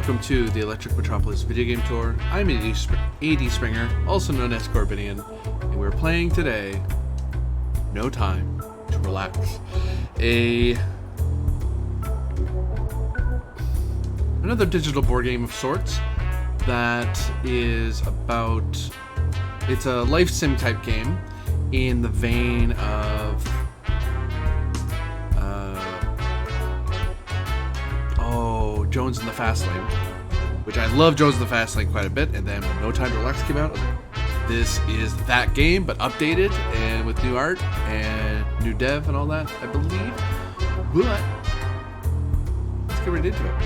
welcome to the Electric Metropolis video game tour. I'm AD Springer, also known as Corbinian, and we're playing today No Time to Relax. Another digital board game of sorts that is about... It's a life sim type game in the vein of... Jones in the Fast Lane, which I love Jones in the Fast Lane quite a bit, and then when No Time to Relax came out, I was like, this is that game, but updated and with new art and new dev and all that, I believe. But let's get right into it.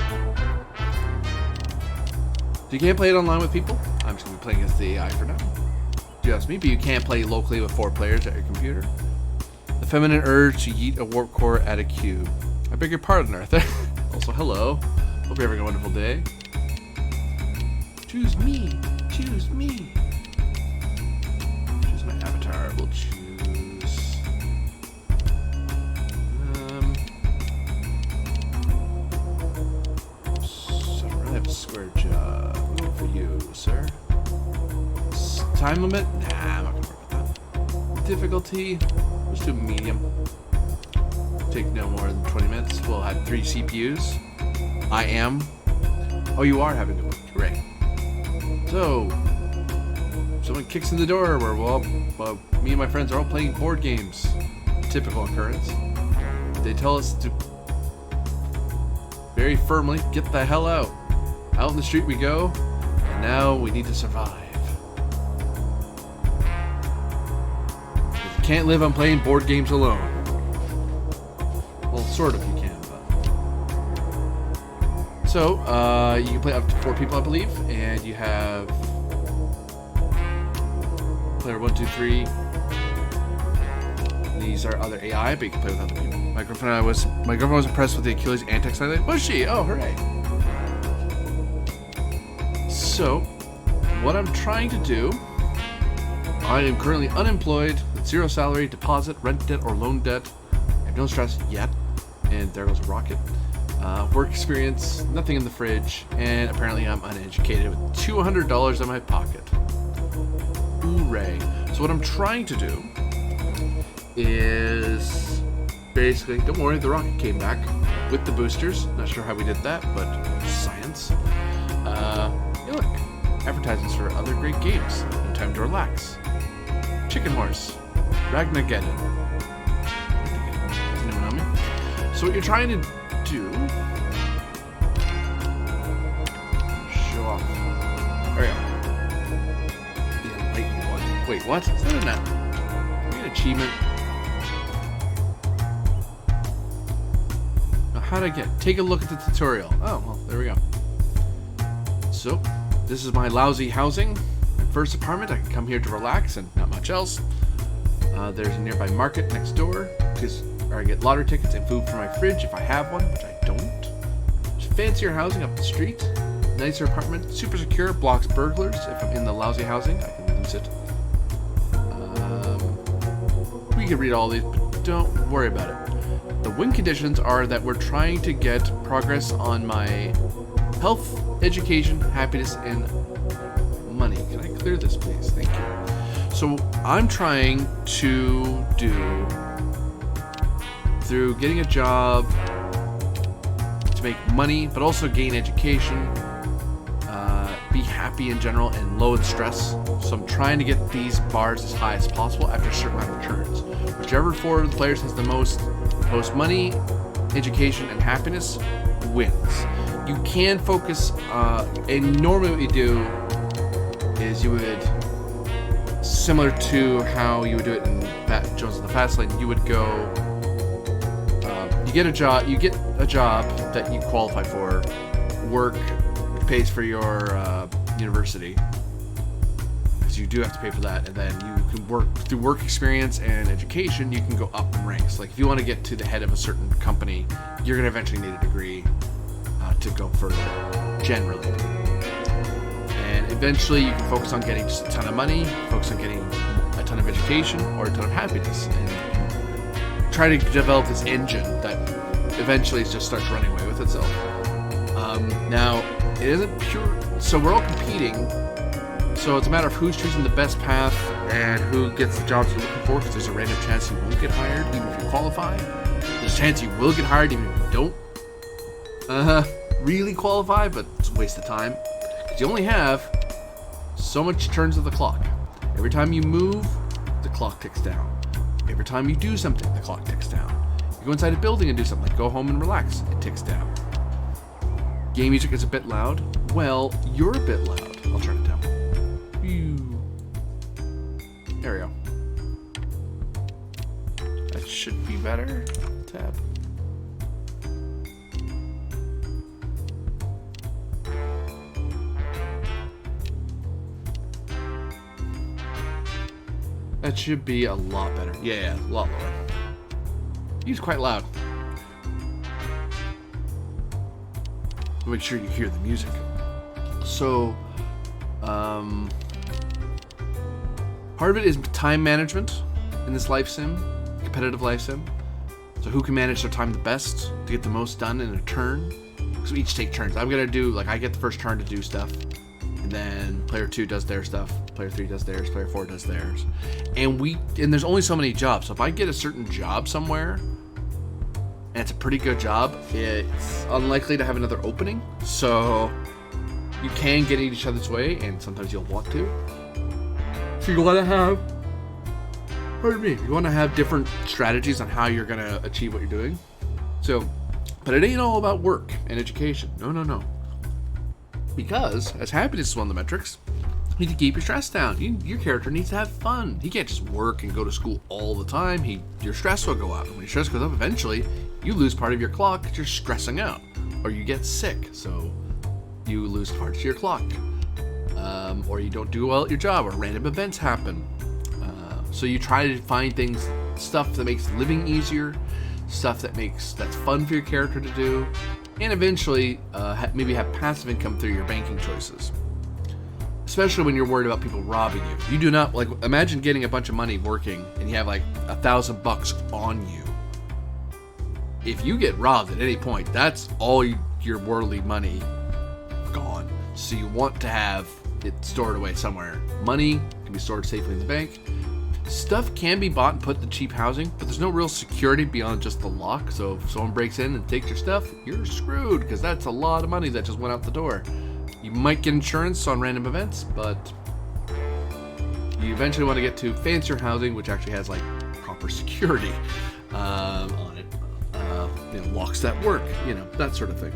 So you can't play it online with people. I'm just going to be playing against the AI for now. Just me, but you can't play locally with 4 players at your computer. The feminine urge to yeet a warp core at a cube. I beg your pardon, Arthur. Also, hello. Hope you're having a wonderful day. Choose me. Choose me. Choose my avatar. We'll choose... So I don't really have a square job. I'm looking for you, sir. Time limit? Nah, I'm not gonna work with that. Difficulty? Let's do medium. Take no more than 20 minutes. We'll have 3 CPUs. I am. Oh, you are having a look. Hooray. So, someone kicks in the door where me and my friends are all playing board games. Typical occurrence. They tell us to very firmly get the hell out. Out in the street we go, and now we need to survive. You can't live on playing board games alone. Well, sort of you can, but... So, you can play up to 4 people, I believe, and you have... Player 1, 2, 3. These are other AI, but you can play with other people. My girlfriend was impressed with the Achilles antics highlight. Was she? Oh, hooray. So, what I'm trying to do... I am currently unemployed, with 0 salary, deposit, rent debt, or loan debt. I have no stress yet. And there goes a rocket. Work experience, nothing in the fridge, and apparently I'm uneducated with $200 in my pocket. Hooray. So what I'm trying to do is basically, don't worry, the rocket came back with the boosters. Not sure how we did that, but science. Hey look, advertisements for other great games. No Time to Relax. Chicken Horse. Ragnageddon. Anyone know me? So what you're trying to do... Show off. There we go. The enlightened one. Wait, what? Is that an achievement? Now, how to get... Take a look at the tutorial. Oh, well, there we go. So, this is my lousy housing. My first apartment. I can come here to relax and not much else. There's a nearby market next door. Or I get lottery tickets and food for my fridge if I have one, which I don't. Just fancier housing up the street. Nicer apartment. Super secure. Blocks burglars. If I'm in the lousy housing, I can lose it. We can read all these, but don't worry about it. The win conditions are that we're trying to get progress on my health, education, happiness, and money. Can I clear this, please? Thank you. So I'm trying to do... through getting a job to make money, but also gain education, be happy in general, and low in stress. So I'm trying to get these bars as high as possible after a certain amount of turns. Whichever 4 of the players has the most money, education, and happiness wins. You can focus, and normally what you do is you would, similar to how you would do it in Jones in the Fast Lane, you would go... You get a job that you qualify for, work pays for your university, because you do have to pay for that, and then you can work through work experience and education, you can go up in ranks. Like if you want to get to the head of a certain company, you're going to eventually need a degree to go further, generally. And eventually you can focus on getting just a ton of money, focus on getting a ton of education, or a ton of happiness, and try to develop this engine that eventually just starts running away with itself. Now, It isn't pure. So we're all competing. So it's a matter of who's choosing the best path and who gets the jobs you're looking for. Because there's a random chance you won't get hired, even if you qualify. There's a chance you will get hired, even if you don't really qualify, but it's a waste of time. Because you only have so much turns of the clock. Every time you move, the clock ticks down. Every time you do something, the clock ticks down. You go inside a building and do something, like go home and relax, it ticks down. Game music is a bit loud. Well, you're a bit loud. I'll turn it down. Phew. There we go. That should be better. Tab. That should be a lot better. Yeah, a lot lower. He's quite loud. Make sure you hear the music. So, part of it is time management in this life sim, competitive life sim. So who can manage their time the best to get the most done in a turn? So we each take turns. I'm gonna do, like, I get the first turn to do stuff, and then player 2 does their stuff, player 3 does theirs, player 4 does theirs. And there's only so many jobs. So if I get a certain job somewhere, and it's a pretty good job, it's unlikely to have another opening. So you can get in each other's way, and sometimes you'll want to. So you want to have, you want to have different strategies on how you're going to achieve what you're doing. So, but it ain't all about work and education. No. Because, as happiness is one of the metrics, you need to keep your stress down. Your character needs to have fun. He can't just work and go to school all the time. Your stress will go up. And when your stress goes up, eventually, you lose part of your clock because you're stressing out. Or you get sick, so you lose parts of your clock. Or you don't do well at your job, or random events happen. So you try to find stuff that makes living easier, stuff that's fun for your character to do, and eventually maybe have passive income through your banking choices. Especially when you're worried about people robbing you. You do not, like, imagine getting a bunch of money working and you have like $1,000 on you. If you get robbed at any point, that's all your worldly money gone. So you want to have it stored away somewhere. Money can be stored safely in the bank. Stuff can be bought and put in cheap housing, but there's no real security beyond just the lock. So if someone breaks in and takes your stuff, you're screwed, because that's a lot of money that just went out the door. You might get insurance on random events, but you eventually want to get to fancier housing, which actually has like proper security on it. Locks that work, that sort of thing.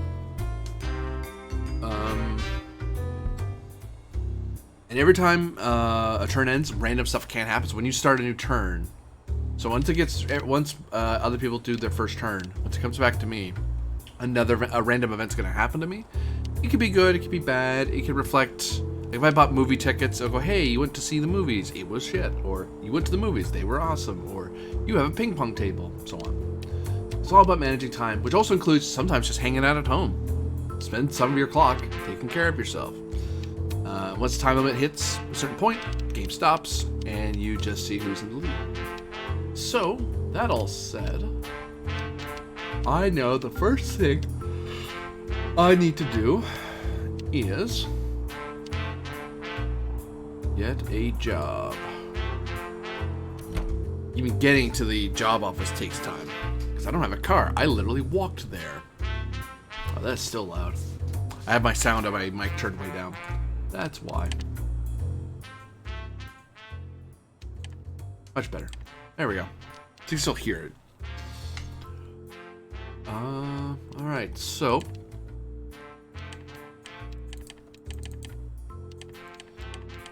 And every time a turn ends, random stuff can't happen. So when you start a new turn, so once other people do their first turn, once it comes back to me, a random event's going to happen to me. It could be good, it could be bad, it could reflect. If I bought movie tickets, I'll go, hey, you went to see the movies, it was shit. Or you went to the movies, they were awesome. Or you have a ping pong table, so on. It's all about managing time, which also includes sometimes just hanging out at home. Spend some of your clock taking care of yourself. Once the time limit hits a certain point, the game stops, and you just see who's in the lead. So, that all said, I know the first thing I need to do is get a job. Even getting to the job office takes time, because I don't have a car. I literally walked there. Oh, that's still loud. I have my sound on my mic turned way down. That's why. Much better. There we go. So you can still hear it. Alright, so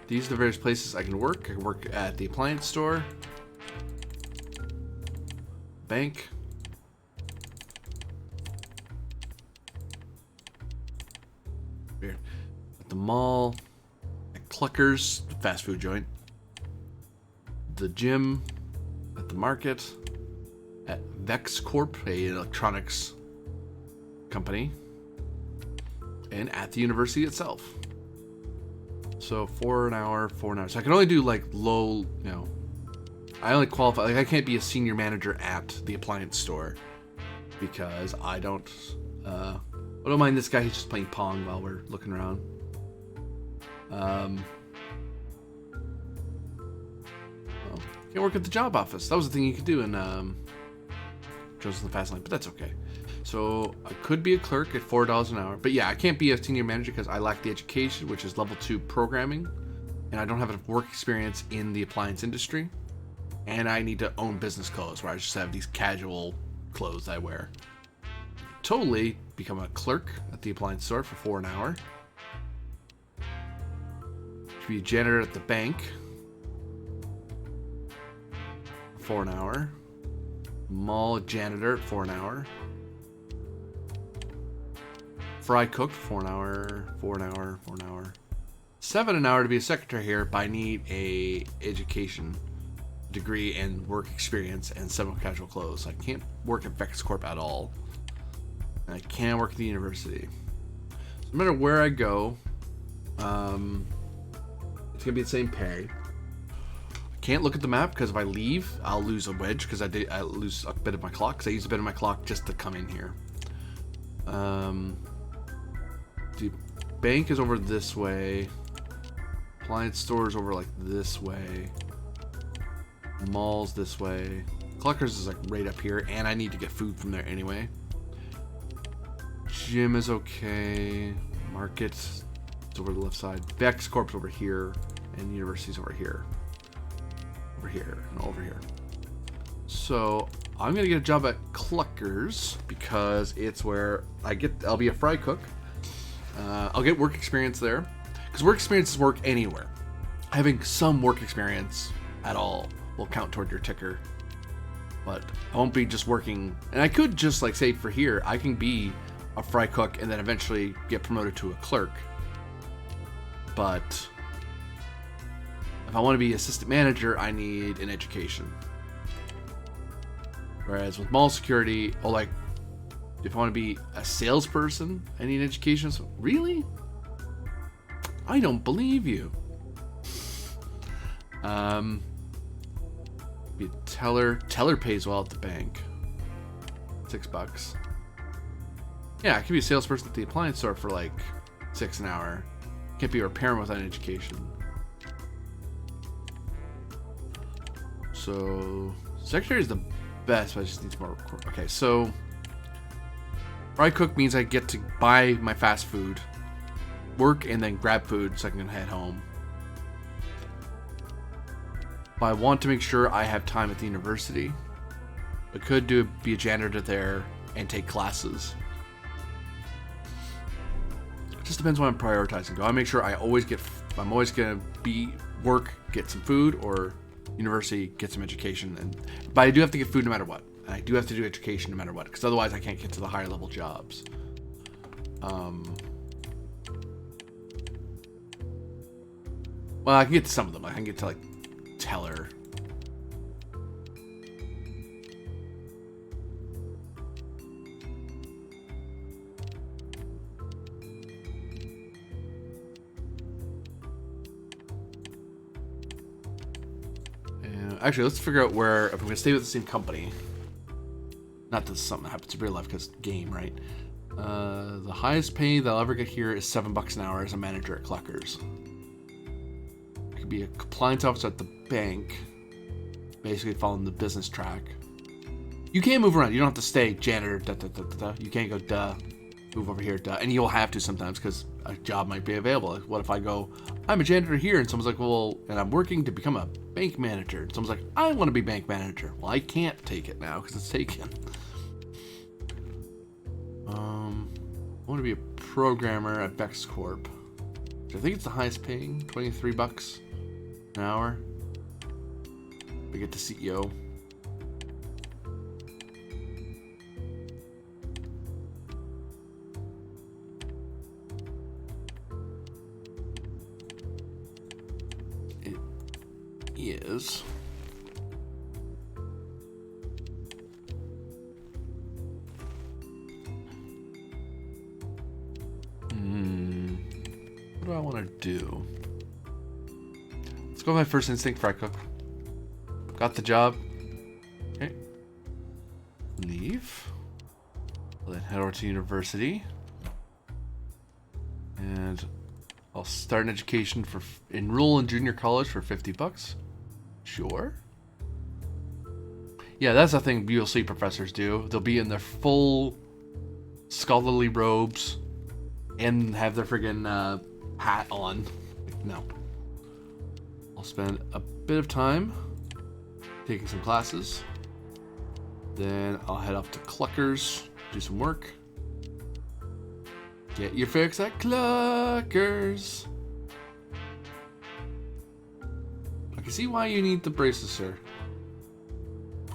these are the various places I can work. I can work at the appliance store, bank, weird, at the mall, at Clucker's, the fast food joint, the gym, at the market, at Vex Corp, a electronics company, and at the university itself. So 4 hours. So I can only do like low, I only qualify, like I can't be a senior manager at the appliance store because I don't I don't mind this guy. He's just playing Pong while we're looking around. Well, can't work at the job office. That was the thing you could do in Joseph the Fast Lane, but that's okay. So I could be a clerk at $4 an hour, but yeah, I can't be a senior manager because I lack the education, which is level 2 programming, and I don't have enough work experience in the appliance industry, and I need to own business clothes where I just have these casual clothes I wear. Totally become a clerk at the appliance store for $4 an hour. To be a janitor at the bank for $4 an hour. Mall janitor at $4 an hour. Fry cook for $4 an hour, $4 an hour, $4 an hour. $7 an hour to be a secretary here, but I need a education degree and work experience and semi-casual clothes. I can't work at Vex Corp at all. And I can't work at the university. So no matter where I go, it's gonna be the same pay. I can't look at the map because if I leave, I'll lose a wedge because I lose a bit of my clock because I use a bit of my clock just to come in here. The bank is over this way. Appliance stores over like this way. Malls this way. Cluckers is like right up here, and I need to get food from there anyway. Gym is okay. Market is over the left side. Vex Corp's over here, and University's over here. Over here, and over here. So I'm gonna get a job at Cluckers because it's where I'll be a fry cook. I'll get work experience there because work experience is work anywhere. Having some work experience at all will count toward your ticker, but I won't be just working. And I could just like say for here, I can be a fry cook and then eventually get promoted to a clerk. But if I want to be assistant manager, I need an education. Whereas with mall security, or like if I want to be a salesperson, I need an education. So really? I don't believe you. Be a teller. Teller pays well at the bank. $6. Yeah, I could be a salesperson at the appliance store for like $6 an hour. Can't be a repairman without an education. So secretary is the best, but I just need more. Okay, so fry cook means I get to buy my fast food, work, and then grab food so I can head home. But I want to make sure I have time at the university. I could be a janitor there and take classes. It just depends what I'm prioritizing. Do I make sure I'm always gonna be work, get some food, or university, get some education? But I do have to get food no matter what. And I do have to do education no matter what, because otherwise I can't get to the higher level jobs. Well, I can get to some of them. I can get to like teller. Actually, let's figure out where, if I'm going to stay with the same company. Not that something that happens in real life, because game, right? The highest pay that I'll ever get here is $7 an hour as a manager at Cluckers. I could be a compliance officer at the bank, basically following the business track. You can't move around. You don't have to stay janitor, You can't go, move over here, and you'll have to sometimes because a job might be available. Like, what if I go, I'm a janitor here, and someone's like, well, and I'm working to become a bank manager. And someone's like, I want to be bank manager. Well, I can't take it now because it's taken. I want to be a programmer at Vex Corp. I think it's the highest paying, $23 an hour. We get to CEO. It is. What do I want to do? Let's go with my first instinct, fry cook. Got the job. Okay. Leave. Then head over to university. I'll start an education for enroll in junior college for $50. Sure. Yeah, that's the thing you'll see professors do. They'll be in their full scholarly robes and have their friggin' hat on. No. I'll spend a bit of time taking some classes. Then I'll head up to Cluckers, do some work. Get your fix at Cluckers. I can see why you need the braces, sir.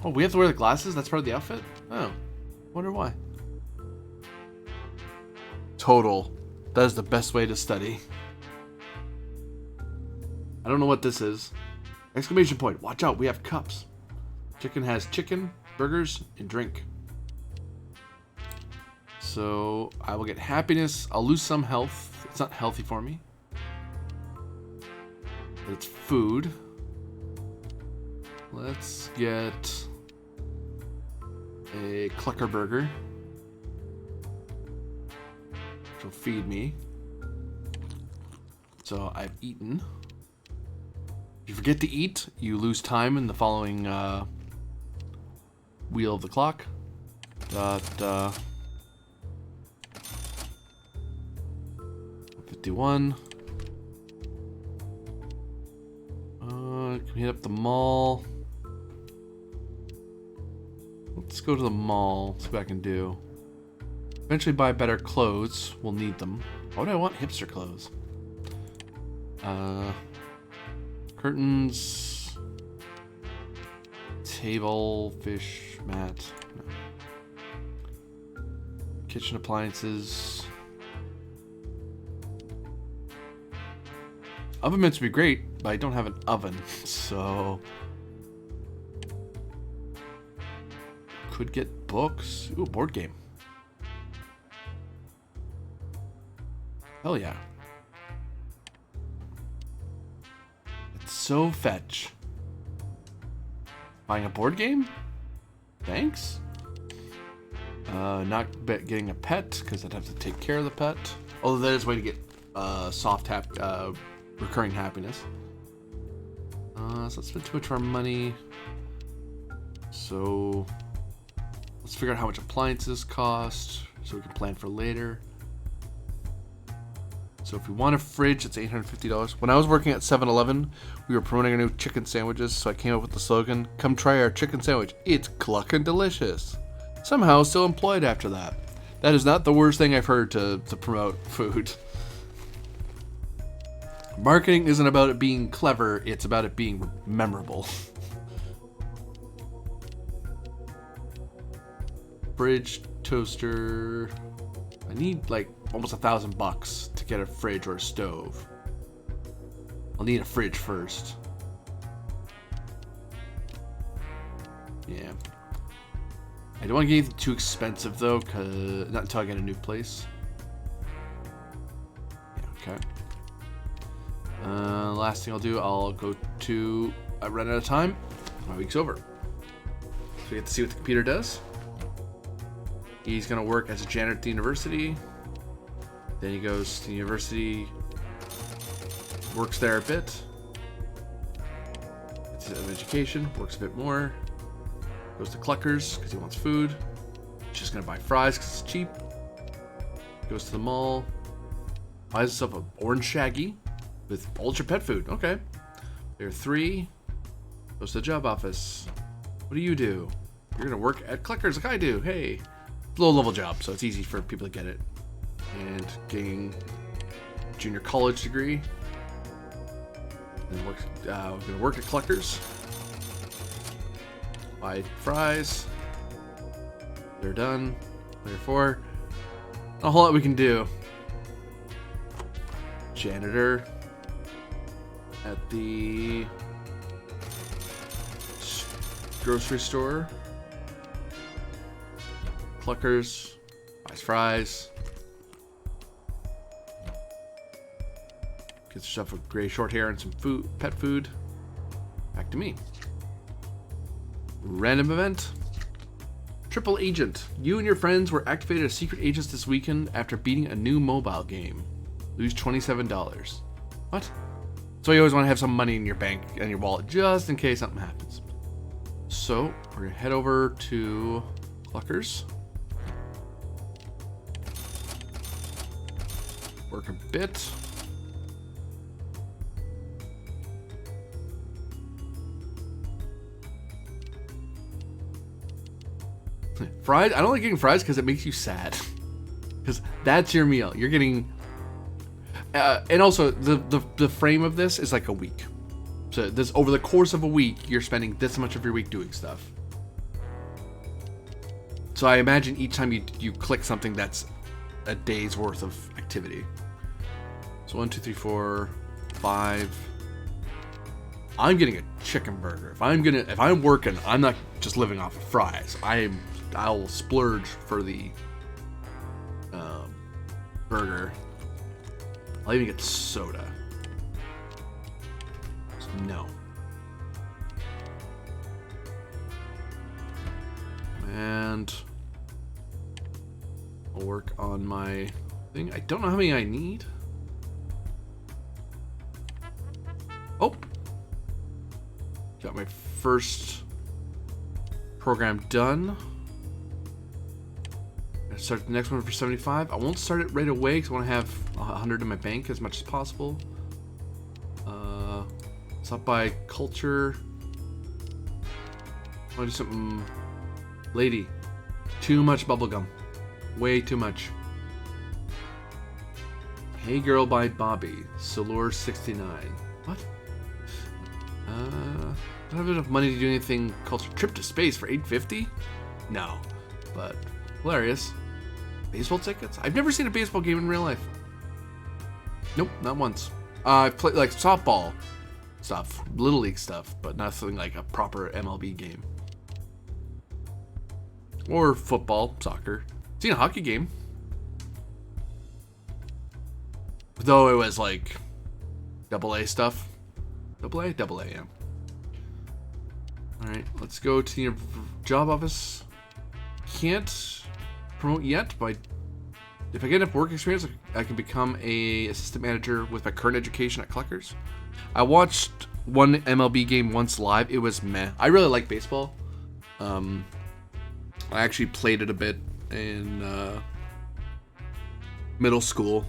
Oh, we have to wear the glasses? That's part of the outfit? Oh, wonder why. Total. That is the best way to study. I don't know what this is. Exclamation point. Watch out, we have cups. Chicken has chicken, burgers, and drink. So I will get happiness. I'll lose some health. It's not healthy for me. But it's food. Let's get a Clucker burger, which will feed me. So I've eaten. If you forget to eat, you lose time in the following wheel of the clock. 51. Can we hit up the mall? Let's go to the mall, see what I can do. Eventually buy better clothes. We'll need them. Why would I want hipster clothes? Curtains. Table, fish, mat. No. Kitchen appliances. Oven mitts would be great, but I don't have an oven, so... Could get books. Ooh, board game. Hell yeah. It's so fetch. Buying a board game? Thanks. Not getting a pet, because I'd have to take care of the pet. Although that is a way to get recurring happiness. So let's spend too much of our money. So... let's figure out how much appliances cost so we can plan for later. So if we want a fridge, it's $850. When I was working at 7-Eleven, we were promoting our new chicken sandwiches, so I came up with the slogan, "Come try our chicken sandwich. It's cluckin' delicious." Somehow still employed after that. That is not the worst thing I've heard to promote food. Marketing isn't about it being clever, it's about it being memorable. Fridge, toaster. I need like almost $1,000 to get a fridge or a stove. I'll need a fridge first. Yeah. I don't want to get anything too expensive though, cause not until I get a new place. Yeah, okay. Last thing I'll do, I'll go to. I run out of time. My week's over. So we get to see what the computer does. He's gonna work as a janitor at the university. Then he goes to the university, works there a bit. Gets an education, works a bit more. Goes to Cluckers because he wants food. He's just gonna buy fries because it's cheap. Goes to the mall. Buys himself an orange Shaggy with ultra pet food. Okay. There are 3. Goes to the job office. What do? You're gonna work at Cluckers like I do. Hey. Low level job, so it's easy for people to get it. And getting junior college degree. And we're gonna work at Cluckers. Buy fries. They're done. Therefore, a whole lot we can do. Janitor at the grocery store. Cluckers, buys fries, gets herself a gray short hair and some food, pet food. Back to me. Random event. Triple agent. You and your friends were activated as secret agents this weekend after beating a new mobile game. Lose $27. What? So you always want to have some money in your bank and your wallet just in case something happens. So we're gonna head over to Cluckers. Work a bit. Fries? I don't like getting fries because it makes you sad. Because that's your meal. You're getting... and also, the frame of this is like a week. So this over the course of a week, you're spending this much of your week doing stuff. So I imagine each time you click something, that's a day's worth of activity. So 1, 2, 3, 4, 5. I'm getting a chicken burger. If I'm working, I'm not just living off of fries. I'll splurge for the burger. I'll even get soda. No. And I'll work on my thing. I don't know how many I need. Oh. Got my first program done. I start the next one for 75. I won't start it right away because I want to have 100 in my bank as much as possible. Stop by culture. I want to do something. Lady. Too much bubblegum. Way too much. Hey Girl by Bobby. Solure 69. What? I don't have enough money to do anything. Culture. Trip to space for $850? No. But hilarious. Baseball tickets? I've never seen a baseball game in real life. Nope, not once. I've played like softball stuff, Little League stuff, but nothing like a proper MLB game. Or football, soccer. Seen a hockey game. Though it was like AA stuff. AA, yeah. Alright, let's go to your job office. Can't promote yet, but if I get enough work experience, I can become a assistant manager with my current education at Cluckers. I watched one MLB game once live. It was meh. I really like baseball. I actually played it a bit in middle school.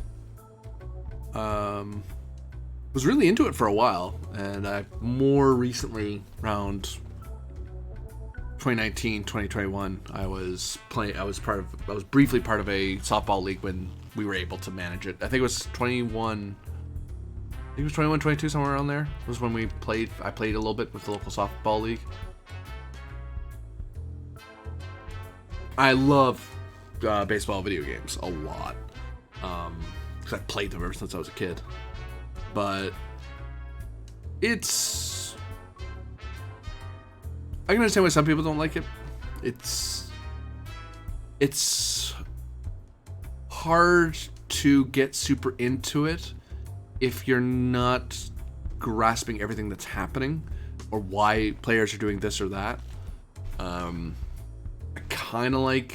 Was really into it for a while, and I more recently, around 2019, 2021, I was briefly part of a softball league when we were able to manage it. I think it was 21, 22, somewhere around there was when I played a little bit with the local softball league. I love baseball video games a lot. Because I've played them ever since I was a kid. But I can understand why some people don't like it. It's hard to get super into it if you're not grasping everything that's happening or why players are doing this or that. I kind of like,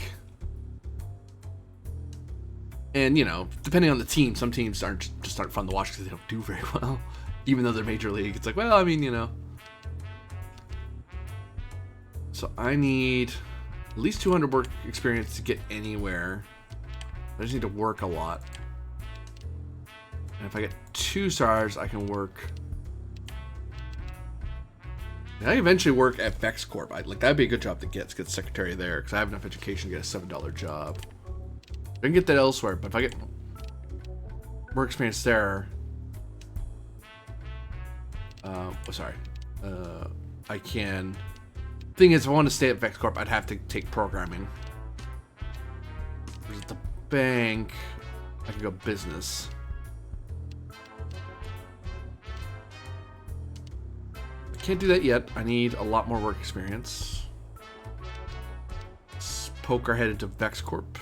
and you know, depending on the team, some teams aren't fun to watch because they don't do very well, even though they're major league. It's like, well, I mean, you know. So I need at least 200 work experience to get anywhere. I just need to work a lot. And if I get 2 stars, I can work. And I eventually work at Vex Corp. Like that'd be a good job to get secretary there, because I have enough education to get a $7 job. I can get that elsewhere, but if I get work experience there, I can. Thing is, if I want to stay at Vex Corp, I'd have to take programming. Whereas at the bank, I can go business. I can't do that yet. I need a lot more work experience. Let's poke our head into Vex Corp.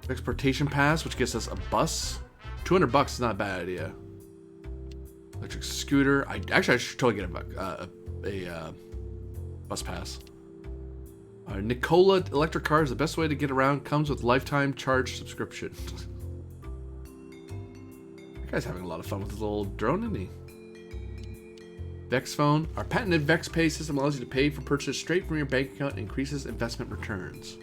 Exportation pass, which gets us a bus. $200 is not a bad idea. Electric scooter. I should totally get a bus pass. Nikola electric car is the best way to get around. Comes with lifetime charge subscription. Guy's having a lot of fun with his little drone, isn't he? Vex phone. Our patented Vex Pay system allows you to pay for purchases straight from your bank account and increases investment returns.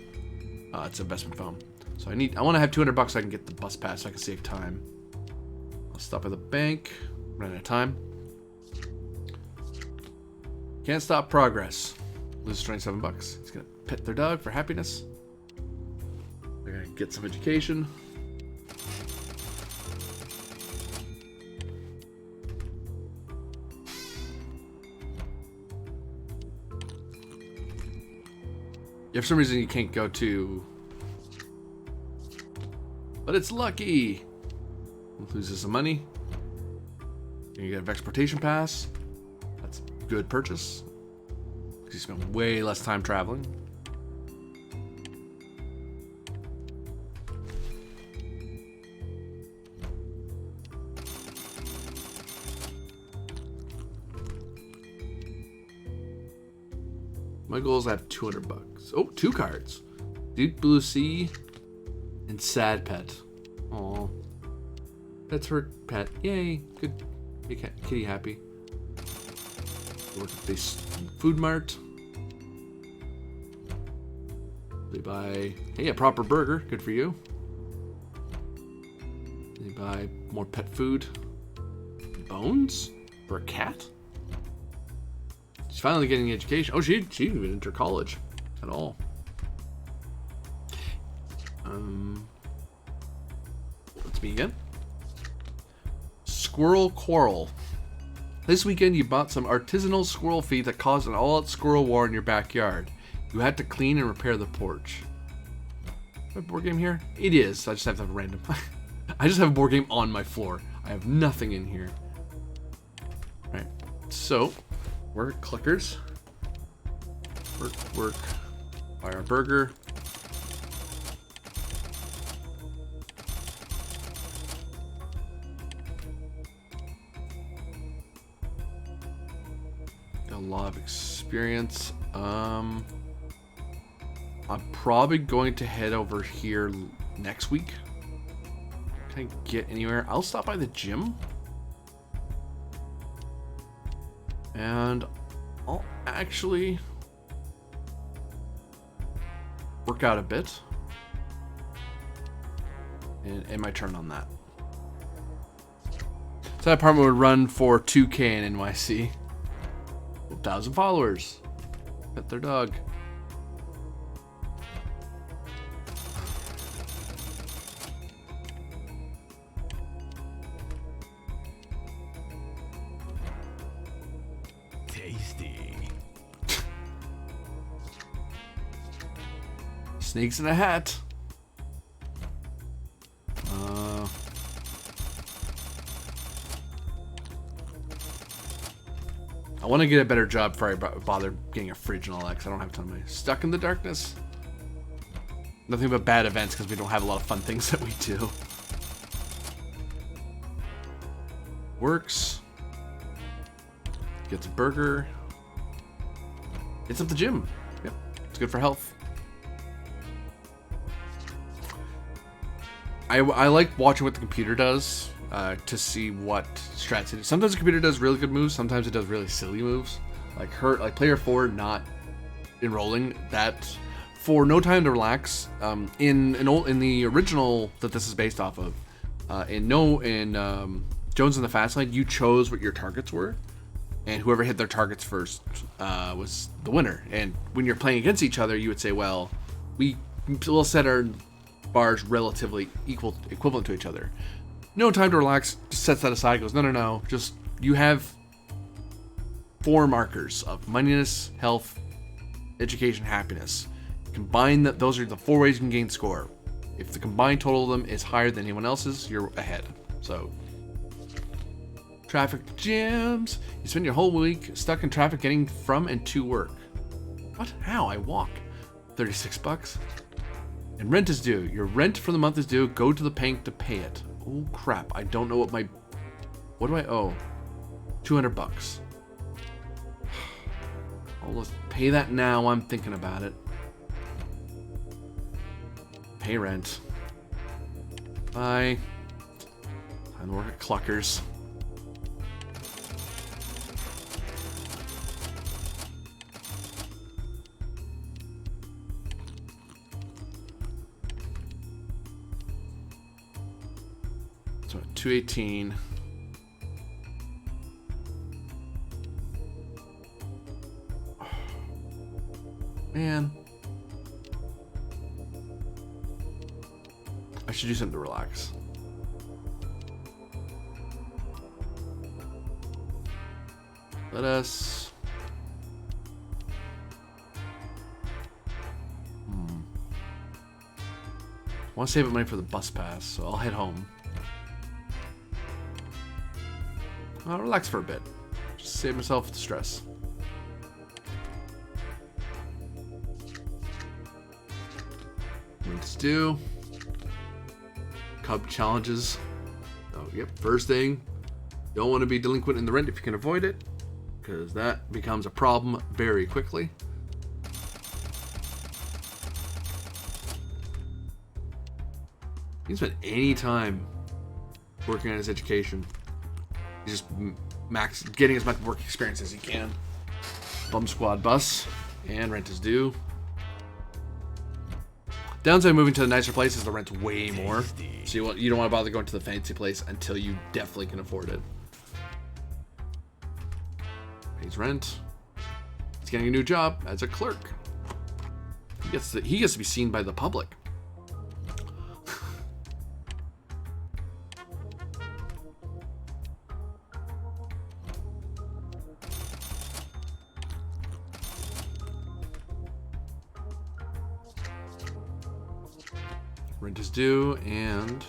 It's an investment phone. So I want to have $200 so I can get the bus pass so I can save time. I'll stop at the bank. Run out of time. Can't stop progress. Loses $27. He's gonna pet their dog for happiness. They're gonna get some education. If for some reason you can't go to, but it's lucky. Loses some money. You get a Vexportation pass. That's a good purchase. Because you spend way less time traveling. My goal is to have $200. Oh, 2 cards. Deep Blue Sea and Sad Pet. Aw. Pets for pet. Yay. Good. Make kitty happy. Work at this food mart. They buy, hey, a proper burger. Good for you. They buy more pet food. Bones for a cat. She's finally getting education. Oh, she didn't even enter college at all. Let's begin. Squirrel Quarrel. This weekend you bought some artisanal squirrel feed that caused an all-out squirrel war in your backyard. You had to clean and repair the porch. Is a board game here? It is. I just have to have a random. I just have a board game on my floor. I have nothing in here. Alright. So, we're clickers. Work. Buy our burger. A lot of experience. I'm probably going to head over here next week. Can I get anywhere? I'll stop by the gym. And I'll actually work out a bit. And end my turn on that. So that apartment would run for 2K in NYC. 1,000 followers. Pet their dog. Tasty. Snakes in a hat. I want to get a better job before I bother getting a fridge and all that, because I don't have time. Am I stuck in the darkness? Nothing but bad events, because we don't have a lot of fun things that we do. Works. Gets a burger. It's at the gym. Yep. It's good for health. I like watching what the computer does to see what strats it is. Sometimes the computer does really good moves. Sometimes it does really silly moves. Like player 4 not enrolling that for No Time to Relax. In the original that this is based off of, in Jones in the Fast Lane, you chose what your targets were, and whoever hit their targets first was the winner. And when you're playing against each other, you would say, well, we'll set our bars relatively equivalent to each other. No Time to Relax just sets that aside. Goes, no, just you have 4 markers of moneyness, health, education, happiness. Combine that; those are the 4 ways you can gain score. If the combined total of them is higher than anyone else's, you're ahead. So, traffic jams. You spend your whole week stuck in traffic getting from and to work. What? How? I walk. $36. And rent is due. Your rent for the month is due. Go to the bank to pay it. Oh crap! I don't know what do I owe? $200. I'll pay that now. I'm thinking about it. Pay rent. Bye. And work at Cluckers. So 218. Man. I should do something to relax. Let us... I want to save up money for the bus pass, so I'll head home. I'll relax for a bit. Just save myself the stress. Let's do Cub challenges. Oh, yep. First thing, don't want to be delinquent in the rent if you can avoid it, because that becomes a problem very quickly. He can spend any time working on his education. He's just getting as much work experience as he can. Bum squad bus, and rent is due. Downside of moving to the nicer place is the rent's way more. So you don't want to bother going to the fancy place until you definitely can afford it. Pays rent. He's getting a new job as a clerk. He gets to be seen by the public. Rent is due, and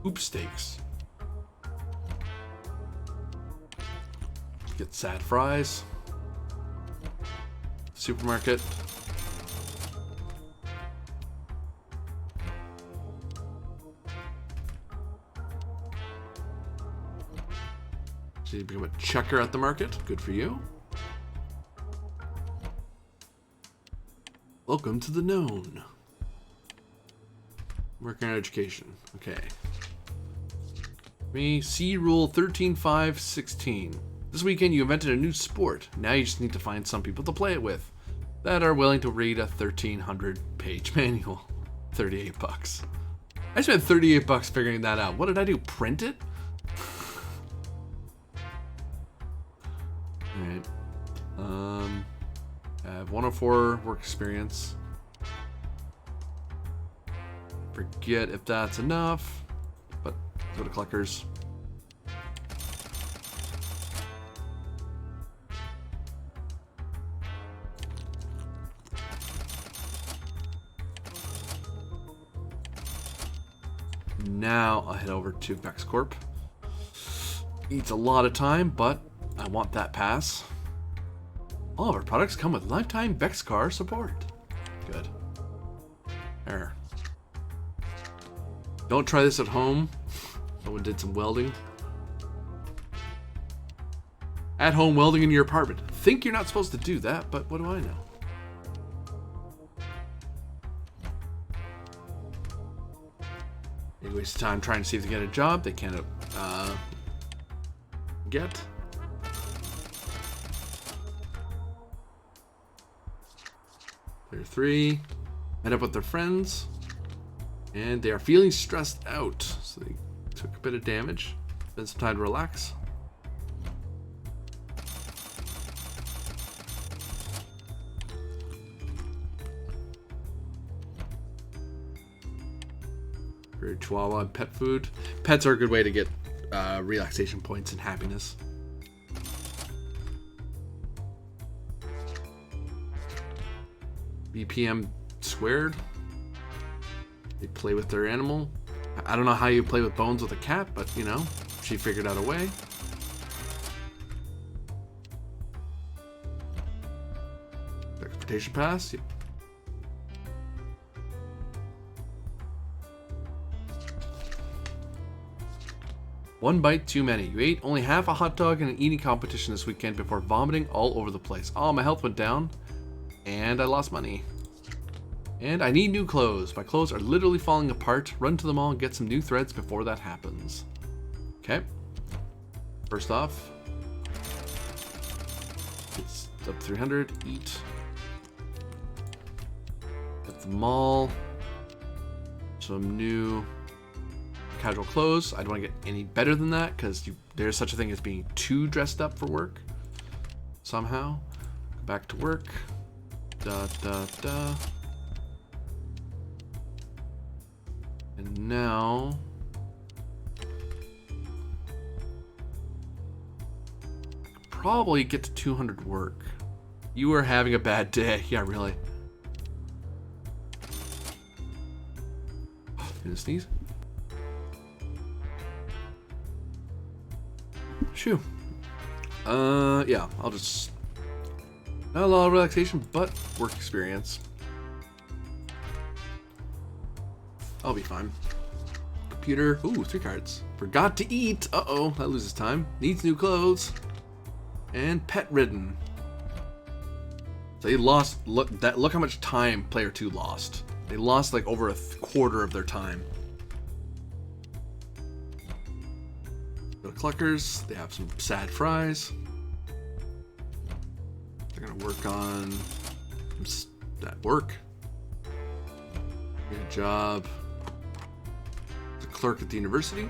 hoop steaks. Get sad fries. Supermarket. So you become a checker at the market. Good for you. Welcome to the known. Working on education. Okay. Me, see rule 13.5.16. This weekend you invented a new sport. Now you just need to find some people to play it with that are willing to read a 1,300 page manual. 38 bucks. I spent 38 bucks figuring that out. What did I do? Print it? Alright. I have 104 work experience. Forget if that's enough, but go to Cluckers. Now I'll head over to Vex Corp. Eats a lot of time, but I want that pass. All of our products come with lifetime Vex car support. Good. There. Don't try this at home. Someone did some welding. At home welding in your apartment. Think you're not supposed to do that, but what do I know? They waste time trying to see if they get a job they can't get. Player 3. Met up with their friends. And they are feeling stressed out, so they took a bit of damage. Spend some time to relax. Very Chihuahua and pet food. Pets are a good way to get relaxation points and happiness. BPM squared. They play with their animal. I don't know how you play with Bones with a cat, but you know, she figured out a way. Transportation pass. Yep. One bite too many. You ate only half a hot dog in an eating competition this weekend before vomiting all over the place. Oh, my health went down, and I lost money. And I need new clothes. My clothes are literally falling apart. Run to the mall and get some new threads before that happens. Okay. First off, it's up 300. Eat. At the mall. Some new casual clothes. I don't want to get any better than that because there's such a thing as being too dressed up for work. Somehow. Go back to work. Da da da. And now probably get to 200 work. You are having a bad day. Yeah, really. Gonna sneeze. Shoo. Yeah, I'll just... Not a lot of relaxation, but work experience. I'll be fine. Computer. Ooh, 3 cards. Forgot to eat. Uh-oh, that loses time. Needs new clothes. And pet ridden. So they lost. Look how much time player 2 lost. They lost like over a quarter of their time. Go to Cluckers. They have some sad fries. They're gonna work on that work. Get a job. As a clerk at the university.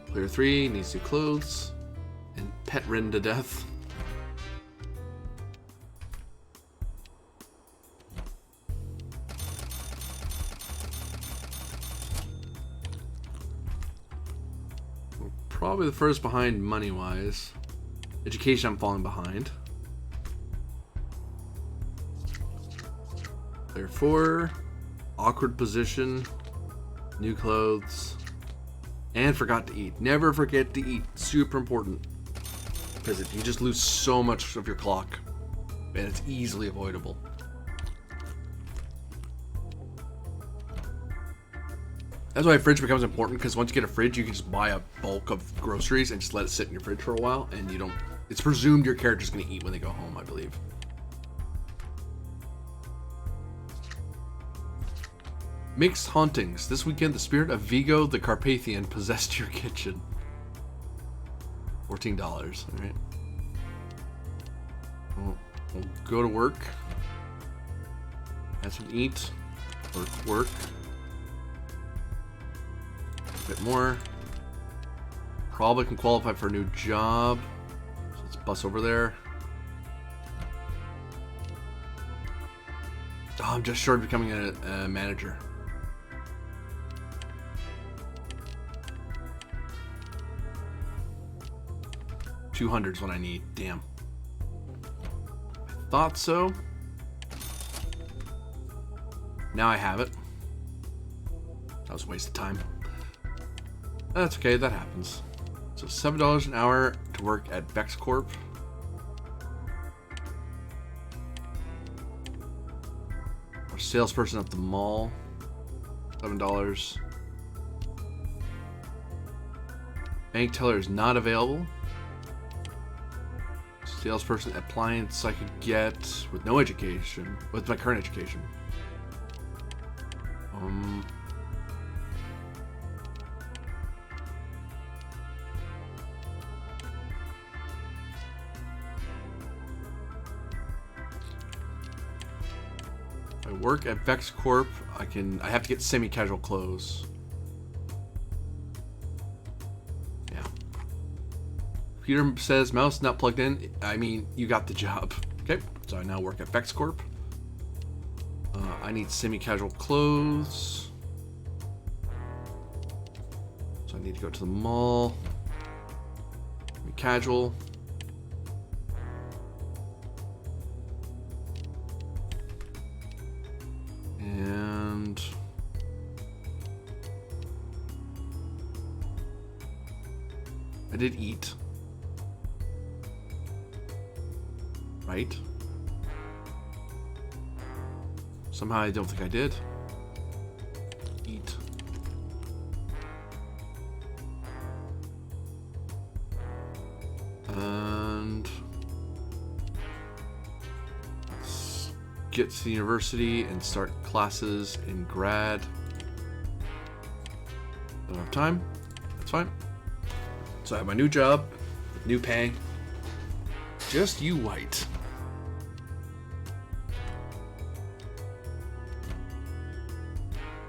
Player 3 needs new clothes. And pet ridden to death. We're probably the first behind money-wise. Education, I'm falling behind. Player 4, awkward position, new clothes, and forgot to eat. Never forget to eat. Super important. Because you just lose so much of your clock. And it's easily avoidable. That's why a fridge becomes important, because once you get a fridge, you can just buy a bulk of groceries and just let it sit in your fridge for a while, and you don't... It's presumed your character's going to eat when they go home, I believe. Mixed hauntings. This weekend, the spirit of Vigo the Carpathian possessed your kitchen. $14, alright. We'll go to work. Have some eat. Work. A bit more. Probably can qualify for a new job. So let's bus over there. Oh, I'm just short of becoming a manager. $200 is what I need. Damn. I thought so. Now I have it. That was a waste of time. That's okay, that happens. So $7 an hour to work at Vex Corp. Our salesperson at the mall. $7. Bank teller is not available. Salesperson appliance I could get with no education, with my current education. I work at Vex Corp. I have to get semi-casual clothes. Computer says mouse not plugged in. I mean, you got the job. Okay, so I now work at Vex Corp. I need semi-casual clothes. So I need to go to the mall. Casual. And I did eat. Right? Somehow I don't think I did. Eat. And let's get to the university and start classes in grad. Don't have time. That's fine. So I have my new job, new pay. Just you wait.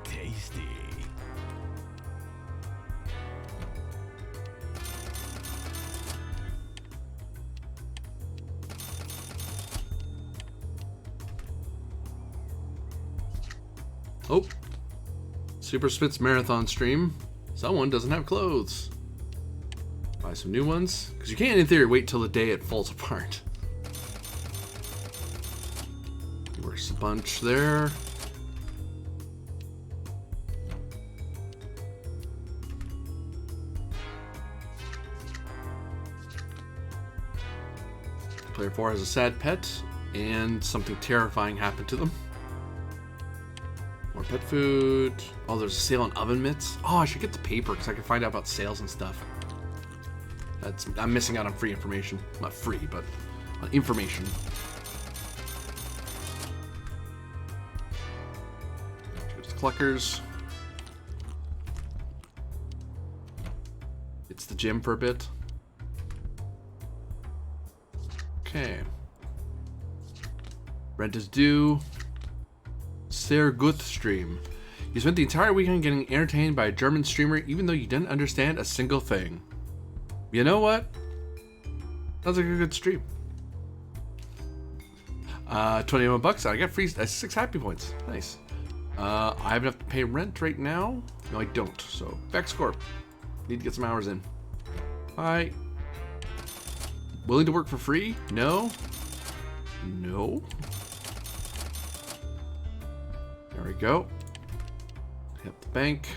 Tasty. Oh. Super Spitz Marathon stream. Someone doesn't have clothes. Buy some new ones. Because you can't, in theory, wait till the day it falls apart. Works a bunch there. Player 4 has a sad pet, and something terrifying happened to them. More pet food. Oh, there's a sale on oven mitts. Oh, I should get the paper because I can find out about sales and stuff. I'm missing out on free information. Not free, but on information. Here's the Cluckers. It's the gym for a bit. Okay. Rent is due. Sehr gut stream. You spent the entire weekend getting entertained by a German streamer even though you didn't understand a single thing. You know what? Sounds like a good stream. 21 bucks. I got free 6 happy points. Nice. I have enough to pay rent right now. No, I don't. So, Vexcorp. Need to get some hours in. Hi. Willing to work for free? No. No. There we go. Hit the bank.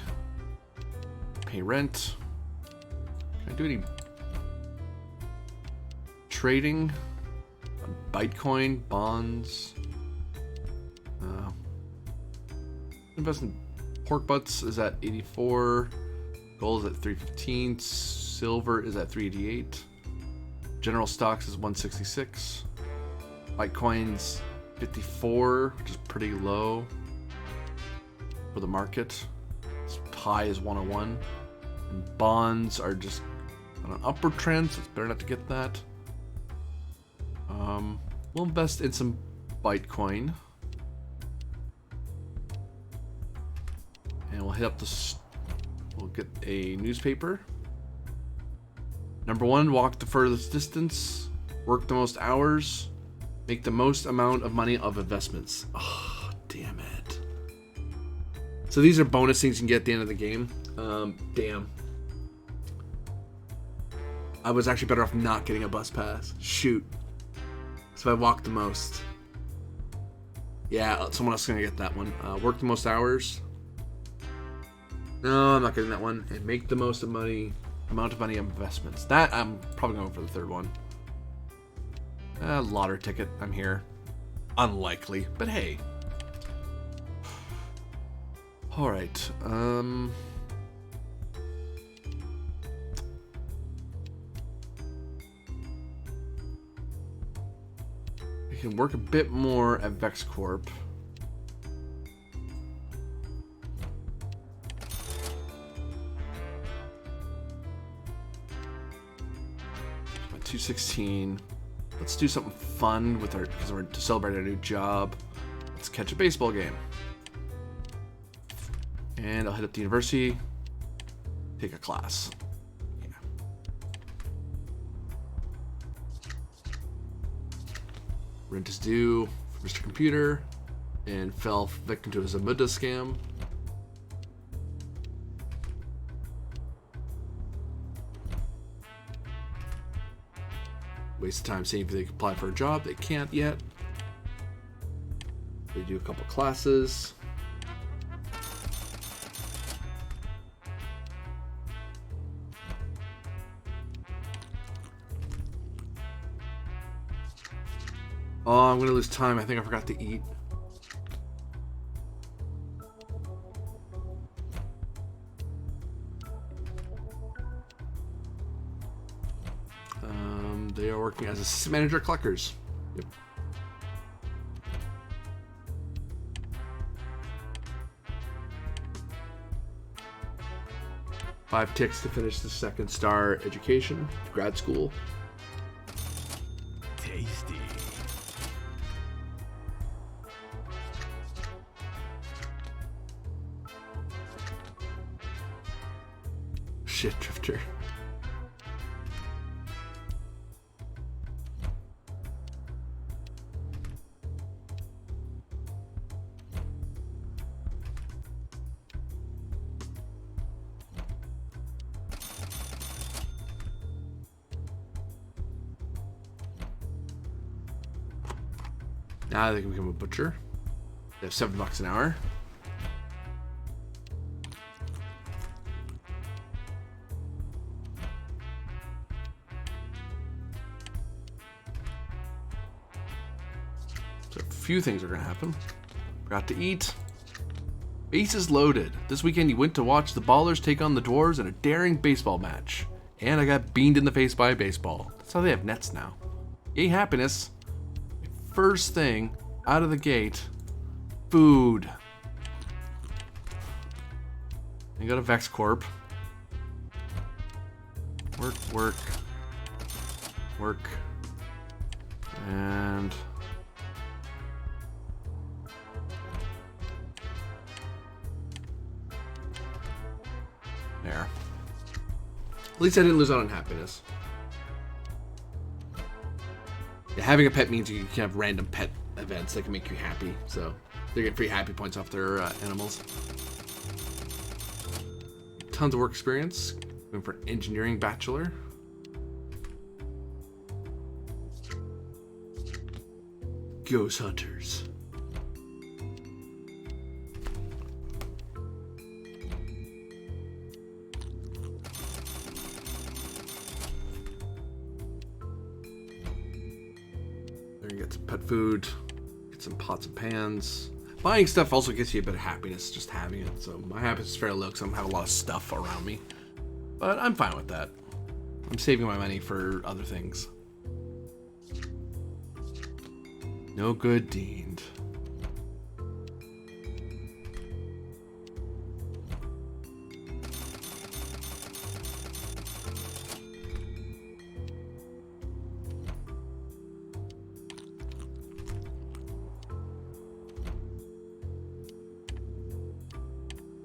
Pay rent. Can I do any trading? Bitcoin, bonds. Invest in pork butts is at 84. Gold is at 315. Silver is at 388. General stocks is 166. Bitcoin's 54, which is pretty low for the market. Its high is 101. And bonds are just on an upward trend, so it's better not to get that. We'll invest in some Bitcoin. And we'll hit up we'll get a newspaper. Number 1, walk the furthest distance, work the most hours, make the most amount of money of investments. Oh, damn it. So these are bonus things you can get at the end of the game. Damn. I was actually better off not getting a bus pass. Shoot. So I walked the most. Yeah, someone else is going to get that one. Work the most hours. No, I'm not getting that one. And make the most amount of money of investments. That, I'm probably going for the third one. Lottery ticket. I'm here. Unlikely, but hey. Alright. We can work a bit more at Vexcorp. About 216. Let's do something fun with because we're to celebrate our new job. Let's catch a baseball game. And I'll hit up the university, take a class. Yeah. Rent is due for Mr. Computer, and fell victim to a Zamuda scam. Waste of time seeing if they can apply for a job. They can't yet. They do a couple classes. Oh, I'm gonna lose time. I think I forgot to eat. They are working as assistant manager at Cluckers. Yep. 5 ticks to finish the 2nd star education, grad school. Tasty. Shit drifter. Now they can become a butcher. They have $7 an hour. So a few things are gonna happen. Forgot to eat. Bases loaded. This weekend you went to watch the Ballers take on the Dwarves in a daring baseball match. And I got beamed in the face by a baseball. That's how they have nets now. Yay, happiness. First thing out of the gate, food. You got a Vex Corp. Work. And there. At least I didn't lose out on happiness. Yeah, having a pet means you can have random pet events that can make you happy. So they get free happy points off their animals. Tons of work experience. Going for an engineering bachelor. Ghost hunters. Get some pet food, get some pots and pans. Buying stuff also gets you a bit of happiness just having it. So my happiness is fairly low because I don't have a lot of stuff around me. But I'm fine with that. I'm saving my money for other things. No good deed.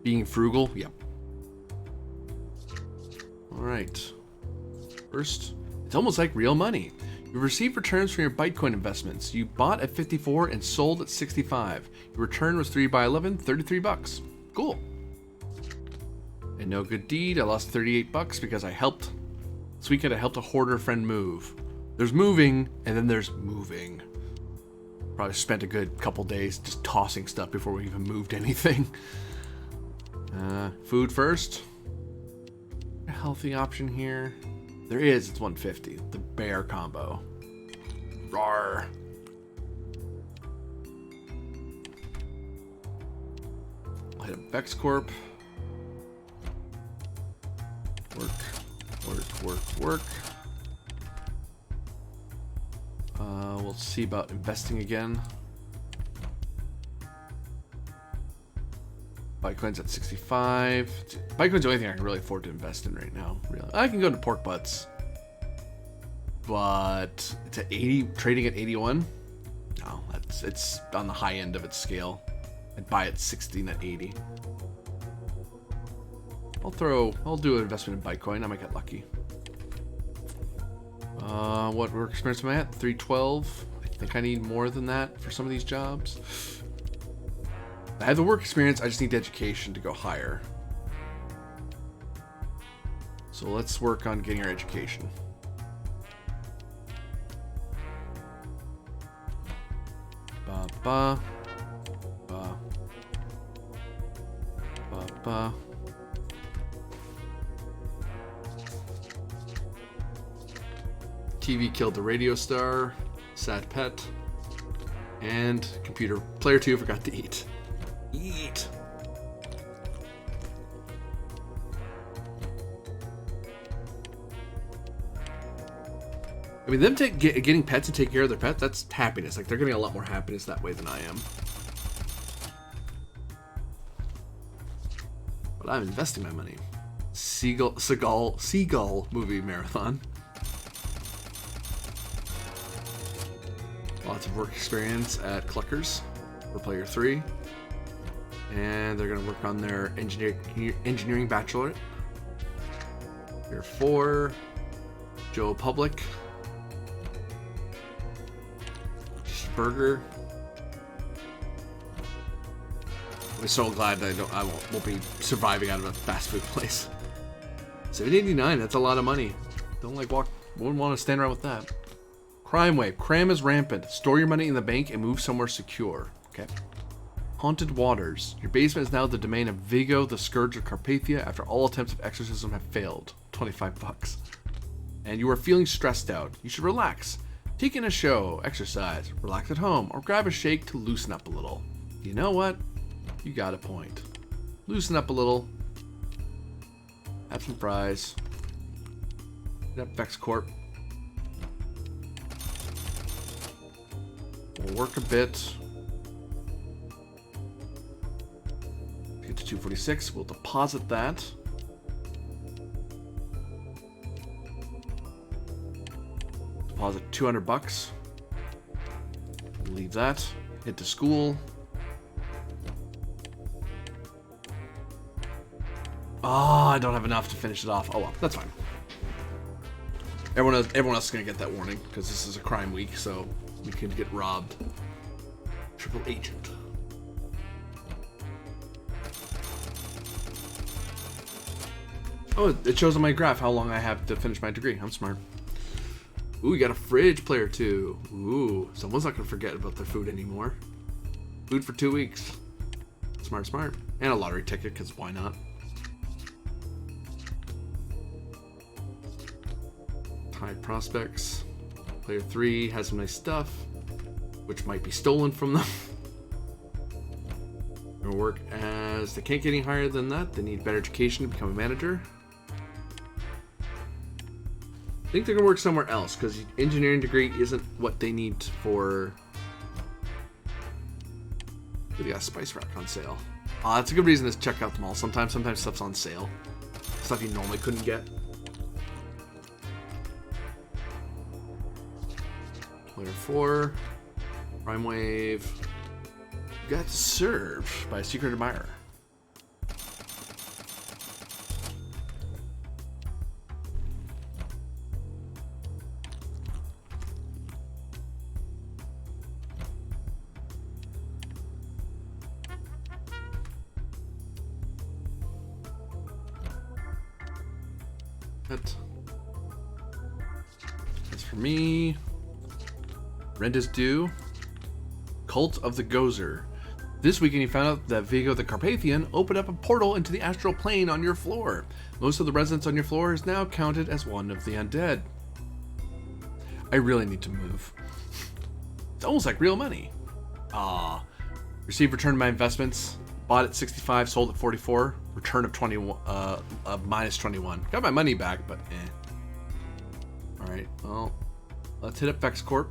Being frugal, yep. Alright. First, it's almost like real money. You receive returns from your Bitcoin investments. You bought at 54 and sold at 65. Your return was 3 by 11, $33. Cool. And no good deed, I lost $38 because I helped. This weekend I helped a hoarder friend move. There's moving, and then there's moving. Probably spent a good couple days just tossing stuff before we even moved anything. Food first. A healthy option here. There is, it's 150. The bear combo. Rawr. I'll hit a Vex Corp. Work. We'll see about investing again. Bitcoin's at 65. Bitcoin's the only thing I can really afford to invest in right now. Really, I can go into pork butts, but it's at 80, trading at 81. No, it's on the high end of its scale. I'd buy at 60, not 80. I'll do an investment in Bitcoin. I might get lucky. What work experience am I at? 312. I think I need more than that for some of these jobs. I have the work experience, I just need the education to go higher. So let's work on getting our education. TV killed the radio star, sad pet, and computer player 2 forgot to eat. Eat. I mean, them getting pets and taking care of their pets, that's happiness. Like, they're getting a lot more happiness that way than I am. But I'm investing my money. Seagull movie marathon. Lots of work experience at Cluckers for player 3. And they're going to work on their engineering bachelorette. Player 4, Joe Public. Burger. I'm so glad that I won't be surviving out of a fast food place. $7.89, that's a lot of money. Wouldn't want to stand around with that. Crime wave. Crime is rampant. Store your money in the bank and move somewhere secure. Okay. Haunted waters. Your basement is now the domain of Vigo, the Scourge of Carpathia, after all attempts of exorcism have failed. $25. And you are feeling stressed out. You should relax. Take in a show, exercise, relax at home, or grab a shake to loosen up a little. You know what? You got a point. Loosen up a little. Have some fries. Hit up Vex Corp. We'll work a bit. Get to 246. We'll deposit that. Deposit $200. Leave that. Hit to school. Oh, I don't have enough to finish it off. Oh well, that's fine. Everyone else is gonna get that warning because this is a crime week, so we can get robbed. Triple agent. Oh, it shows on my graph how long I have to finish my degree. I'm smart. Ooh, we got a fridge, player 2. Ooh, someone's not gonna forget about their food anymore. Food for 2 weeks. Smart, smart. And a lottery ticket, because why not? High prospects. Player 3 has some nice stuff, which might be stolen from them. Gonna work as they can't get any higher than that. They need better education to become a manager. I think they're gonna work somewhere else because engineering degree isn't what they need for. They got a spice rack on sale. That's a good reason to check out the mall. Sometimes stuff's on sale. Stuff you normally couldn't get. Player 4, Prime Wave. You got served by a secret admirer. That's for me. Rent is due. Cult of the Gozer. This weekend you found out that Vigo the Carpathian opened up a portal into the astral plane on your floor. Most of the residents on your floor is now counted as one of the undead. I really need to move. It's almost like real money. Received return on my investments. Bought at 65, sold at 44. Return of 21, minus 21. Got my money back, but eh. Alright, well, let's hit up Vex Corp.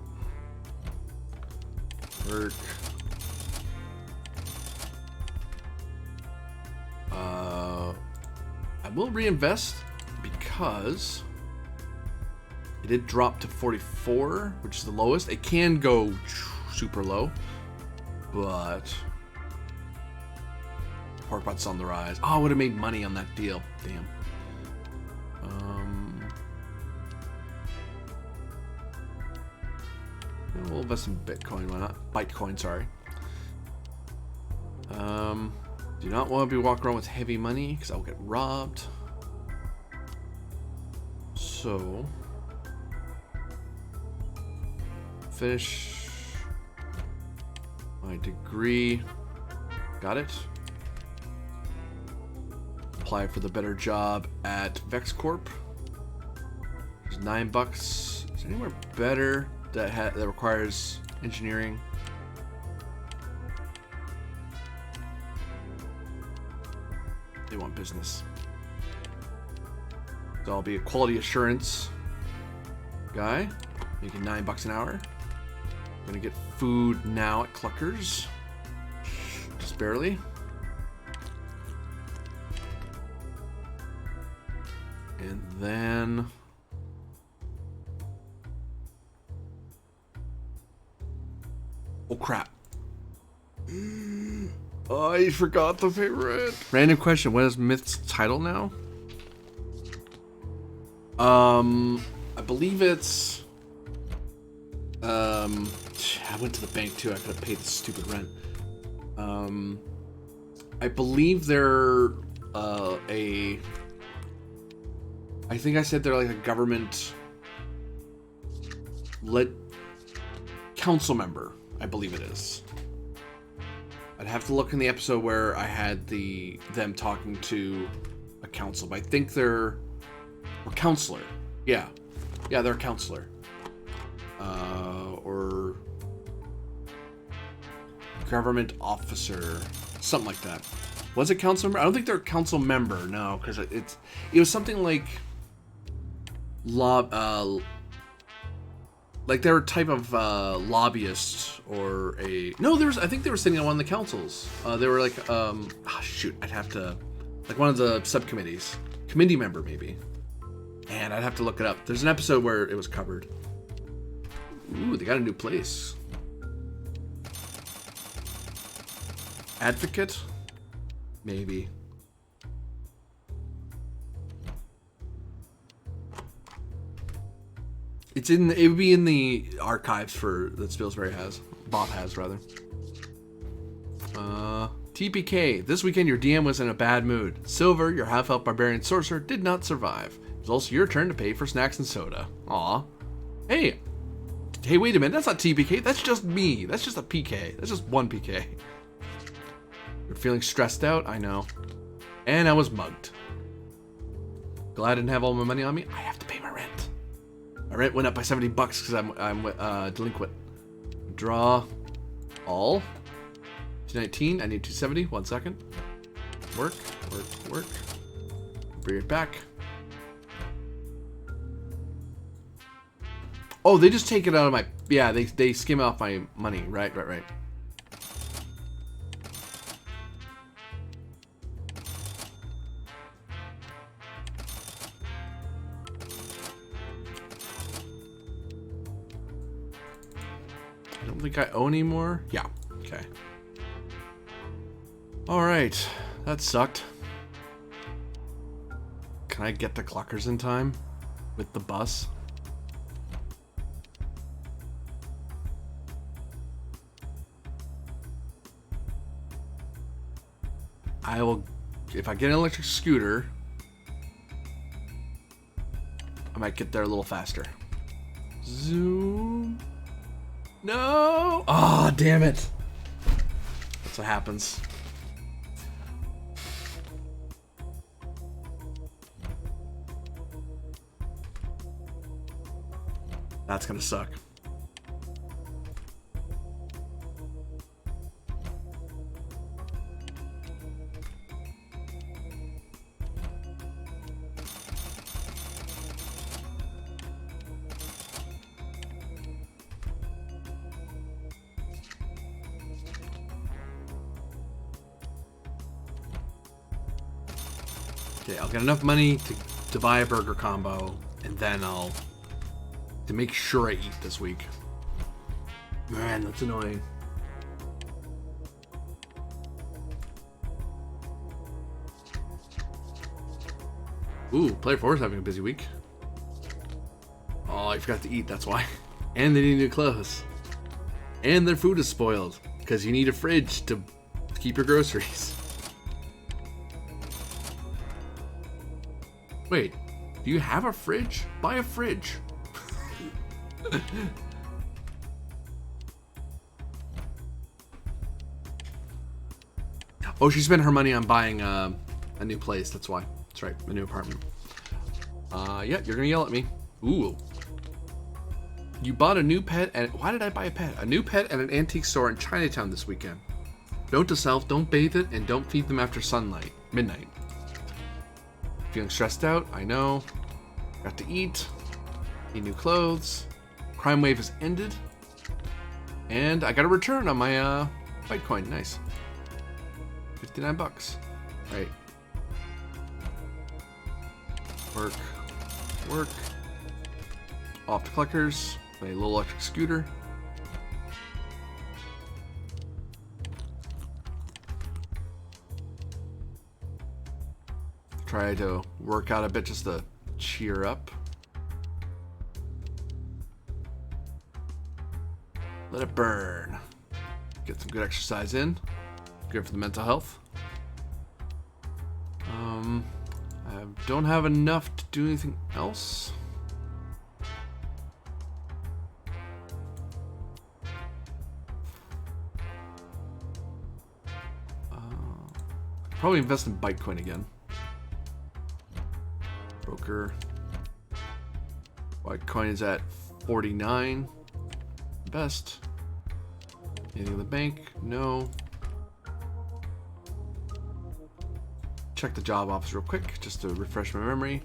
Work. I will reinvest because it did drop to 44, which is the lowest. It can go super low, but pork but's on the rise. Oh, I would have made money on that deal. Damn. We'll invest in Bitcoin. Why not? Bytecoin, sorry. Do not want to be walking around with heavy money because I'll get robbed. So, finish my degree. Got it. Apply for the better job at Vex Corp. There's $9. Is there anywhere better that requires engineering? They want business. So I'll be a quality assurance guy, making $9 an hour. Gonna get food now at Cluckers. Just barely. And then... oh, crap. Oh, I forgot the favorite. Random question. What is Myth's title now? I believe it's... I went to the bank, too. I could have paid the stupid rent. I believe they're, I think I said they're like a government... council member, I believe it is. I'd have to look in the episode where I had them talking to a council, but I think they're a counselor. Yeah, they're a counselor. Or government officer, something like that. Was it council member? I don't think they're a council member. No, because it was something like like they're a type of lobbyist or a... no, I think they were sitting on one of the councils. They were like, shoot, I'd have to... like one of the subcommittees. Committee member, maybe. And I'd have to look it up. There's an episode where it was covered. Ooh, they got a new place. Advocate? Maybe. It would be in the archives that Spilsbury has. Bob has, rather. TPK. This weekend your DM was in a bad mood. Silver, your half-elf barbarian sorcerer, did not survive. It was also your turn to pay for snacks and soda. Aw. Hey, wait a minute. That's not TPK. That's just me. That's just a PK. That's just one PK. You're feeling stressed out? I know. And I was mugged. Glad I didn't have all my money on me. I have to pay my rent. My rent went up by $70 because I'm delinquent. Draw all. 219. I need 270. 1 second. Work. Bring it back. Oh, they just take it out of my... yeah, they skim off my money. Right. I don't think I owe any more. Yeah. Okay. Alright. That sucked. Can I get the Cluckers in time? With the bus? I will... if I get an electric scooter, I might get there a little faster. Zoom. No! Oh, damn it. That's what happens. That's gonna suck. Okay, I'll get enough money to buy a burger combo, and then to make sure I eat this week. Man, that's annoying. Ooh, Player 4 is having a busy week. Oh, I forgot to eat, that's why. And they need new clothes. And their food is spoiled, because you need a fridge to keep your groceries. Wait, do you have a fridge? Buy a fridge. Oh, she spent her money on buying a new place. That's why. That's right, a new apartment. Yeah, you're gonna yell at me. Ooh. You bought a new pet, and why did I buy a pet? A new pet at an antique store in Chinatown this weekend. Note to self: don't bathe it and don't feed them after midnight. Feeling stressed out? I know. Got to eat. Need new clothes. Crime wave has ended. And I got a return on my Bitcoin. Nice. $59. Right. Work. Work. Off to Collectors. A little electric scooter. Try to work out a bit just to cheer up. Let it burn. Get some good exercise in. Good for the mental health. I don't have enough to do anything else. Probably invest in Bitcoin again. Broker. Bitcoin is at 49. Best. Anything in the bank? No. Check the job office real quick just to refresh my memory.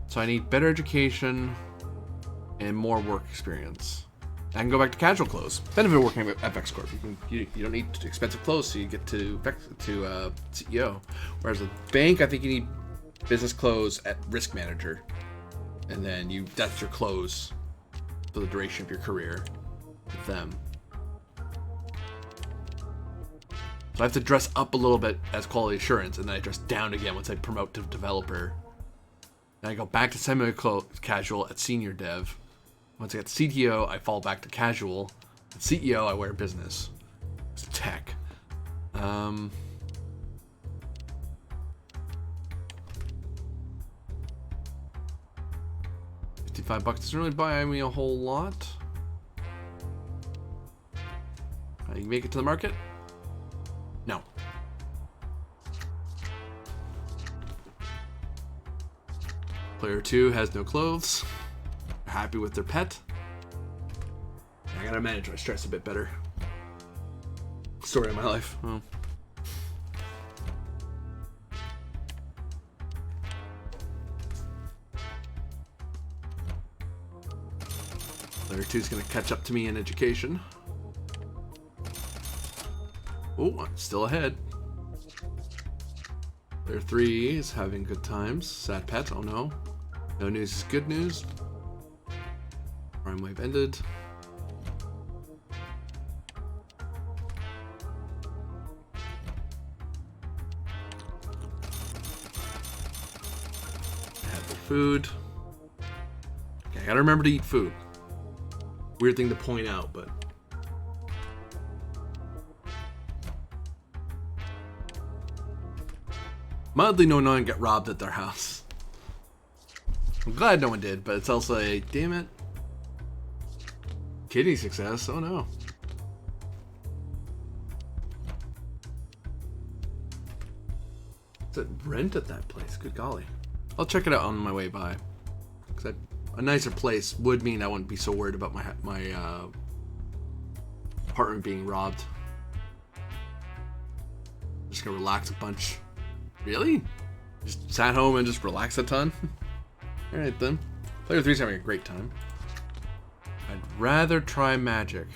So I need better education and more work experience. I can go back to casual clothes. Benefit of working at FX Corp. You don't need expensive clothes, so you get to CEO. Whereas a bank, I think you need business clothes at risk manager, and then that's your clothes for the duration of your career with them. So I have to dress up a little bit as quality assurance, and then I dress down again once I promote to developer. Then I go back to semi-casual at senior dev. Once I get CTO, I fall back to casual. At CEO, I wear business. It's tech. 55 bucks doesn't really buy me a whole lot. I can make it to the market? No. Player 2 has no clothes. Happy with their pet. I gotta manage my stress a bit better. Story of my life. Oh. Player 2 is gonna catch up to me in education. Oh, I'm still ahead. Player 3 is having good times. Sad pet, oh no. No news is good news. Prime wave ended. Have the food. Okay, I gotta remember to eat food. Weird thing to point out, but mildly no one got robbed at their house. I'm glad no one did, but it's also like, damn it. Kidney success, oh no. It's a rent at that place, good golly. I'll check it out on my way by. Because a nicer place would mean I wouldn't be so worried about my apartment being robbed. Just gonna relax a bunch. Really? Just sat home and just relaxed a ton? Alright then. Player 3's having a great time. I'd rather try magic.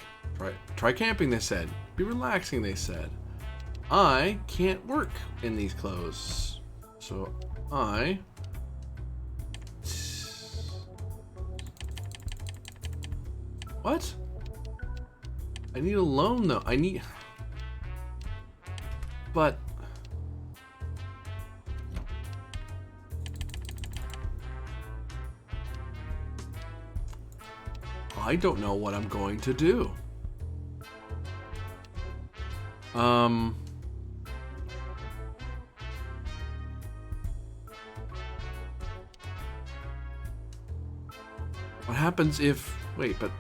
Try camping, they said. Be relaxing, they said. I can't work in these clothes. So I... What? I need a loan though. I need... But... I don't know what I'm going to do. What happens if... Wait, but...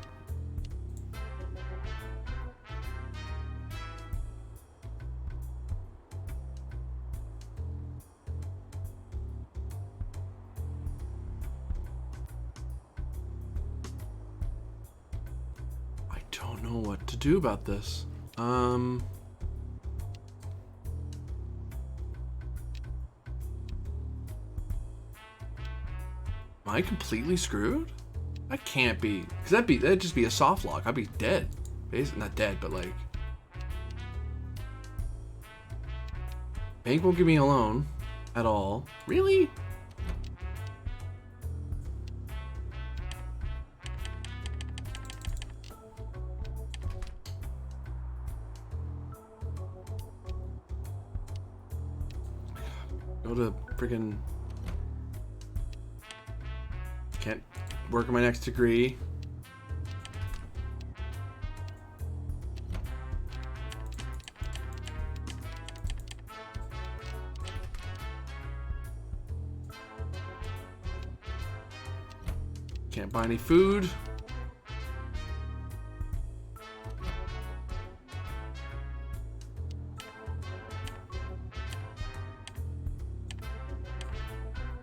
don't know what to do about this. Am I completely screwed? I can't be, because that'd just be a soft lock. I'd be dead. Basically, not dead, but like, bank won't give me a loan at all. Really? Go to freaking... Can't work on my next degree. Can't buy any food.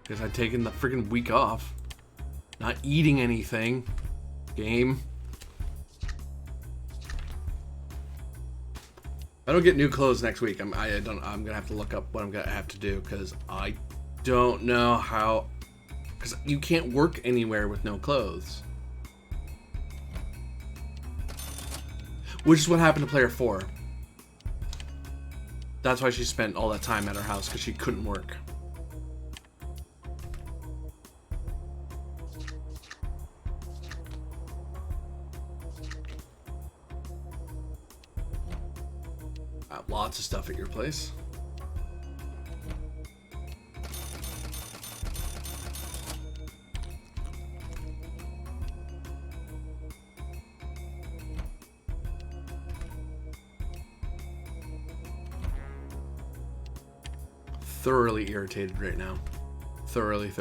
Guess I'd taken the freaking week off. Not eating anything. Game. I don't get new clothes next week. I'm gonna have to look up what I'm gonna have to do because I don't know how. Because you can't work anywhere with no clothes. Which is what happened to player 4. That's why she spent all that time at her house, because she couldn't work. Lots of stuff at your place. Thoroughly irritated right now. Thoroughly.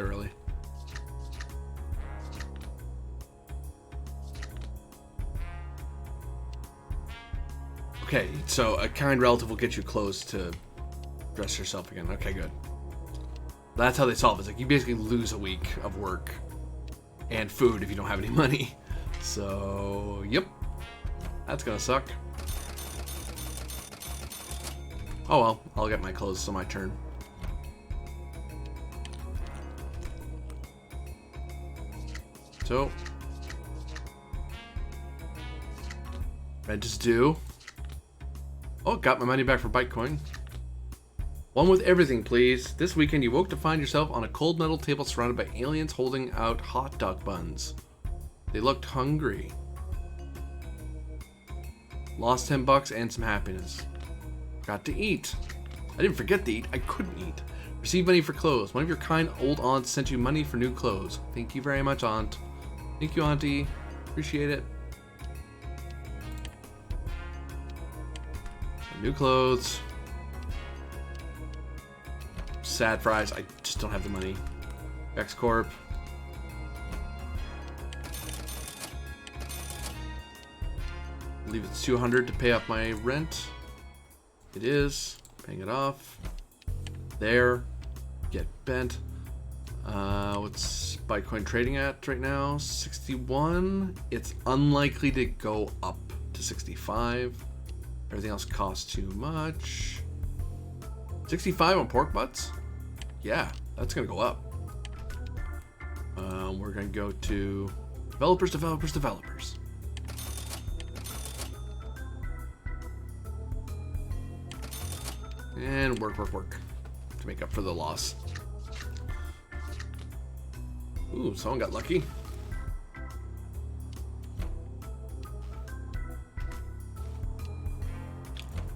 Okay, so a kind relative will get you clothes to dress yourself again. Okay, good. That's how they solve it. It's like you basically lose a week of work and food if you don't have any money. So, yep. That's gonna suck. Oh well, I'll get my clothes on my turn. So, rent is due. Oh, got my money back for Bitcoin. One with everything, please. This weekend you woke to find yourself on a cold metal table surrounded by aliens holding out hot dog buns. They looked hungry. Lost $10 and some happiness. Got to eat. I didn't forget to eat, I couldn't eat. Received money for clothes. One of your kind old aunts sent you money for new clothes. Thank you very much, aunt. Thank you, auntie. Appreciate it. New clothes. Sad fries. I just don't have the money. X Corp. I believe it's $200 to pay off my rent. It is. Paying it off. There. Get bent. What's Bitcoin trading at right now? 61. It's unlikely to go up to 65. Everything else costs too much. 65 on pork butts? Yeah, that's gonna go up. We're gonna go to developers. And work to make up for the loss. Ooh, someone got lucky.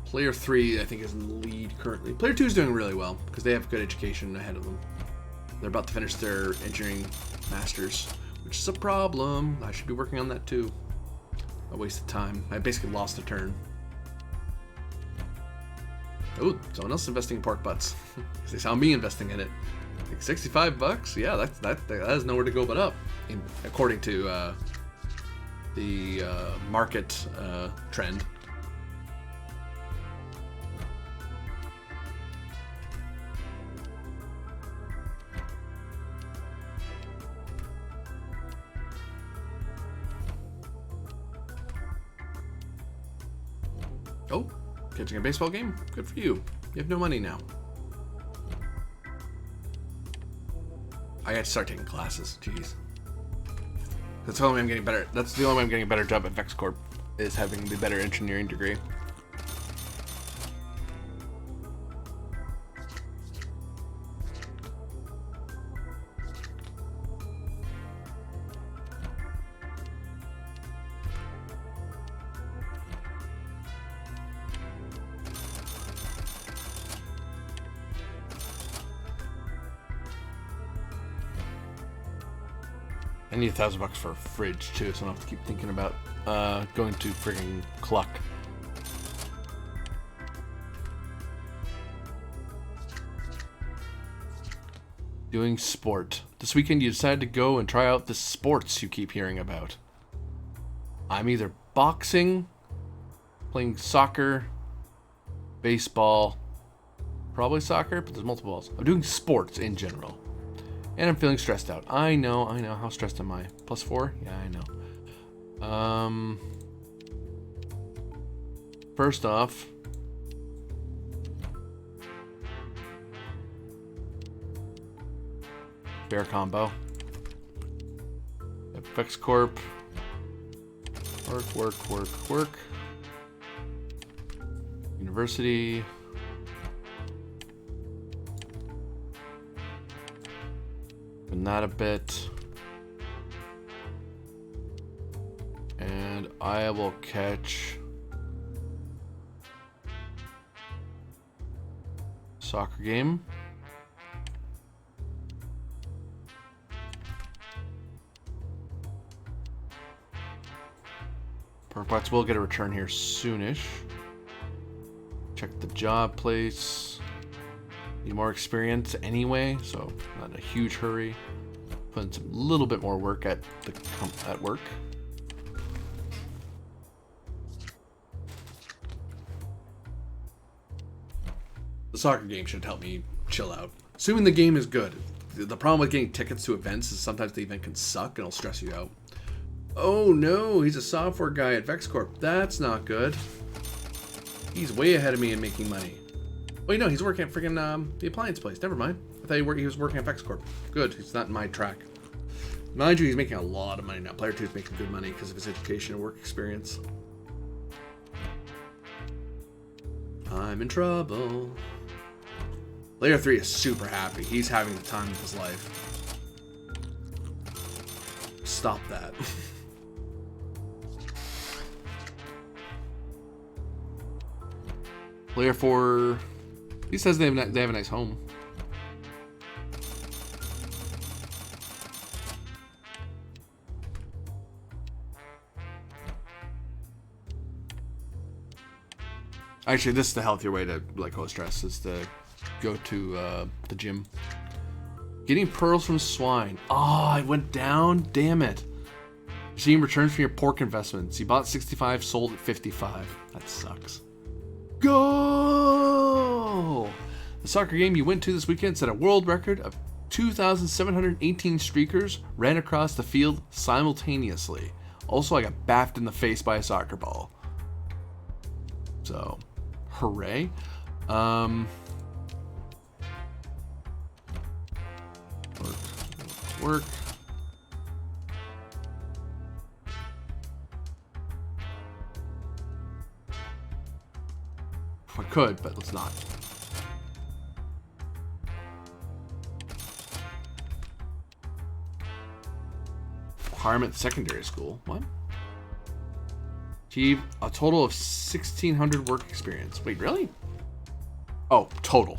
Player 3, I think, is in the lead currently. Player 2 is doing really well because they have good education ahead of them. They're about to finish their engineering masters, which is a problem. I should be working on that too. A waste of time. I basically lost a turn. Oh, someone else investing in pork butts. They saw me investing in it. Like $65? Yeah, that has nowhere to go but up, according to the market trend. Oh, catching a baseball game? Good for you. You have no money now. I got to start taking classes. Jeez. That's the only way I'm getting better. That's the only way I'm getting a better job at Vex Corp, is having the better engineering degree. I need $1,000 for a fridge too, so I don't have to keep thinking about going to friggin' Cluck. Doing sport. This weekend you decided to go and try out the sports you keep hearing about. I'm either boxing, playing soccer, baseball, probably soccer, but there's multiple balls. I'm doing sports in general. And I'm feeling stressed out. I know. How stressed am I? +4? Yeah, I know. First off, bear combo. FX Corp. Work. University. And that a bit. And I will catch soccer game. Perplex will get a return here soonish. Check the job place. Need more experience anyway, so not in a huge hurry. Put in some little bit more work at work. The soccer game should help me chill out. Assuming the game is good. The problem with getting tickets to events is sometimes the event can suck and it'll stress you out. Oh no, he's a software guy at VexCorp. That's not good. He's way ahead of me in making money. Wait, no, he's working at freaking the appliance place. Never mind. I thought he was working at VexCorp. Good, he's not in my track. Mind you, he's making a lot of money now. Player 2 is making good money because of his education and work experience. I'm in trouble. Player 3 is super happy. He's having the time of his life. Stop that. Player 4, he says they have a nice home. Actually, this is the healthier way to let go of stress, is to go to the gym. Getting pearls from swine. Oh, I went down. Damn it. Seeing returns from your pork investments. You bought 65, sold at 55. That sucks. Go! The soccer game you went to this weekend set a world record of 2,718 streakers ran across the field simultaneously. Also, I got baffed in the face by a soccer ball. So, hooray. Work. I could, but let's not. Requirement secondary school. What? Achieve a total of 1,600 work experience. Wait, really? Oh, total.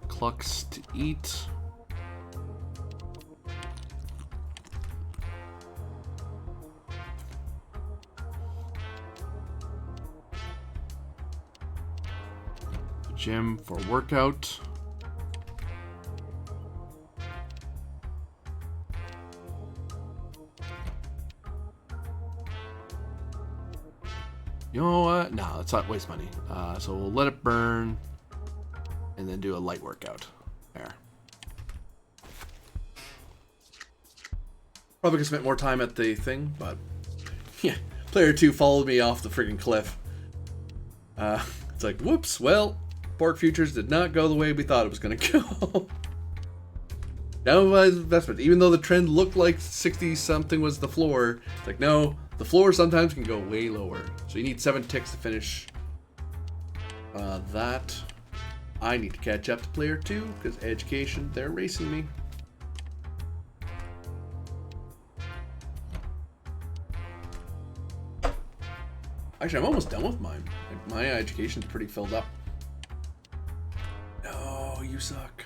Clucks to eat. Gym for workout. You know what? No, let's not waste money. So we'll let it burn and then do a light workout. There. Probably could spend more time at the thing, but yeah, player 2 followed me off the friggin' cliff. It's like, whoops, well, Pork Futures did not go the way we thought it was going to go. Down my investment, even though the trend looked like 60 something was the floor, it's like, no, the floor sometimes can go way lower. So you need 7 ticks to finish that. I need to catch up to player 2 because education, they're racing me. Actually, I'm almost done with mine. My education's pretty filled up. you suck.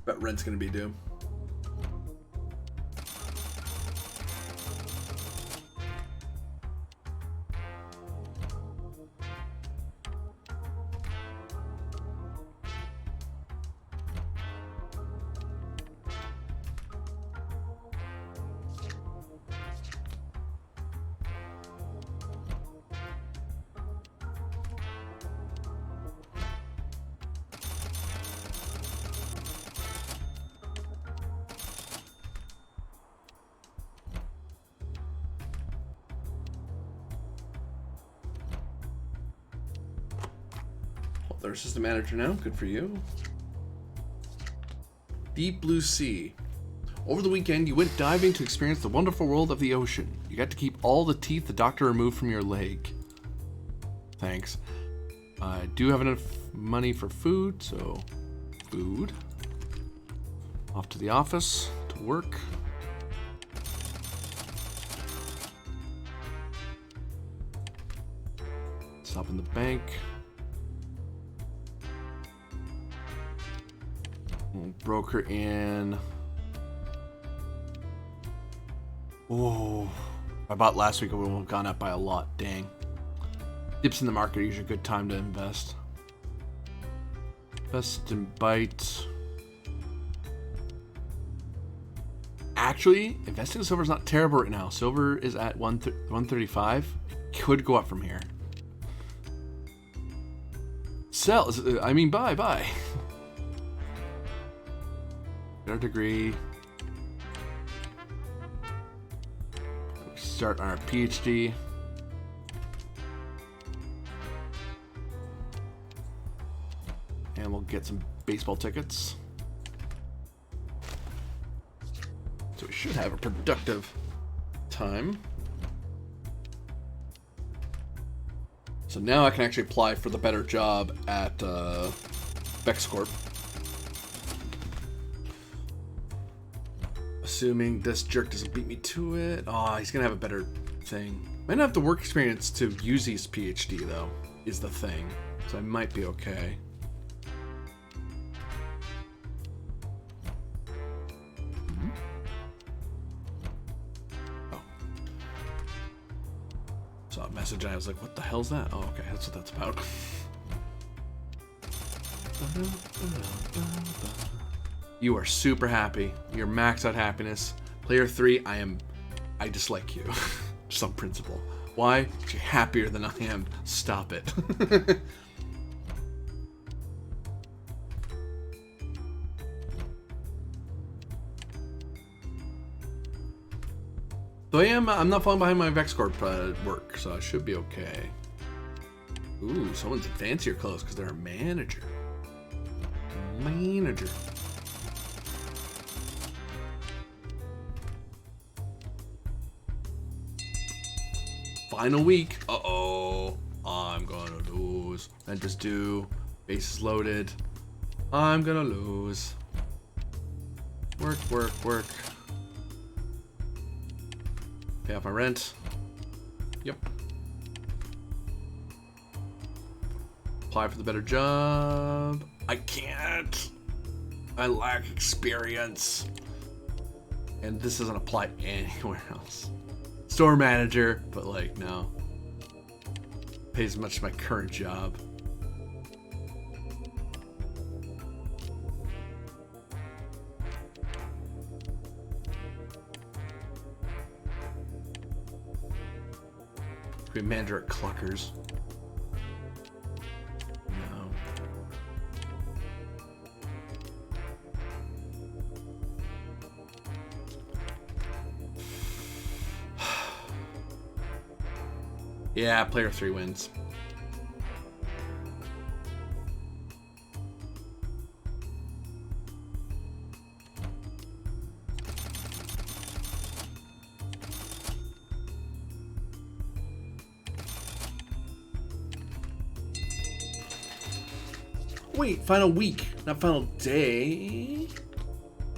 Bet rent's gonna be due. They're assistant manager now. Good for you. Deep Blue Sea. Over the weekend, you went diving to experience the wonderful world of the ocean. You got to keep all the teeth the doctor removed from your leg. Thanks. I do have enough money for food, so food. Off to the office to work. Stop in the bank. Broker in. Oh, I bought last week. It would have gone up by a lot. Dang. Dips in the market are usually a good time to invest. Best in bite. Actually, investing in silver is not terrible right now. Silver is at 135. Could go up from here. Sell. I mean, buy. Get our degree. Start our PhD. And we'll get some baseball tickets. So we should have a productive time. So now I can actually apply for the better job at Bexcorp. Assuming this jerk doesn't beat me to it. Oh, he's gonna have a better thing. Might not have the work experience to use his PhD though, is the thing. So I might be okay. Oh. Saw a message and I was like, what the hell's that? Oh, okay, that's what that's about. You are super happy. You're maxed out happiness. Player 3, I dislike you. Just on principle. Why? Because you're happier than I am. Stop it. So I'm not falling behind my Vexcorp work, so I should be okay. Ooh, someone's in fancier clothes because they're a manager. Manager. Final week. Uh-oh. I'm gonna lose. And just do. Bases loaded. I'm gonna lose. Work. Pay off my rent. Yep. Apply for the better job. I can't. I lack experience. And this doesn't apply anywhere else. Store manager, but like, no. Pays as much as my current job. Be a manager at Cluckers. No. Yeah, player 3 wins. Wait, final week, not final day?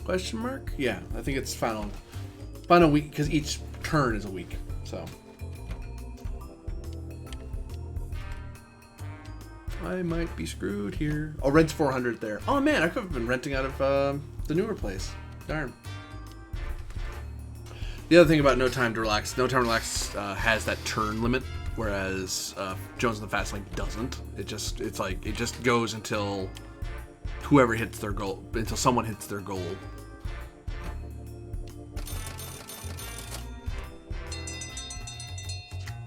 Question mark? Yeah, I think it's final But a week, because each turn is a week. So I might be screwed here. Oh, rent's 400 there. Oh man, I could have been renting out of the newer place. Darn. The other thing about No Time to Relax, No Time to Relax has that turn limit, whereas Jones and the Fast Lane doesn't. It just goes until whoever hits their goal, until someone hits their goal.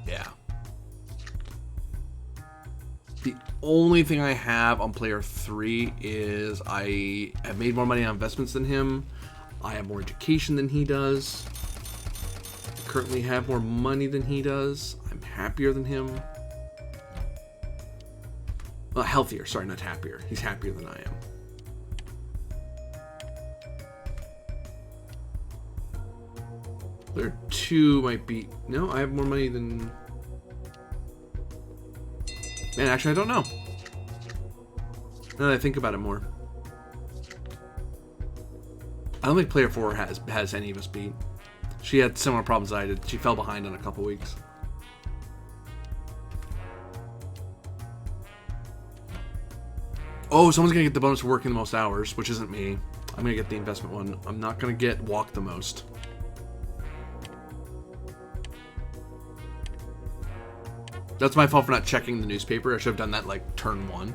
Yeah. The only thing I have on player 3 is I have made more money on investments than him. I have more education than he does. I currently have more money than he does. I'm happier than him. Well, healthier. Sorry, not happier. He's happier than I am. Player 2 might be... No, I have more money than... Man, actually, I don't know. Now that I think about it more. I don't think player 4 has any of us beat. She had similar problems I did. She fell behind in a couple weeks. Oh, someone's going to get the bonus for working the most hours, which isn't me. I'm going to get the investment one. I'm not going to get walk the most. That's my fault for not checking the newspaper. I should have done that like turn 1.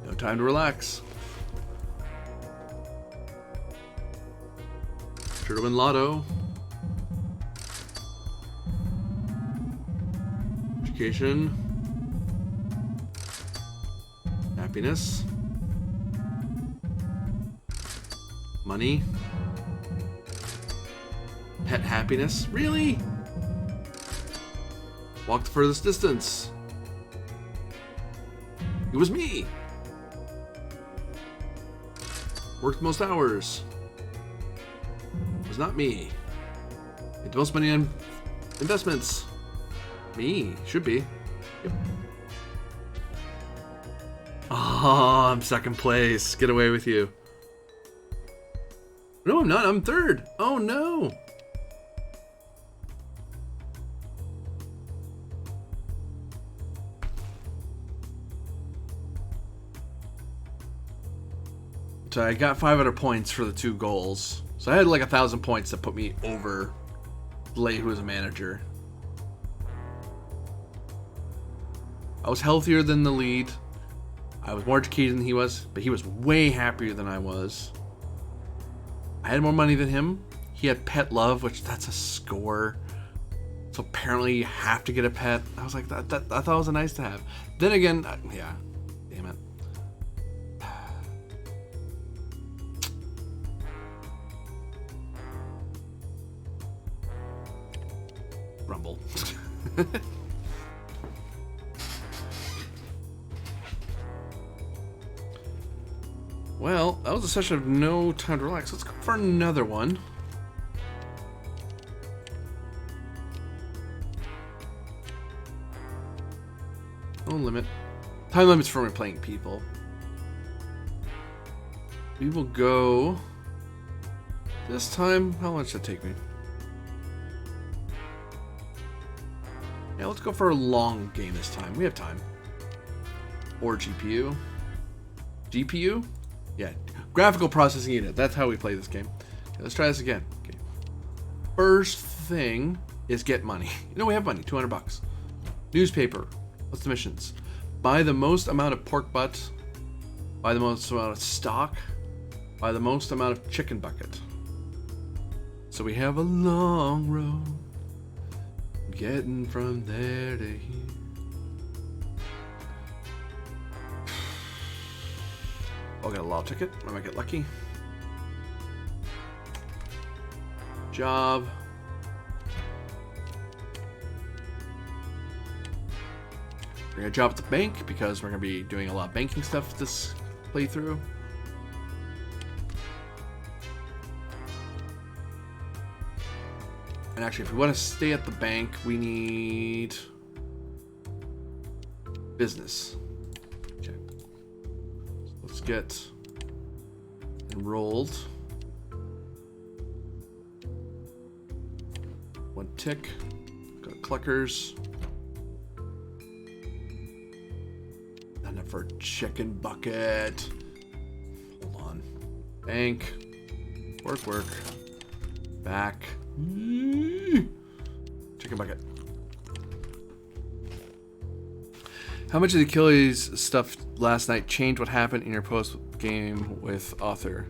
No time to relax. Should have been Lotto. Education. Happiness. Money. Pet happiness. Really? Walk the furthest distance. It was me. Worked the most hours. It was not me. Made the most money on investments. Me. Should be. Yep. Oh, I'm second place. Get away with you. No, I'm not. I'm third. Oh, no. So I got 500 points for the 2 goals. So I had like 1,000 points that put me over Lay, who was a manager. I was healthier than the lead. I was more educated than he was, but he was way happier than I was. I had more money than him. He had pet love, which that's a score. So apparently you have to get a pet. I was like, that I thought it was a nice to have. Then again, yeah, damn it. Rumble. Well, that was a session of No Time to Relax. Let's go for another one. No limit. Time limits for when playing people. We will go... This time, how long should it take me? Yeah, let's go for a long game this time. We have time. Or GPU. GPU? Yeah, graphical processing unit. That's how we play this game. Okay, let's try this again. Okay. First thing is get money. You know, we have money, 200 bucks. Newspaper. What's the missions? Buy the most amount of pork butt. Buy the most amount of stock. Buy the most amount of chicken bucket. So we have a long road getting from there to here. I'll get a law ticket. I might get lucky. Job. We're gonna job at the bank because we're gonna be doing a lot of banking stuff this playthrough. And actually, if we want to stay at the bank, we need Business. Okay. So let's get enrolled. 1 tick. Got clickers. And for chicken bucket. Hold on. Bank. Work. Back. Chicken bucket. How much of the Achilles stuff last night changed what happened in your post game with author?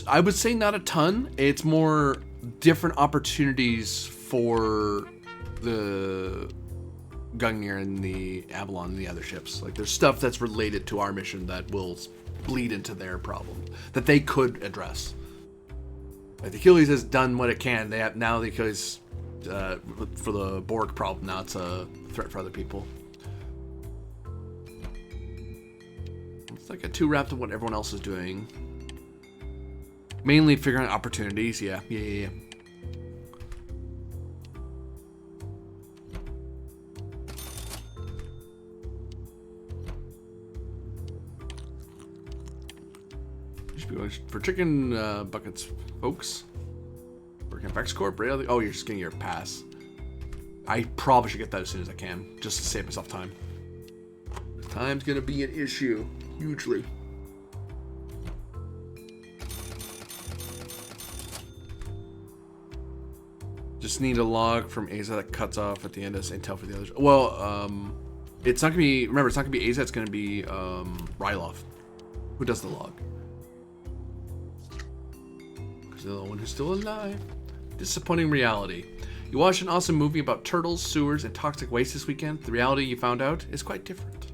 I would say not a ton. It's more different opportunities for the Gungnir and the Avalon and the other ships. Like, there's stuff that's related to our mission that will bleed into their problem that they could address. Like, the Achilles has done what it can. They have now the Achilles for the Borg problem. Now it's a threat for other people. It's like a too wrapped in what everyone else is doing. Mainly figuring out opportunities. Yeah. For chicken buckets, folks. Working at Vex Corp, really? Oh, you're just getting your pass. I probably should get that as soon as I can, just to save myself time. Time's gonna be an issue, hugely. Just need a log from Aza that cuts off at the end as intel for the others. Well, it's not gonna be. Remember, it's not gonna be Aza. It's gonna be Ryloff, who does the log. Because they're the one who's still alive. Disappointing reality. You watched an awesome movie about turtles, sewers, and toxic waste this weekend. The reality you found out is quite different.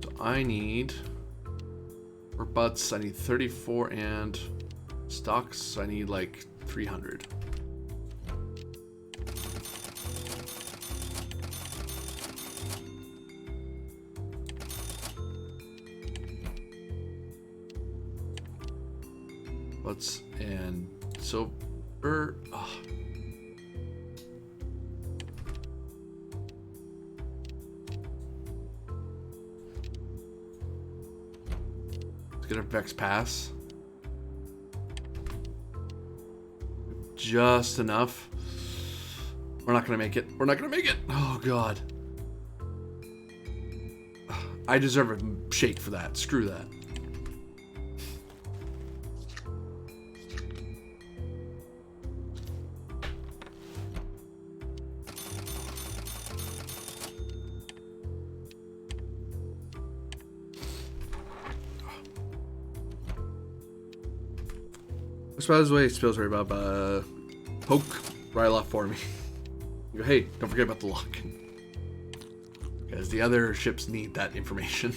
So I need. For butts, I need 34, and stocks, I need like 300. Butts and silver. Oh. Get a Vex pass. Just enough. We're not gonna make it. We're not gonna make it. Oh god. I deserve a shake for that. Screw that. By the way, Spills worry about poke Ryloff for me. You go, hey, don't forget about the lock. Because the other ships need that information.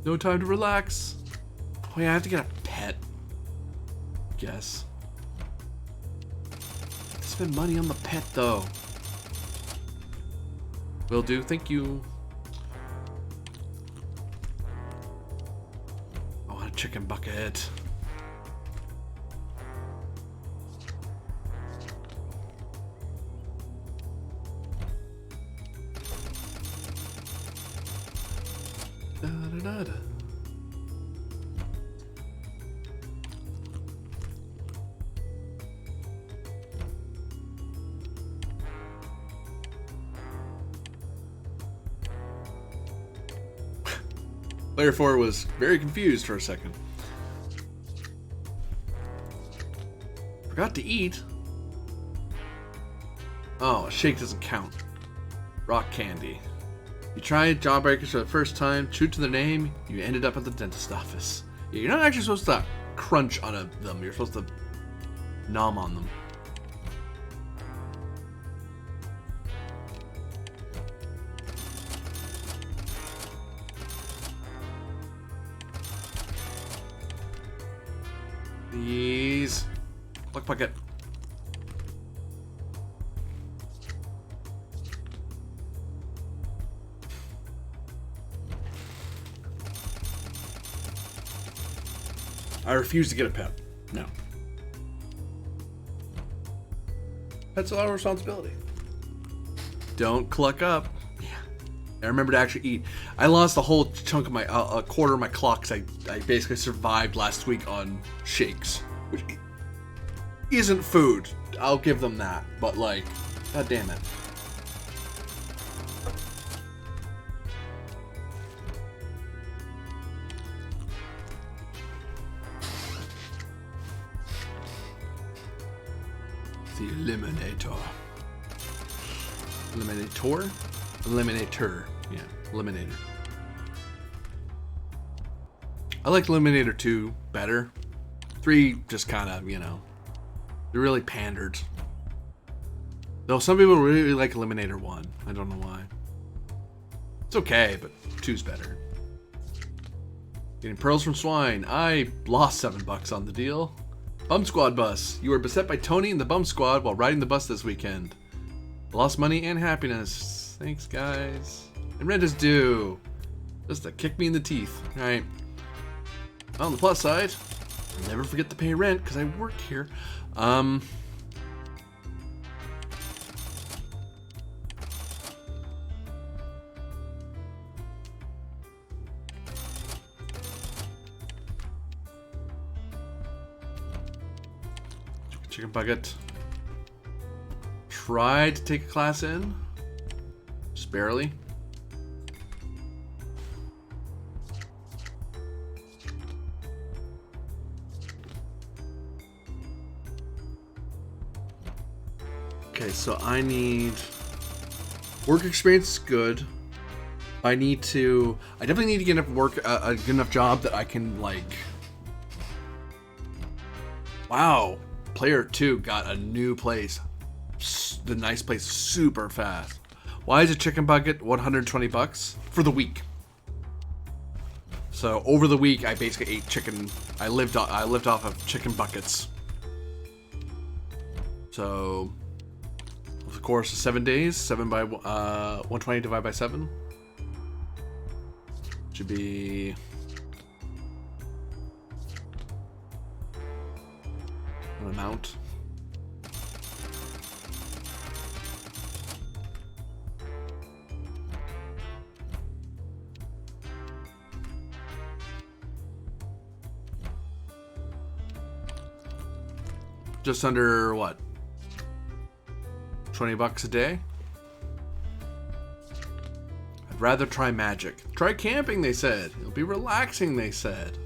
No time to relax. Oh yeah, I have to get a pet. Guess. Spend money on the pet though. Will do, thank you. Chicken bucket. Da, da, da, da. Player 4 was very confused for a second. Forgot to eat. Oh, a shake doesn't count. Rock candy. You tried Jawbreakers for the first time, true to the name, you ended up at the dentist office. Yeah, you're not actually supposed to crunch on them, you're supposed to nom on them. These. Look bucket. I refuse to get a pet. No. That's a lot of responsibility. Don't cluck up. Yeah. I remember to actually eat. I lost a whole chunk of my, a quarter of my clock because I basically survived last week on shakes, which isn't food. I'll give them that. But like, god damn it. The Eliminator. Eliminator? Eliminator. Yeah, Eliminator. I like Eliminator 2 better. 3 just kind of, you know, they really pandered. Though some people really like Eliminator 1. I don't know why. It's okay, but 2's better. Getting pearls from swine. I lost $7 on the deal. Bum Squad bus. You were beset by Tony and the Bum Squad while riding the bus this weekend. Lost money and happiness. Thanks, guys. And rent is due. Just to kick me in the teeth. Alright. On the plus side, I'll never forget to pay rent because I work here. Chicken bucket. Tried to take a class in. Just barely. Okay, so I need work experience is good. I definitely need to get enough work, a good enough job that I can like. Wow. Player 2 got a new place. The nice place super fast. Why is a chicken bucket $120 for the week? So over the week I basically ate chicken. I lived off of chicken buckets. So of course 7 days, 7 by 120 divided by 7 should be amount. Just under what? $20 a day? I'd rather try magic. Try camping, they said. It'll be relaxing, they said.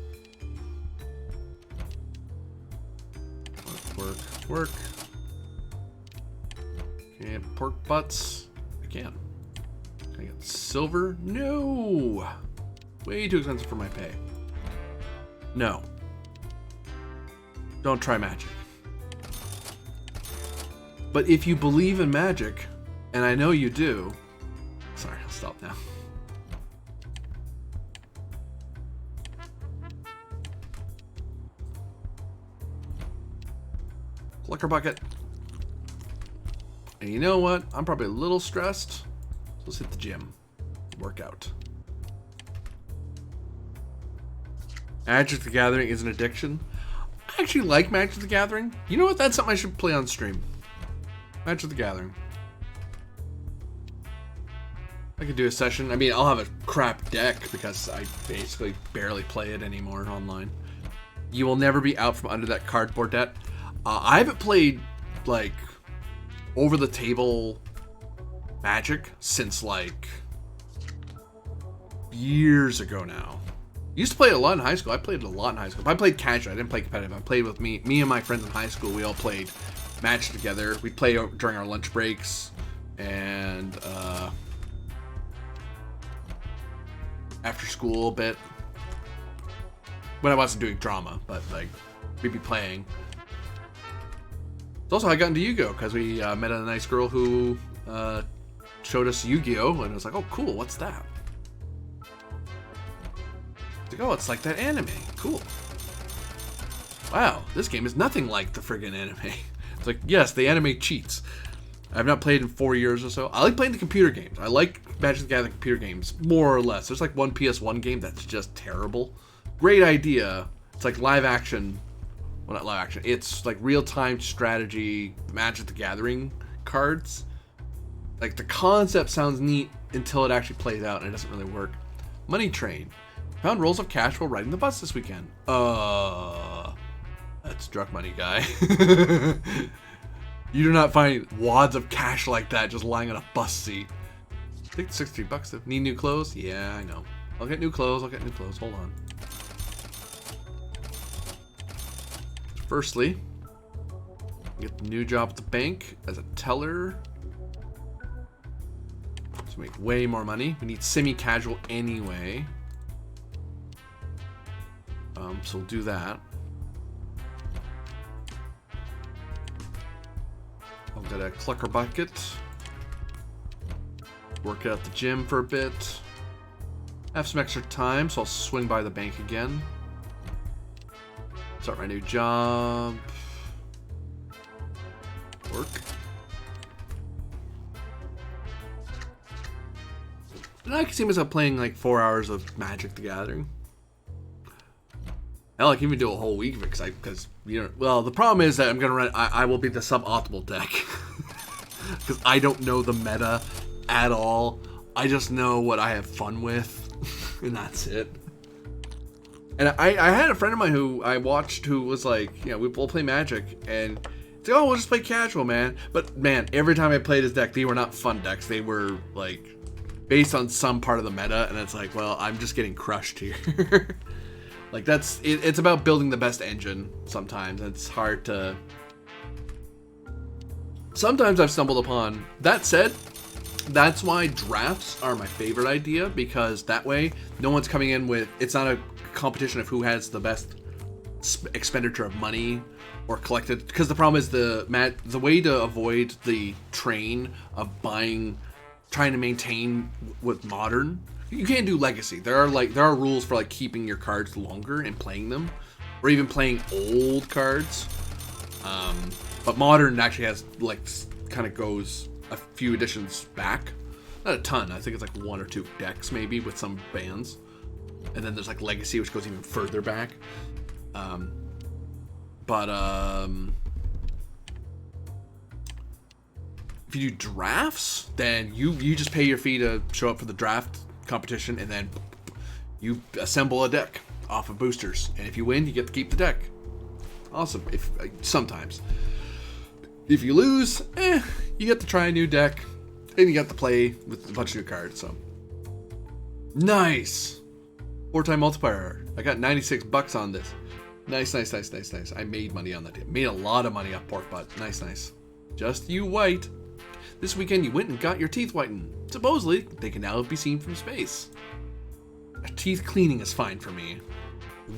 Work. Can't pork butts. I can. Can I get silver? No. Way too expensive for my pay. No. Don't try magic. But if you believe in magic, and I know you do. Sorry, I'll stop now. Liquor bucket. And you know what? I'm probably a little stressed. So let's hit the gym. Work out. Magic the Gathering is an addiction. I actually like Magic the Gathering. You know what? That's something I should play on stream. Magic the Gathering. I could do a session. I mean, I'll have a crap deck because I basically barely play it anymore online. You will never be out from under that cardboard deck. I haven't played, like, over-the-table Magic since, like, years ago now. Used to play it a lot in high school. I played it a lot in high school. But I played casual. I didn't play competitive. I played with me and my friends in high school. We all played Magic together. We'd play during our lunch breaks and after school a bit. When I wasn't doing drama, but, like, we'd be playing. It's also how I got into Yu-Gi-Oh! Because we met a nice girl who showed us Yu-Gi-Oh! And it was like, oh, cool, what's that? It's like, oh, it's like that anime. Cool. Wow, this game is nothing like the friggin' anime. It's like, yes, the anime cheats. I've not played in 4 years or so. I like playing the computer games. I like Magic the Gathering computer games, more or less. There's like one PS1 game that's just terrible. Great idea. It's like live action. Well, not live action. It's like real-time strategy, Magic the Gathering cards. Like, the concept sounds neat until it actually plays out, and it doesn't really work. Money Train. Found rolls of cash while riding the bus this weekend. That's drug money, guy. You do not find wads of cash like that just lying on a bus seat. I think it's $63 though. Need new clothes? Yeah, I know. I'll get new clothes. Hold on. Firstly, get the new job at the bank as a teller. To make way more money. We need semi-casual anyway. So we'll do that. I'll get a clucker bucket. Work out at the gym for a bit. Have some extra time, so I'll swing by the bank again. Start my new job. Work. And I can see myself playing like 4 hours of Magic the Gathering. Hell, I can even do a whole week of it because you know. Well, the problem is that I'm gonna run. I will be the suboptimal deck because I don't know the meta at all. I just know what I have fun with, and that's it. And I had a friend of mine who I watched who was like, you know, we'll play Magic, and it's like, oh, we'll just play casual, man. But man, every time I played his deck, they were not fun decks. They were like based on some part of the meta, and it's like, well, I'm just getting crushed here. Like that's it, it's about building the best engine. Sometimes it's hard to. Sometimes I've stumbled upon. That said, that's why drafts are my favorite idea, because that way no one's coming in with. It's not a competition of who has the best expenditure of money or collected. Because the problem is the way to avoid the train of trying to maintain with modern. You can't do legacy. There are rules for like keeping your cards longer and playing them, or even playing old cards. But modern actually has like kind of goes a few editions back, not a ton. I think it's like 1 or 2 decks maybe with some bans, and then there's like legacy which goes even further back. If you do drafts, then you just pay your fee to show up for the draft competition, and then you assemble a deck off of boosters, and if you win you get to keep the deck. Awesome. Sometimes if you lose, you get to try a new deck, and you get to play with a bunch of new cards. So nice 4-time multiplier. I got $96 on this. Nice. I made money on that. Made a lot of money off pork butt. Nice. Just you wait. This weekend you went and got your teeth whitened. Supposedly, they can now be seen from space. Teeth cleaning is fine for me.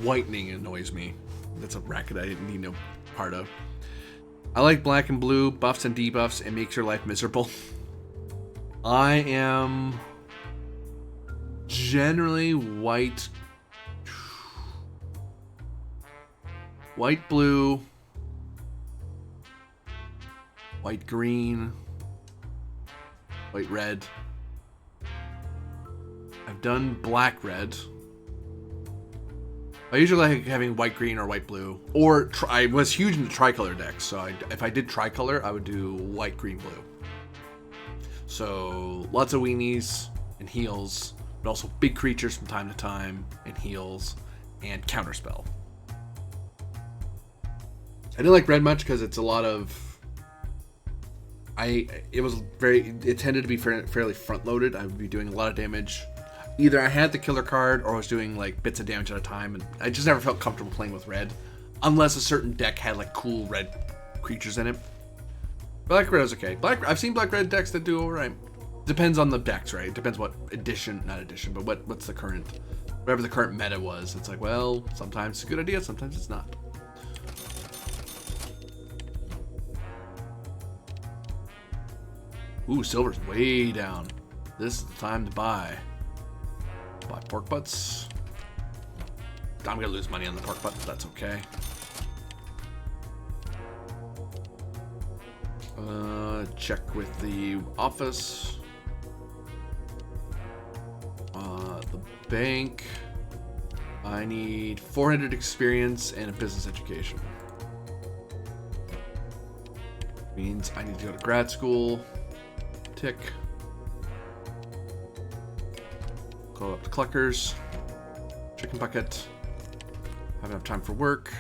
Whitening annoys me. That's a racket I didn't need no part of. I like black and blue, buffs and debuffs. It makes your life miserable. I am generally white, blue, white, green, white, red. I've done black, red. I usually like having white, green, or white, blue. Or I was huge into tricolor decks, so if I did tricolor, I would do white, green, blue. So lots of weenies and heals, but also big creatures from time to time and heals and counterspell. I didn't like red much because it's a lot of. It tended to be fairly front loaded. I would be doing a lot of damage. Either I had the killer card or I was doing like bits of damage at a time, and I just never felt comfortable playing with red unless a certain deck had like cool red creatures in it. Black red is okay. I've seen black red decks that do alright. Depends on the decks, right? Depends what but what's the current, whatever the current meta was. It's like, well, sometimes it's a good idea, sometimes it's not. Ooh, silver's way down. This is the time to buy pork butts. I'm gonna lose money on the pork butts, that's okay. Check with the office. The bank. I need 400 experience and a business education. Means I need to go to grad school. Tick. Go up to Cluckers. Chicken bucket. Have enough time for work.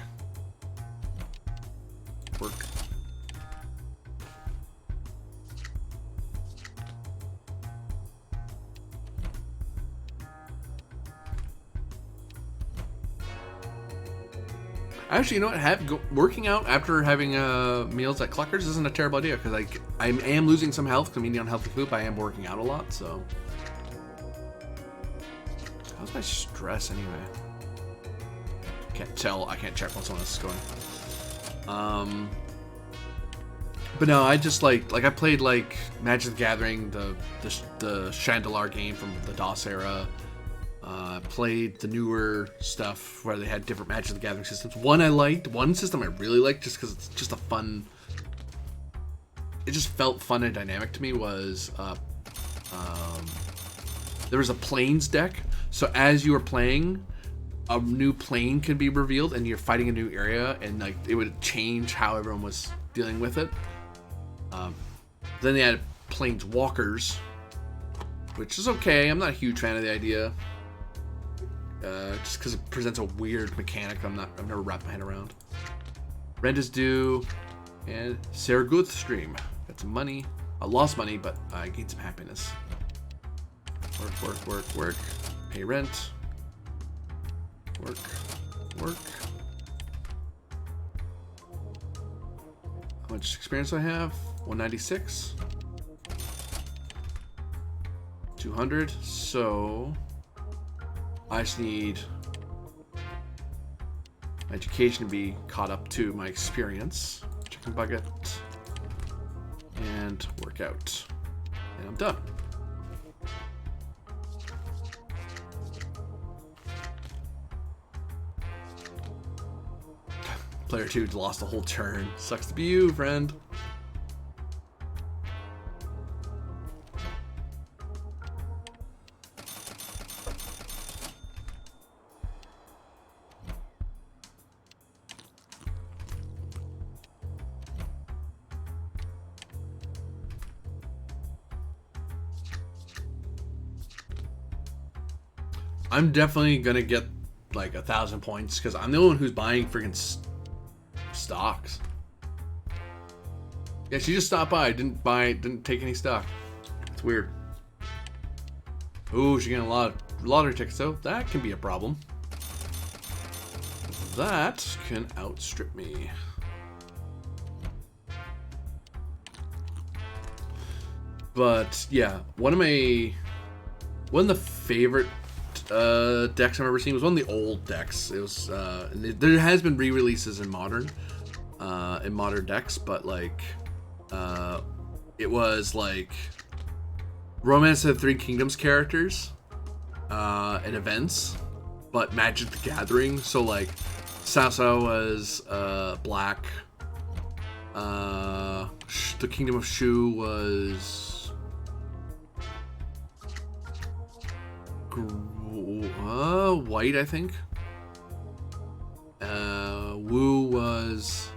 Work. Actually, you know what? Working out after having meals at Cluckers isn't a terrible idea because I am losing some health because I'm eating unhealthy food, but I am working out a lot. So, how's my stress anyway? Can't tell. I can't check what someone else is going. But no, I just like I played like Magic the Gathering, the Chandelar game from the DOS era. Played the newer stuff where they had different Magic the Gathering systems. One I liked, one system I really liked just because it's just a fun. It just felt fun and dynamic to me. Was there was a planes deck, so as you were playing, a new plane could be revealed, and you're fighting a new area, and like it would change how everyone was dealing with it. Then they had planeswalkers, which is okay. I'm not a huge fan of the idea. Just because it presents a weird mechanic I've never wrapped my head around. Rent is due, and Saraguth stream. Got some money. I lost money, but I gained some happiness. Work. Pay rent. Work. How much experience do I have? 196. 200. So I just need my education to be caught up to my experience. Chicken bucket. And work out. And I'm done. Player 2 lost a whole turn. Sucks to be you, friend. I'm definitely gonna get like 1,000 points because I'm the only one who's buying freaking stocks. Yeah, she just stopped by. Didn't take any stock. It's weird. Ooh, she's getting a lot of lottery tickets though. That can be a problem. That can outstrip me. But yeah, one of the favorite decks I've ever seen was one of the old decks. It was there has been re-releases in modern decks, but like it was like Romance of the Three Kingdoms characters and events, but Magic the Gathering. So like Sasa was black. The Kingdom of Shu was white, I think. Wu was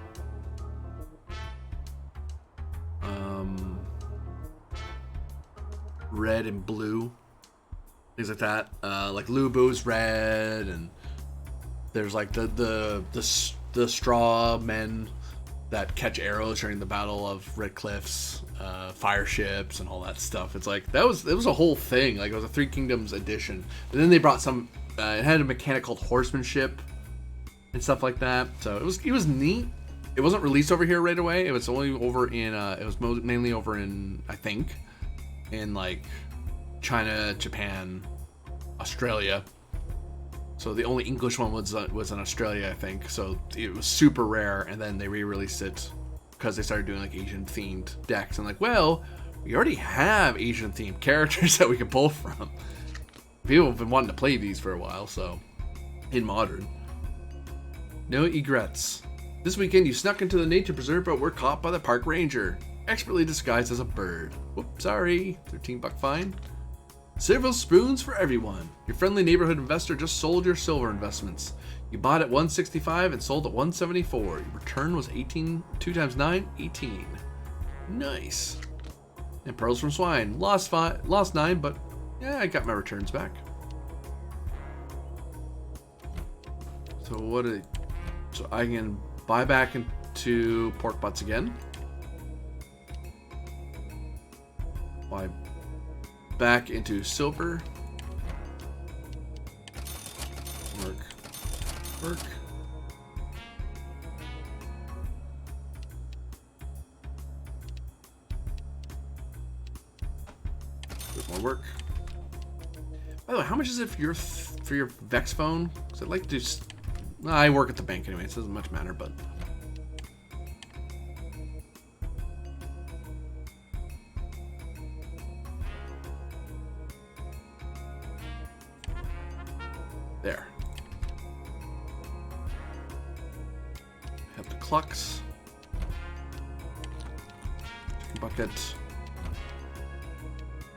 red and blue, things like that. Like Lubu's red, and there's like the straw men that catch arrows during the Battle of Red Cliffs, fire ships, and all that stuff. It's like it was a whole thing. Like it was a Three Kingdoms edition, and then they brought some. It had a mechanic called horsemanship and stuff like that. So it was neat. It wasn't released over here right away. It was only over in it was mainly over in, I think, in like China, Japan, Australia. So the only English one was in Australia, I think. So it was super rare, and then they re-released it because they started doing like Asian themed decks. And like, well, we already have Asian themed characters that we can pull from. People have been wanting to play these for a while, so in modern. No egrets. This weekend you snuck into the nature preserve but were caught by the park ranger, expertly disguised as a bird. Whoops, sorry. $13 fine. Silver spoons for everyone. Your friendly neighborhood investor just sold your silver investments. You bought at 165 and sold at 174. Your return was 18. 2 times 9, 18. Nice. And pearls from swine. Lost 9, but yeah, I got my returns back. So so I can buy back into pork butts again. Buy back into silver. Work. Bit more work. By the way, how much is it for your Vex phone? Because I'd like to just... I work at the bank anyway, so it doesn't much matter, but... There. Have the clucks. Bucket.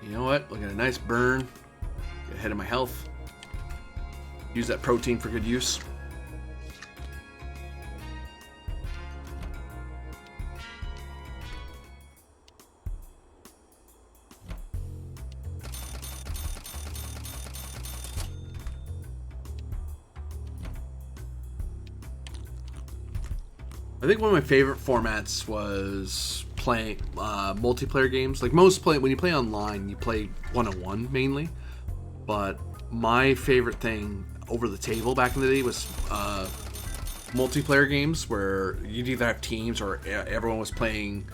You know what? Look at a nice burn. Get ahead of my health. Use that protein for good use. I think one of my favorite formats was playing multiplayer games. Like when you play online, you play one-on-one mainly. But my favorite thing over the table back in the day was multiplayer games where you'd either have teams or everyone was playing.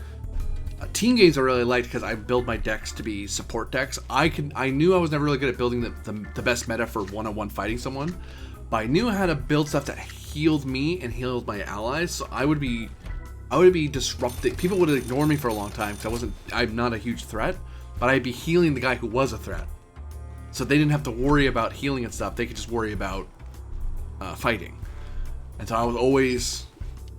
Team games I really liked because I build my decks to be support decks. I knew I was never really good at building the best meta for one-on-one fighting someone, but I knew how to build stuff that healed me and healed my allies. So I would be disrupting. People would ignore me for a long time because I'm not a huge threat, but I'd be healing the guy who was a threat. So they didn't have to worry about healing and stuff. They could just worry about fighting. And so I was always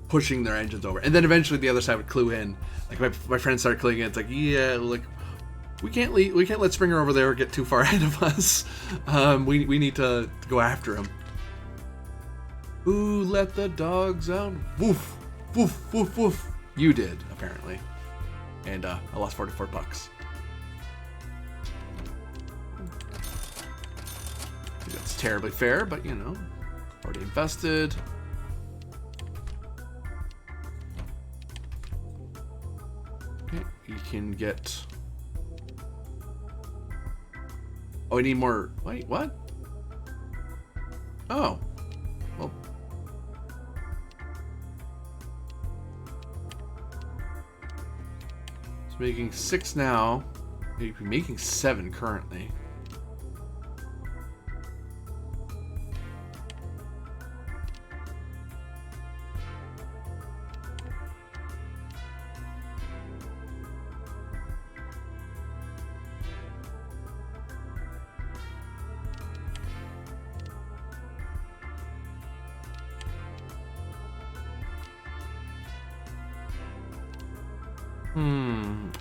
pushing their engines over. And then eventually the other side would clue in. Like my friends started cluing in. It's like, yeah, like we can't let Springer over there get too far ahead of us. We need to go after him. Ooh, let the dogs out. Woof, woof, woof, woof. You did, apparently. And I lost $44. That's terribly fair, but you know, already invested. Okay, you can get... Oh, I need more... Wait, what? Oh. Well... It's making 6 now. Maybe making 7 currently.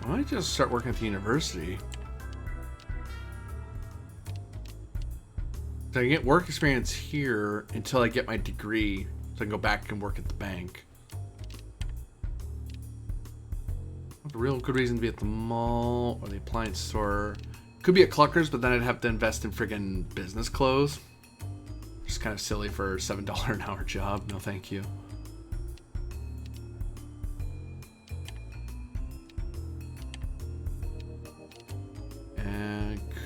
I might just start working at the university. So I can get work experience here until I get my degree, so I can go back and work at the bank. A real good reason to be at the mall or the appliance store. Could be at Clucker's, but then I'd have to invest in friggin' business clothes. Just kind of silly for a $7 an hour job. No, thank you.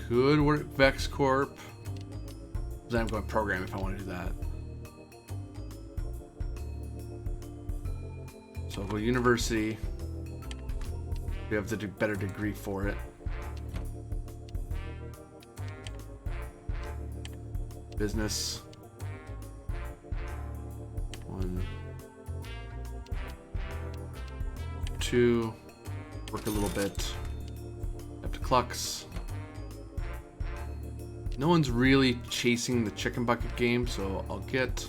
Could work Vex Corp. Then I'm going program if I want to do that. So I'll go university. We have to do better degree for it. Business. 1, 2. Work a little bit. Up to Clucks. No one's really chasing the chicken bucket game, so I'll get...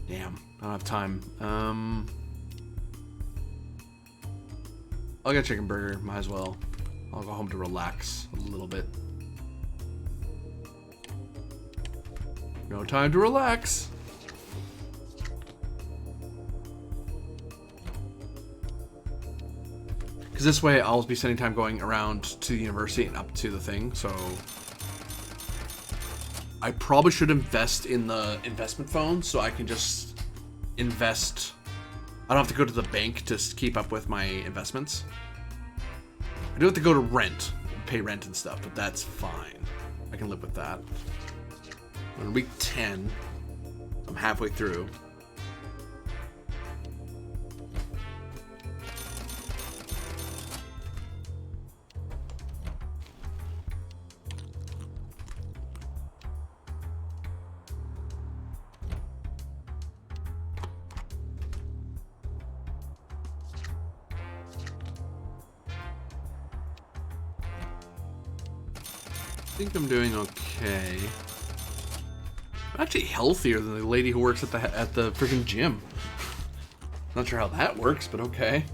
Damn, I don't have time. I'll get a chicken burger. Might as well. I'll go home to relax a little bit. No time to relax. Because this way I'll be spending time going around to the university and up to the thing, so I probably should invest in the investment phone so I can just invest. I don't have to go to the bank to keep up with my investments. I do have to go to rent, pay rent and stuff, but that's fine. I can live with that. On week 10, I'm halfway through. I think I'm doing okay. I'm actually healthier than the lady who works at the freaking gym. Not sure how that works, but okay.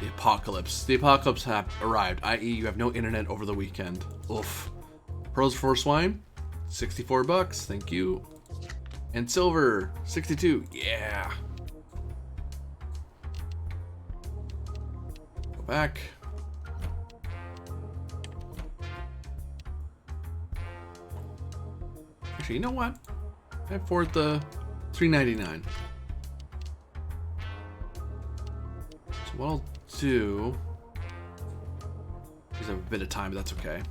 The apocalypse. The apocalypse have arrived, i.e. you have no internet over the weekend. Oof. Pearls for swine? $64, thank you. And silver, 62, yeah. Go back. Actually, you know what? I afford the $3.99. So what I'll do is have a bit of time, but that's okay.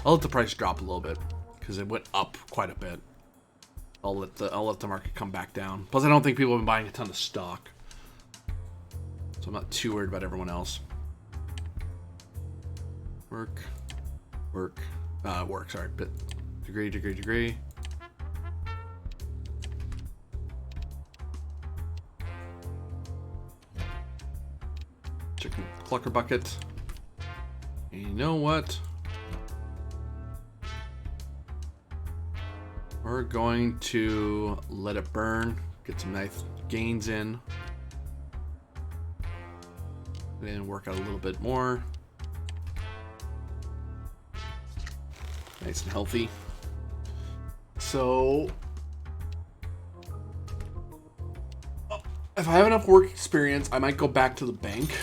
I'll let the price drop a little bit because it went up quite a bit. I'll let the market come back down. Plus, I don't think people have been buying a ton of stock, so I'm not too worried about everyone else. Work. Sorry, but degree. Chicken clucker bucket. And you know what? We're going to let it burn, get some nice gains in, and then work out a little bit more. Nice and healthy. So, if I have enough work experience, I might go back to the bank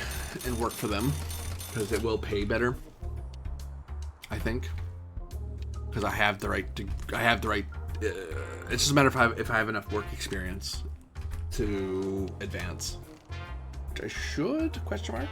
and work for them because it will pay better, I think. Because I have the right. It's just a matter of if I have enough work experience to advance, which I should? Question mark.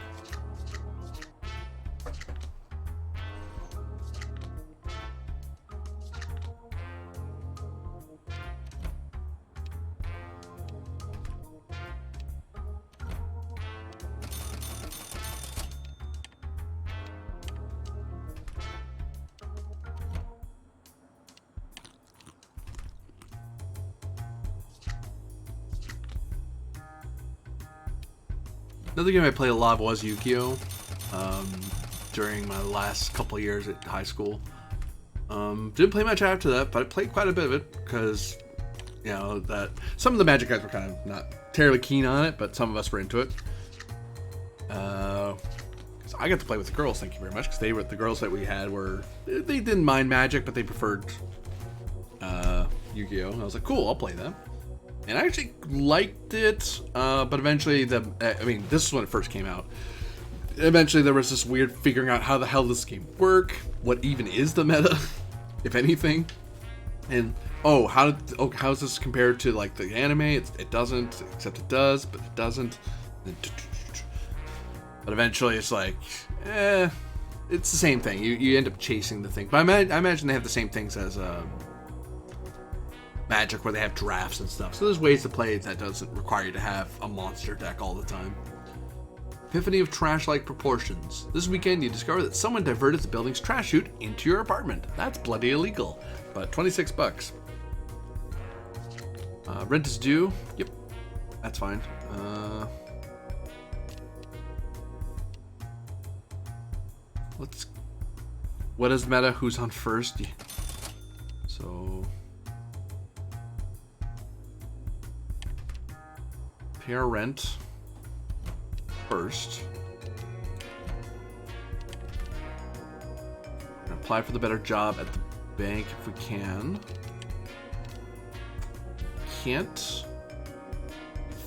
Another game I played a lot was Yu-Gi-Oh! During my last couple of years at high school. Didn't play much after that, but I played quite a bit of it because, you know, that some of the Magic guys were kind of not terribly keen on it, but some of us were into it. So I got to play with the girls, thank you very much, because they were the girls that we had they didn't mind Magic, but they preferred Yu-Gi-Oh! And I was like, cool, I'll play that. And I actually liked it, but eventually this is when it first came out. Eventually there was this weird figuring out how the hell this game work, what even is the meta, if anything, and how's this compared to like the anime? It doesn't, except it does, but it doesn't. But eventually it's like, it's the same thing. You end up chasing the thing. But I imagine they have the same things as Magic, where they have drafts and stuff. So there's ways to play that doesn't require you to have a monster deck all the time. Epiphany of trash-like proportions. This weekend you discover that someone diverted the building's trash chute into your apartment. That's bloody illegal, but $26. Rent is due. Yep, that's fine. let's... What is meta? Who's on first? Yeah. So... Pay our rent first. Apply for the better job at the bank if we can. Can't.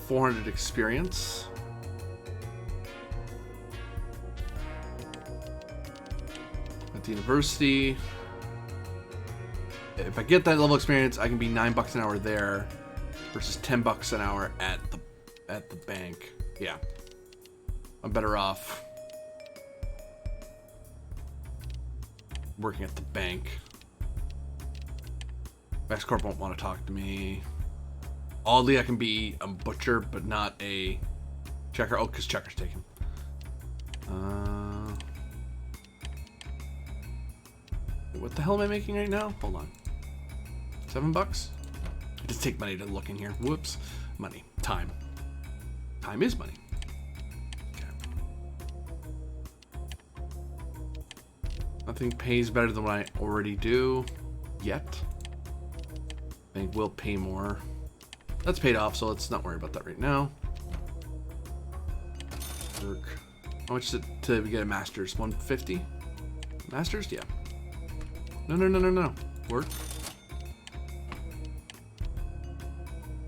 400 experience. At the university. If I get that level of experience, I can be $9 an hour there versus $10 an hour at the bank. Yeah. I'm better off working at the bank. Corp won't want to talk to me. Oddly, I can be a butcher, but not a checker. Oh, because checker's taken. What the hell am I making right now? Hold on. $7? Just take money to look in here. Whoops. Money. Time. Time is money. Nothing pays better than what I already do yet. Bank will pay more. That's paid off, so let's not worry about that right now. Work. How much is it to get a master's? 150? Master's? Yeah. No. Work.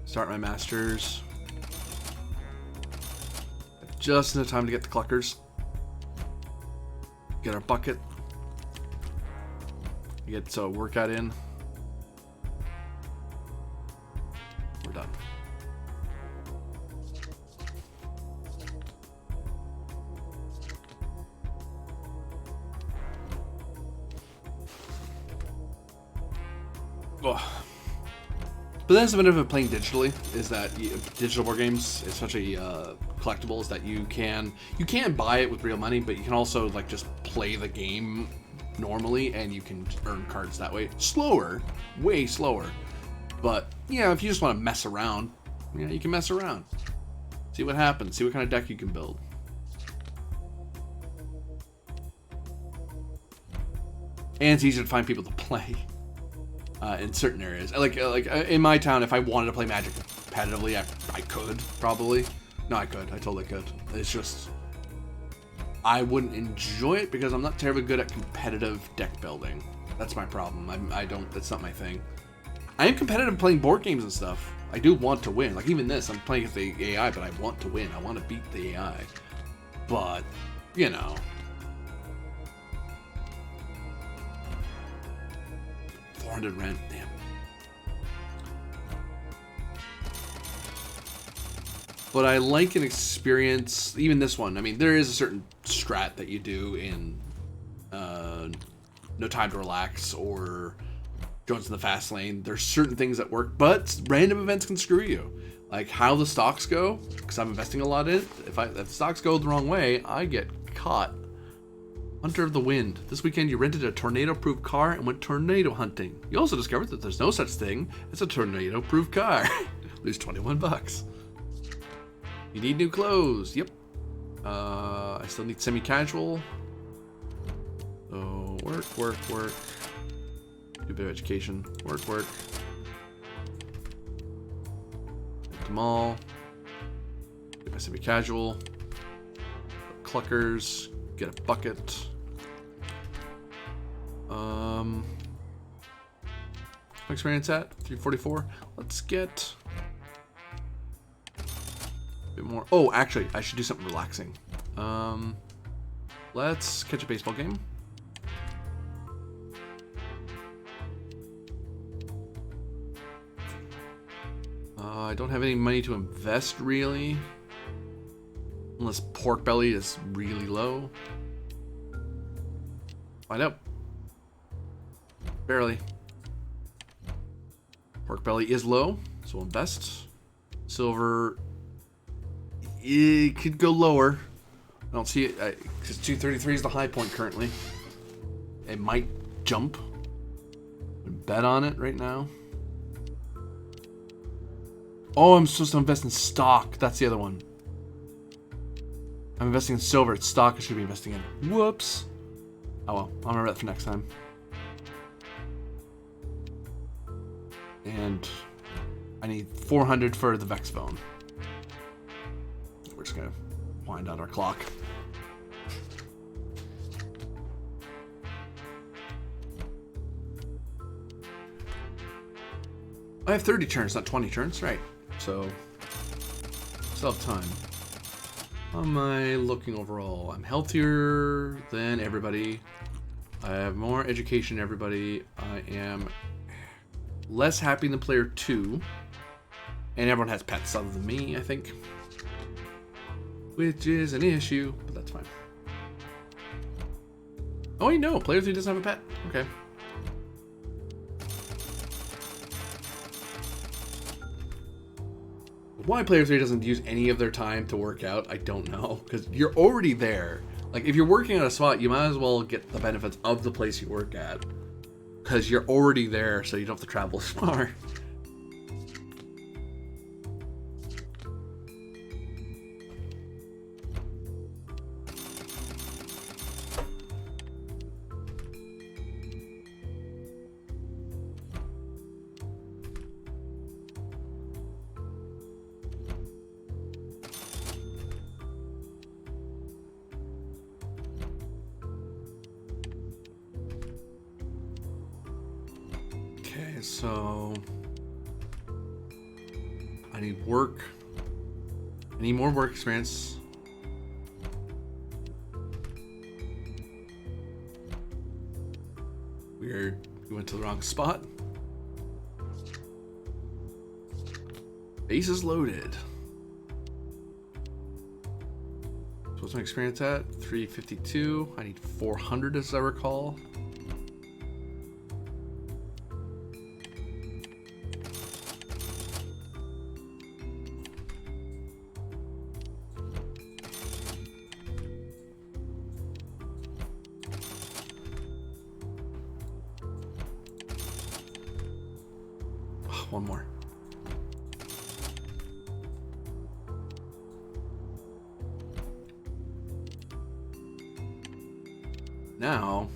Start my master's. Just enough time to get the cluckers. Get our bucket. Get a workout in. We're done. Oh. But that's the benefit of playing digitally, is that digital board games, especially collectibles, that you can buy it with real money, but you can also like just play the game normally, and you can earn cards that way. Slower, way slower. But yeah, if you just want to mess around, yeah, you can mess around. See what happens. See what kind of deck you can build. And it's easier to find people to play in certain areas. Like in my town, if I wanted to play Magic competitively, I could probably. No, I could. I totally could. It's just I wouldn't enjoy it because I'm not terribly good at competitive deck building. That's my problem. I don't. That's not my thing. I am competitive playing board games and stuff. I do want to win. Like even this, I'm playing with the AI, but I want to win. I want to beat the AI. But you know, 400 rent. Damn. But I like an experience. Even this one. I mean, there is a certain strat that you do in No Time to Relax or Jones in the Fast Lane. There's certain things that work, but random events can screw you. Like how the stocks go, because I'm investing a lot in it. If the stocks go the wrong way, I get caught. Hunter of the Wind. This weekend you rented a tornado-proof car and went tornado hunting. You also discovered that there's no such thing as a tornado-proof car. Lose $21. You need new clothes. Yep. I still need semi-casual. So work. Do a bit of education. Work. Get them all. Get my semi-casual. Cluckers. Get a bucket. Experience at 344. Let's get a bit more. Oh, actually, I should do something relaxing. Let's catch a baseball game. I don't have any money to invest really, unless pork belly is really low. Find out. Barely. Pork belly is low, so we'll invest. Silver, it could go lower. I don't see it because 233 is the high point currently. It might jump. Bet on it right now. Oh, I'm supposed to invest in stock. That's the other one. I'm investing in silver. It's stock I should be investing in. Whoops. Oh well, I'll remember that for next time. And I need 400 for the Vex phone. We're just gonna wind out our clock. I have 30 turns, not 20 turns, right? So, still have time. How am I looking overall? I'm healthier than everybody. I have more education than everybody. I am less happy than player 2. And everyone has pets other than me, I think. Which is an issue, but that's fine. Oh, wait, no. Player 3 doesn't have a pet. Okay. Why player 3 doesn't use any of their time to work out, I don't know. Because you're already there. Like, if you're working at a spot, you might as well get the benefits of the place you work at. Because you're already there, so you don't have to travel as far. So I need work. I need more work experience. Weird. We went to the wrong spot. Base is loaded. So what's my experience at? 352. I need 400 as I recall. One more. Now,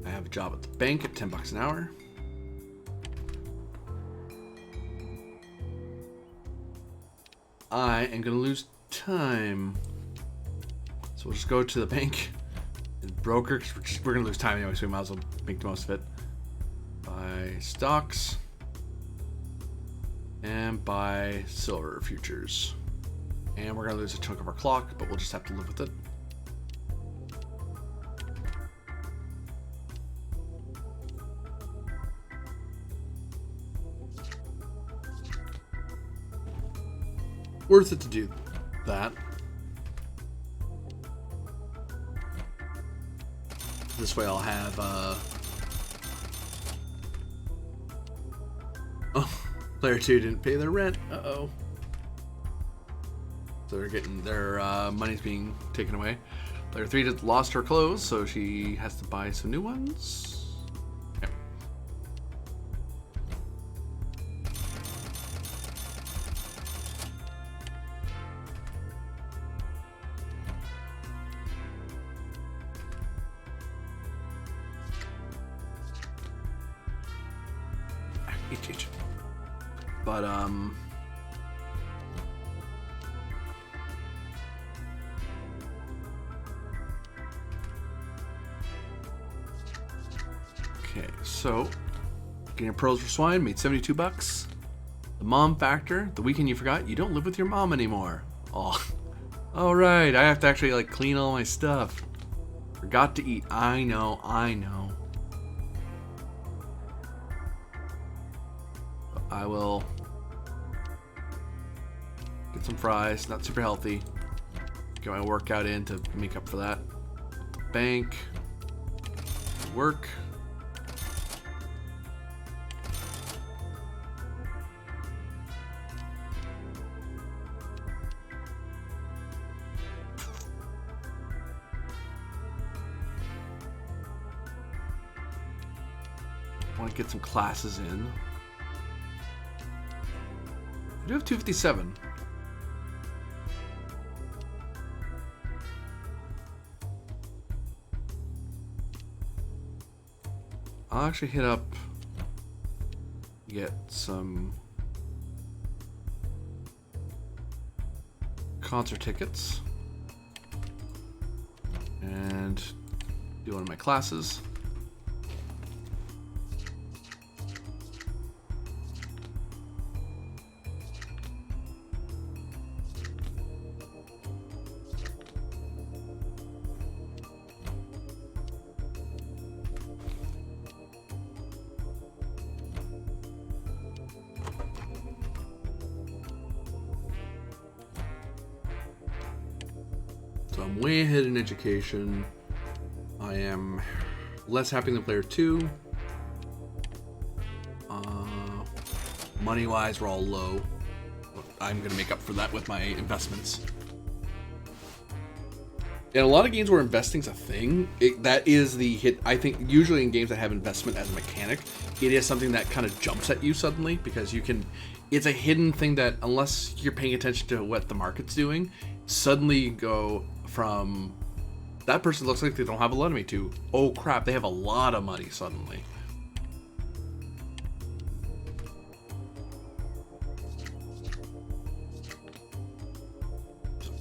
I have a job at the bank at $10 an hour. I am going to lose time. So we'll just go to the bank and broker, because we're going to lose time anyway, so we might as well make the most of it. Buy stocks and buy silver futures. And we're going to lose a chunk of our clock, but we'll just have to live with it. Worth it to do that. This way I'll have, oh, player 2 didn't pay their rent. Uh-oh. So they're getting their money's being taken away. Player 3 just lost her clothes, so she has to buy some new ones. Okay. HH. But okay, so getting pearls for swine made $72. The mom factor, the weekend you forgot you don't live with your mom anymore. Oh, all right, I have to actually like clean all my stuff. Forgot to eat. I know. I will get some fries, not super healthy. Get my workout in to make up for that. Bank. Work. I want to get some classes in. I do have 257. I'll actually hit up, get some concert tickets and do one of my classes. So I'm way ahead in education. I am less happy than player 2. Money-wise, we're all low. I'm going to make up for that with my investments. In a lot of games where investing's a thing, that is the hit. I think usually in games that have investment as a mechanic, it is something that kind of jumps at you suddenly because you can. It's a hidden thing that unless you're paying attention to what the market's doing, suddenly you go from that person looks like they don't have a lot of money to, oh crap, they have a lot of money suddenly.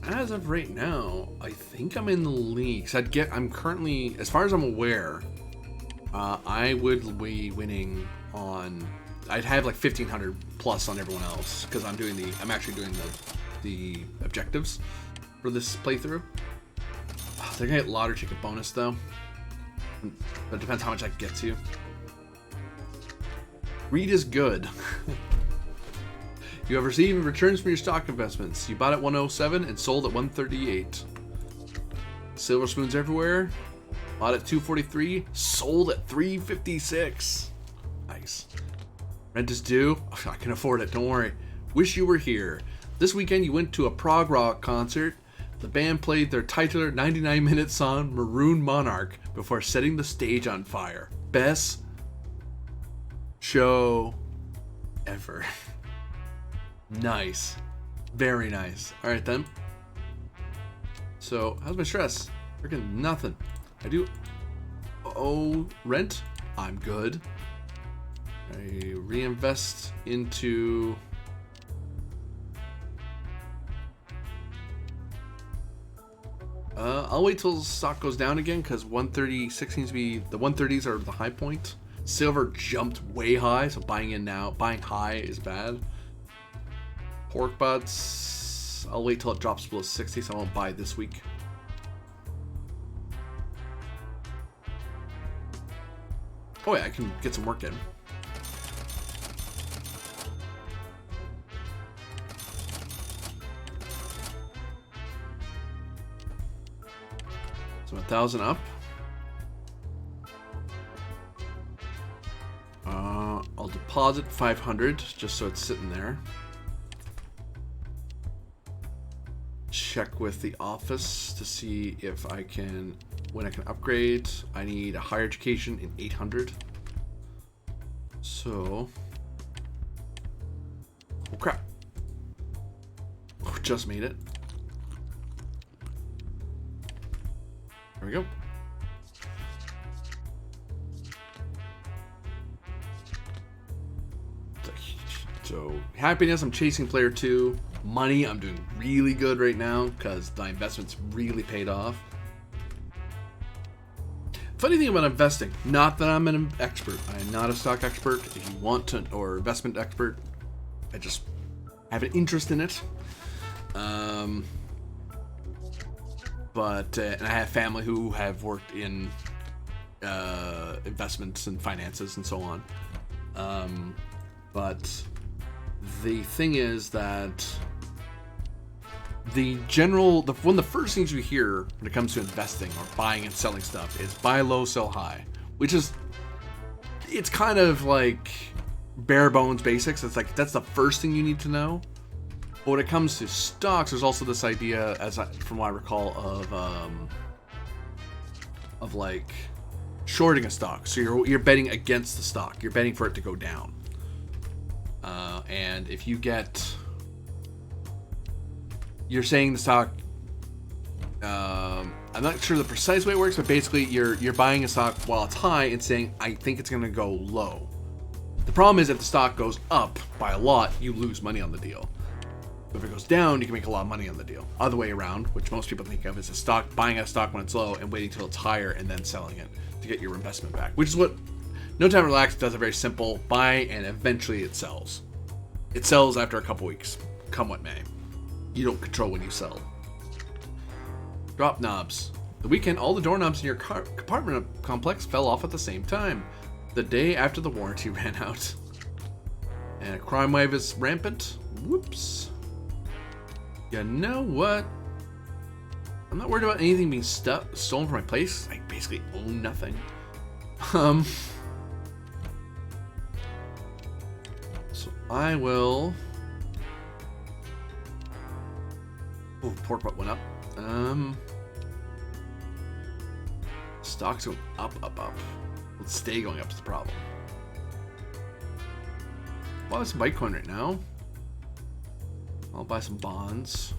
As of right now, I think I'm in the league. So I'm currently, as far as I'm aware, I would be winning on. I'd have like 1,500 plus on everyone else because I'm actually doing the objectives for this playthrough. They're gonna get lottery ticket bonus though, but it depends how much that gets you. Read is good. You have received returns from your stock investments. You bought at 107 and sold at 138. Silver spoons everywhere. Bought at 243, sold at 356. Nice. Rent is due. I can afford it, don't worry. Wish you were here. This weekend you went to a prog rock concert. The band played their titular 99-minute song, Maroon Monarch, before setting the stage on fire. Best show ever. Nice. Very nice. Alright then. So, how's my stress? Freaking nothing. I do owe rent. I'm good. I reinvest into... I'll wait till stock goes down again because 136 seems to be... The 130s are the high point. Silver jumped way high, so buying high is bad. Pork butts, I'll wait till it drops below 60, so I won't buy this week. Oh yeah, I can get some work in. So 1,000 up. I'll deposit 500 just so it's sitting there. Check with the office to see if when I can upgrade. I need a higher education in 800. So, oh crap. Oh, just made it. There we go. So, happiness, I'm chasing player 2. Money, I'm doing really good right now because my investment's really paid off. Funny thing about investing, not that I'm an expert. I am not a stock expert. If you want to, or investment expert, I just have an interest in it. But and I have family who have worked in investments and finances and so on. But the thing is that one of the first things you hear when it comes to investing or buying and selling stuff is buy low, sell high, which is, it's kind of like bare bones basics. It's like, that's the first thing you need to know. But when it comes to stocks, there's also this idea, from what I recall, of like shorting a stock. So you're betting against the stock. You're betting for it to go down. And if you're saying the stock I'm not sure the precise way it works, but basically you're buying a stock while it's high and saying, I think it's going to go low. The problem is if the stock goes up by a lot, you lose money on the deal. If it goes down, you can make a lot of money on the deal. Other way around, which most people think of, is a stock buying a stock when it's low and waiting till it's higher and then selling it to get your investment back. Which is what No Time to Relax does. A very simple buy and eventually it sells. It sells after a couple weeks, come what may. You don't control when you sell. Drop knobs. The weekend, all the doorknobs in your apartment complex fell off at the same time. The day after the warranty ran out. And a crime wave is rampant. Whoops. You know what? I'm not worried about anything being stolen from my place. I basically own nothing. So I will... Oh, pork butt went up. Stocks going up. Let's stay going up is the problem. I'll buy some Bitcoin right now. I'll buy some bonds.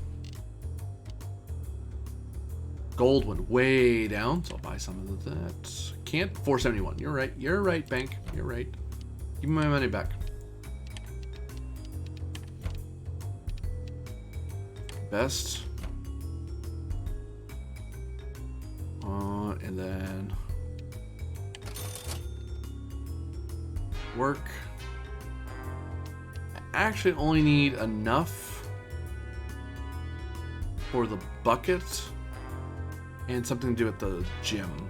Gold went way down, so I'll buy some of that. Can't 471. You're right, bank. You're right. Give me my money back. Best. And then work. I actually only need enough for the bucket and something to do with the gym.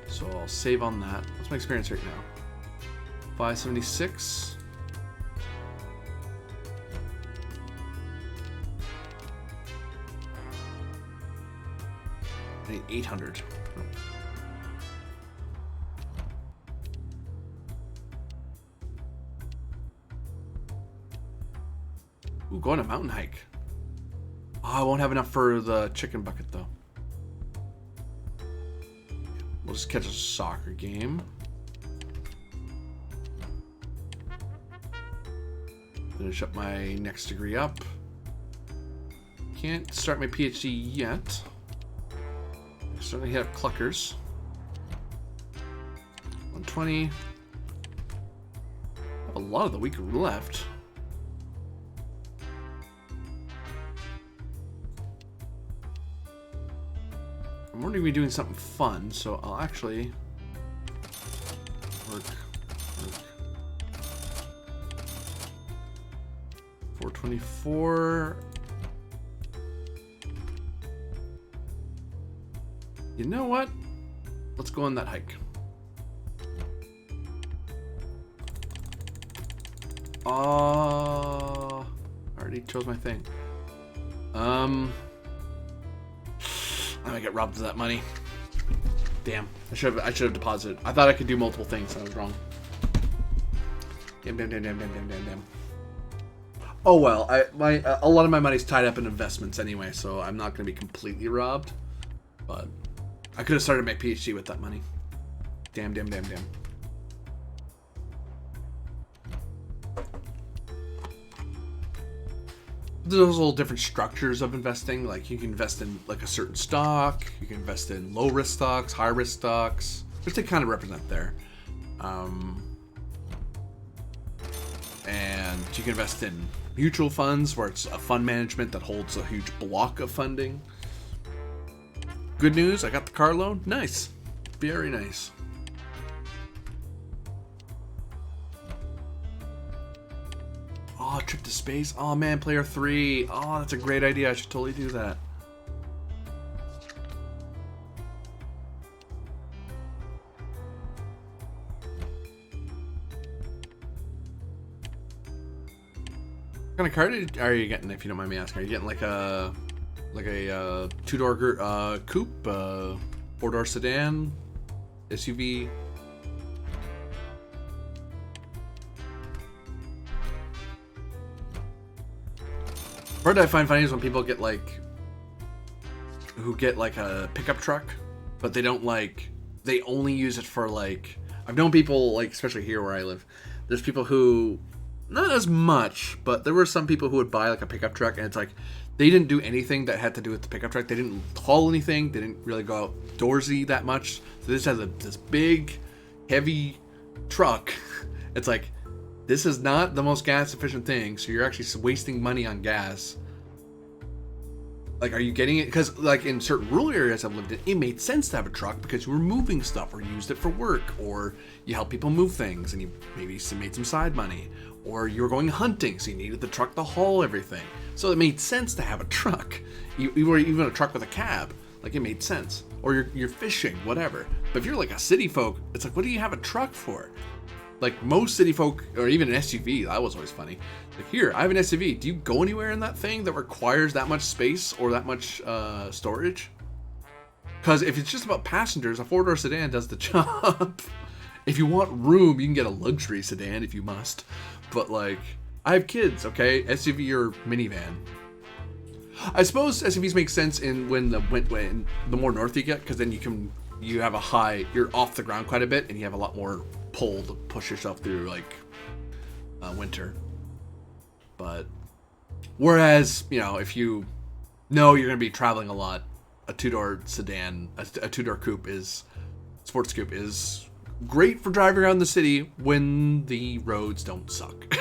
So I'll save on that. What's my experience right now? 576. I need 800. Ooh, go on a mountain hike. Oh, I won't have enough for the chicken bucket though. We'll just catch a soccer game. Finish up my next degree up. Can't start my PhD yet. Certainly hit up Cluckers. 120. Have a lot of the week left. I'm going to be doing something fun, so I'll actually work. 424. You know what? Let's go on that hike. I already chose my thing. I might get robbed of that money. Damn. I should have deposited. I thought I could do multiple things. I was wrong. Damn. Oh well. A lot of my money's tied up in investments anyway, so I'm not going to be completely robbed. But I could have started my PhD with that money. Damn. There's all different structures of investing. Like you can invest in like a certain stock. You can invest in low risk stocks, high risk stocks, which they kind of represent there. And you can invest in mutual funds, where it's a fund management that holds a huge block of funding. Good news, I got the car loan. Nice. Very nice. Oh, trip to space. Oh man, player 3. Oh, that's a great idea. I should totally do that. What kind of car are you getting, if you don't mind me asking? Are you getting like a two-door coupe, four-door sedan, SUV? The part I find funny is when people get who get like a pickup truck, but they don't they only use it for I've known people especially here where I live, there's people who Not as much, but there were some people who would buy like a pickup truck, and it's like they didn't do anything that had to do with the pickup truck. They didn't haul anything. They didn't really go outdoorsy that much. So this has this big, heavy truck. It's like, this is not the most gas efficient thing, so you're actually wasting money on gas. Like, are you getting it? Because, like, in certain rural areas I've lived in, it made sense to have a truck because you were moving stuff, or you used it for work, or you help people move things, and you maybe made some side money, or you were going hunting, so you needed the truck to haul everything. So it made sense to have a truck, even a truck with a cab. Like, it made sense. Or you're fishing, whatever. But if you're like a city folk, it's like, what do you have a truck for? Like, most city folk, or even an SUV, that was always funny. Like, here, I have an SUV. Do you go anywhere in that thing that requires that much space or that much storage? Because if it's just about passengers, a four-door sedan does the job. If you want room, you can get a luxury sedan if you must. But, like, I have kids, okay? SUV or minivan. I suppose SUVs make sense when the more north you get, because then you have a high, you're off the ground quite a bit, and you have a lot more pull to push yourself through, like, winter. But whereas, you know, if you know you're going to be traveling a lot, a two-door sedan, a two-door sports coupe is great for driving around the city when the roads don't suck.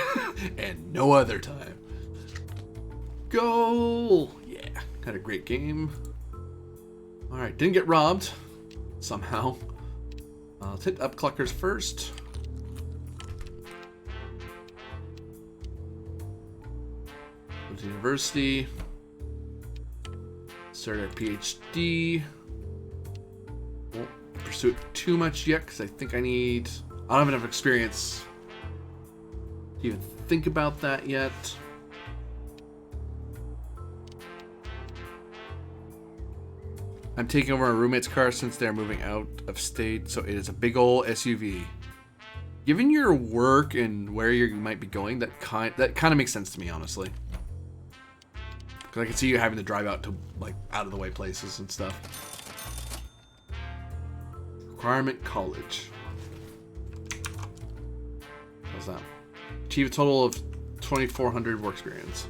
And no other time. Goal! Yeah, had a great game. Alright, didn't get robbed. Somehow. Let's hit up Cluckers first. Go to university. Start our PhD. Won't pursue it too much yet because I think I don't have enough experience to even think about that yet. I'm taking over my roommate's car since they're moving out of state, so it is a big old SUV. Given your work and where you might be going, that kind of makes sense to me, honestly. Because I can see you having to drive out to, like, out of the way places and stuff. Requirement college. How's that? Achieve a total of 2,400 work experience.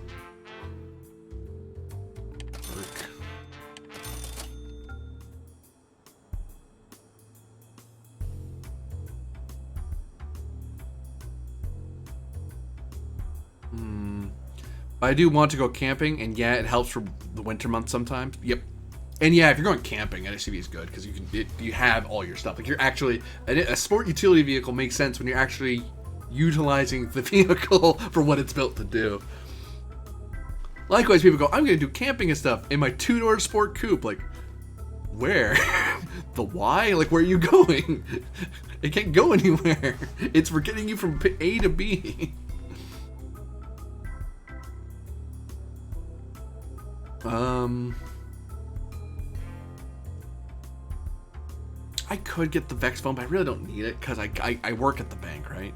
I do want to go camping, and yeah, it helps for the winter months sometimes. Yep. And yeah, if you're going camping, an SUV is good because you have all your stuff. Like, you're actually a sport utility vehicle makes sense when you're actually utilizing the vehicle for what it's built to do. Likewise, people go, I'm going to do camping and stuff in my two-door sport coupe. Like, where? The why? Like, where are you going? It can't go anywhere. It's for getting you from A to B. I could get the Vex phone, but I really don't need it because I work at the bank, right?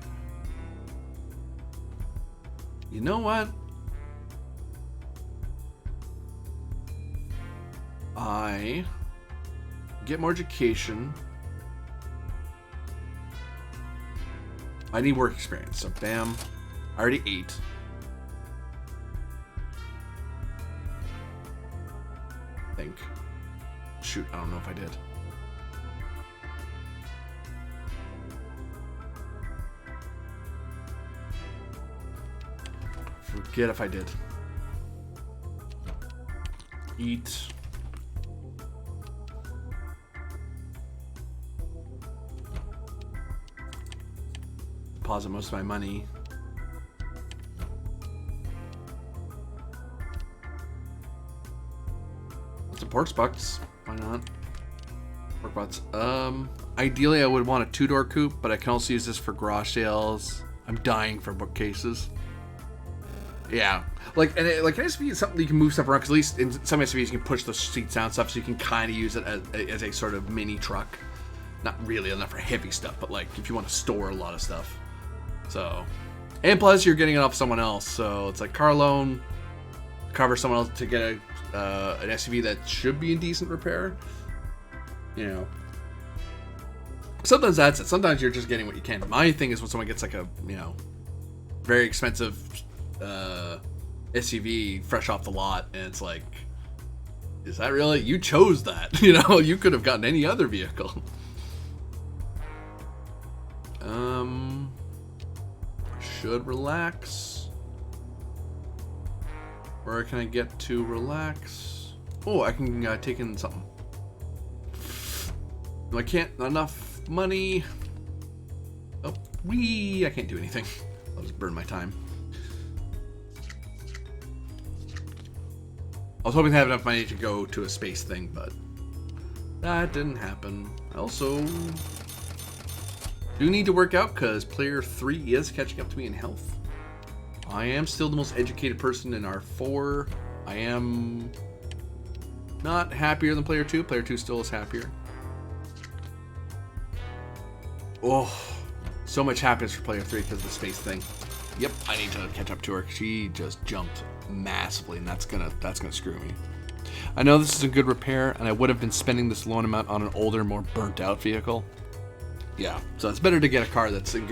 You know what? I get more education. I need work experience, so bam. I already ate. I think. Shoot, I don't know if I did. Forget if I did. Eat. Deposit most of my money. Some pork bucks. Why not? Pork butts. Ideally I would want a two-door coupe, but I can also use this for garage sales. I'm dying for bookcases. Yeah, like an SUV is something you can move stuff around, because at least in some SUVs you can push the seats down stuff, so you can kind of use it as a sort of mini truck. Not really enough for heavy stuff, but like if you want to store a lot of stuff. So, and plus you're getting it off someone else, so it's like car loan, cover someone else to get an SUV that should be in decent repair. You know, sometimes that's it. Sometimes you're just getting what you can. My thing is when someone gets like a, you know, very expensive SUV fresh off the lot, and it's like, is that really? You chose that. You know, you could have gotten any other vehicle. Should relax. Where can I get to relax? Oh, I can take in something. No, I can't. Not enough money. Oh, I can't do anything. I'll just burn my time. I was hoping to have enough money to go to a space thing, but that didn't happen. I also do need to work out because player 3 is catching up to me in health. I am still the most educated person in R4. I am not happier than player 2. Player 2 still is happier. Oh, so much happiness for player 3 because of the space thing. Yep, I need to catch up to her. She just jumped massively, and that's gonna screw me. I know this is a good repair, and I would have been spending this loan amount on an older, more burnt out vehicle. Yeah, so it's better to get a car that's like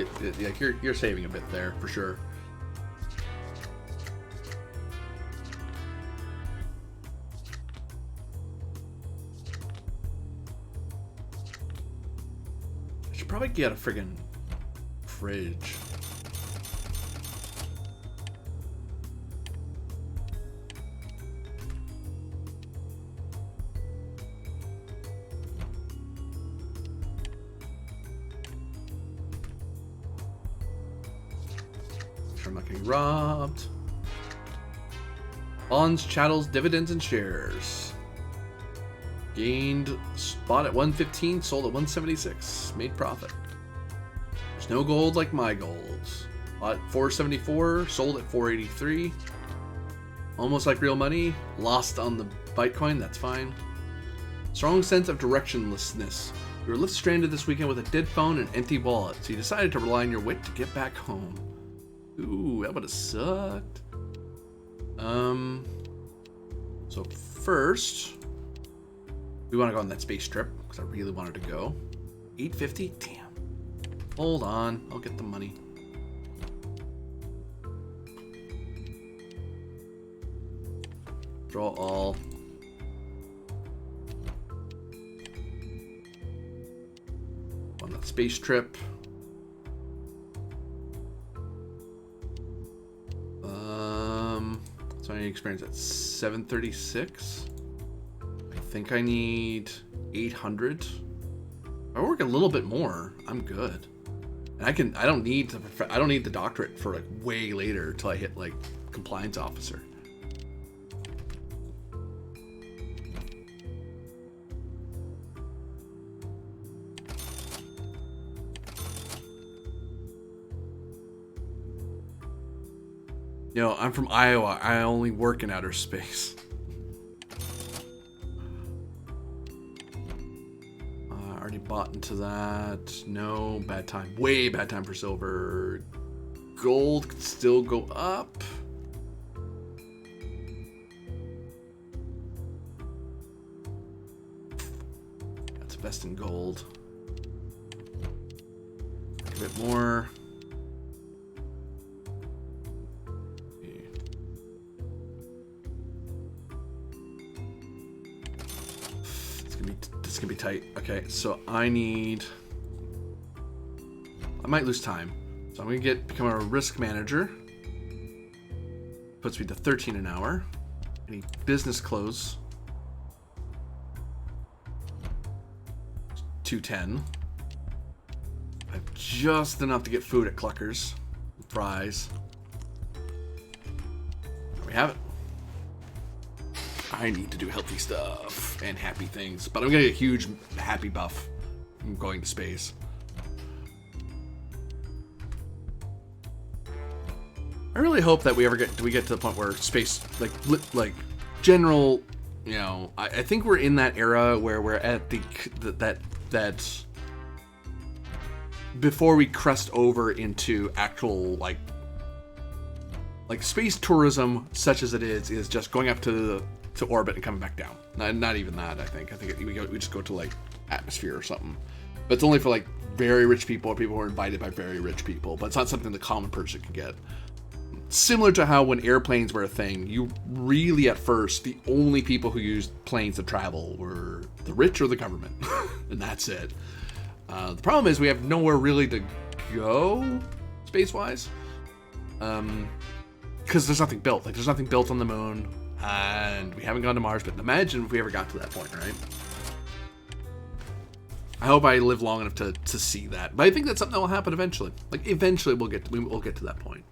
you're saving a bit there for sure. I should probably get a friggin' fridge. I'm not getting robbed. Bonds, chattels, dividends, and shares. Gained, bought at 115, sold at 176. Made profit. There's no gold like my golds. Bought at 474, sold at 483. Almost like real money. Lost on the Bitcoin, that's fine. Strong sense of directionlessness. You were left stranded this weekend with a dead phone and empty wallet, so you decided to rely on your wit to get back home. Ooh, that would have sucked. So first, we want to go on that space trip because I really wanted to go. 850? Damn. Hold on, I'll get the money. Draw all. On that space trip. So I need experience at 736. I think I need 800. If I work a little bit more, I'm good. And I don't need the doctorate for like way later until I hit like compliance officer. You know, I'm from Iowa. I only work in outer space. Already bought into that. No, bad time. Way bad time for silver. Gold could still go up. That's best in gold. A bit more. This can be tight. Okay, so I might lose time. So I'm gonna become a risk manager. Puts me to 13 an hour. I need business clothes. 210. I have just enough to get food at Cluckers. Fries. There we have it. I need to do healthy stuff and happy things, but I'm gonna get a huge happy buff from going to space. I really hope that we get to the point where space, like general, you know, I think we're in that era where we're at that before we crest over into actual like space tourism, such as it is just going up to orbit and coming back down. Not even that. I think we just go to like atmosphere or something. But it's only for like very rich people or people who are invited by very rich people. But it's not something the common person can get. Similar to how when airplanes were a thing, you really at first, the only people who used planes to travel were the rich or the government. And that's it. The problem is we have nowhere really to go space-wise. Because there's nothing built. Like, there's nothing built on the moon. And we haven't gone to Mars. But imagine if we ever got to that point, right? I hope I live long enough to see that. But I think that's something that will happen eventually. Like, eventually we'll get to that point.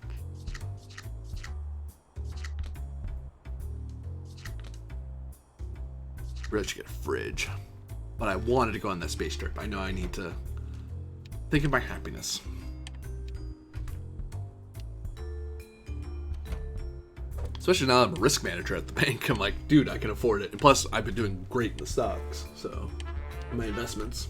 Really should get a fridge. But I wanted to go on that space trip. I know I need to think of my happiness. Especially now that I'm a risk manager at the bank. I'm like, dude, I can afford it. And plus, I've been doing great in the stocks. So, in my investments.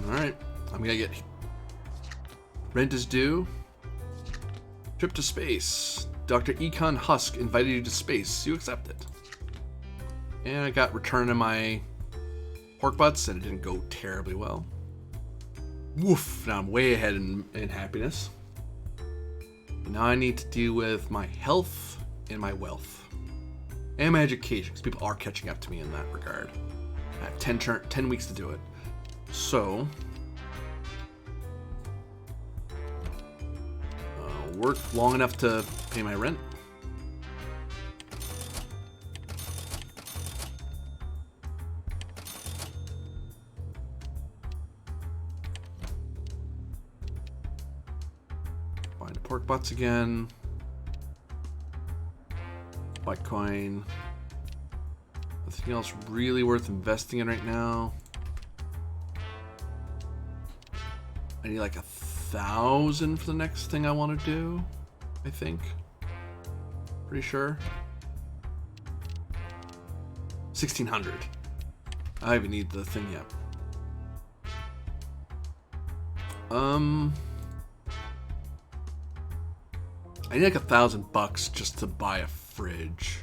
Alright, I'm gonna get rent is due. Trip to space. Dr. Econ Husk invited you to space. You accept it. And I got return of my pork butts and it didn't go terribly well. Woof, now I'm way ahead in happiness. Now I need to deal with my health and my wealth. And my education, because people are catching up to me in that regard. I have 10 weeks to do it. So, work long enough to pay my rent. Buy the pork butts again. Bitcoin. Nothing else really worth investing in right now. I need like 1,000 for the next thing I want to do, I think. Pretty sure. 1,600. I don't even need the thing yet. I need like $1,000 just to buy a fridge.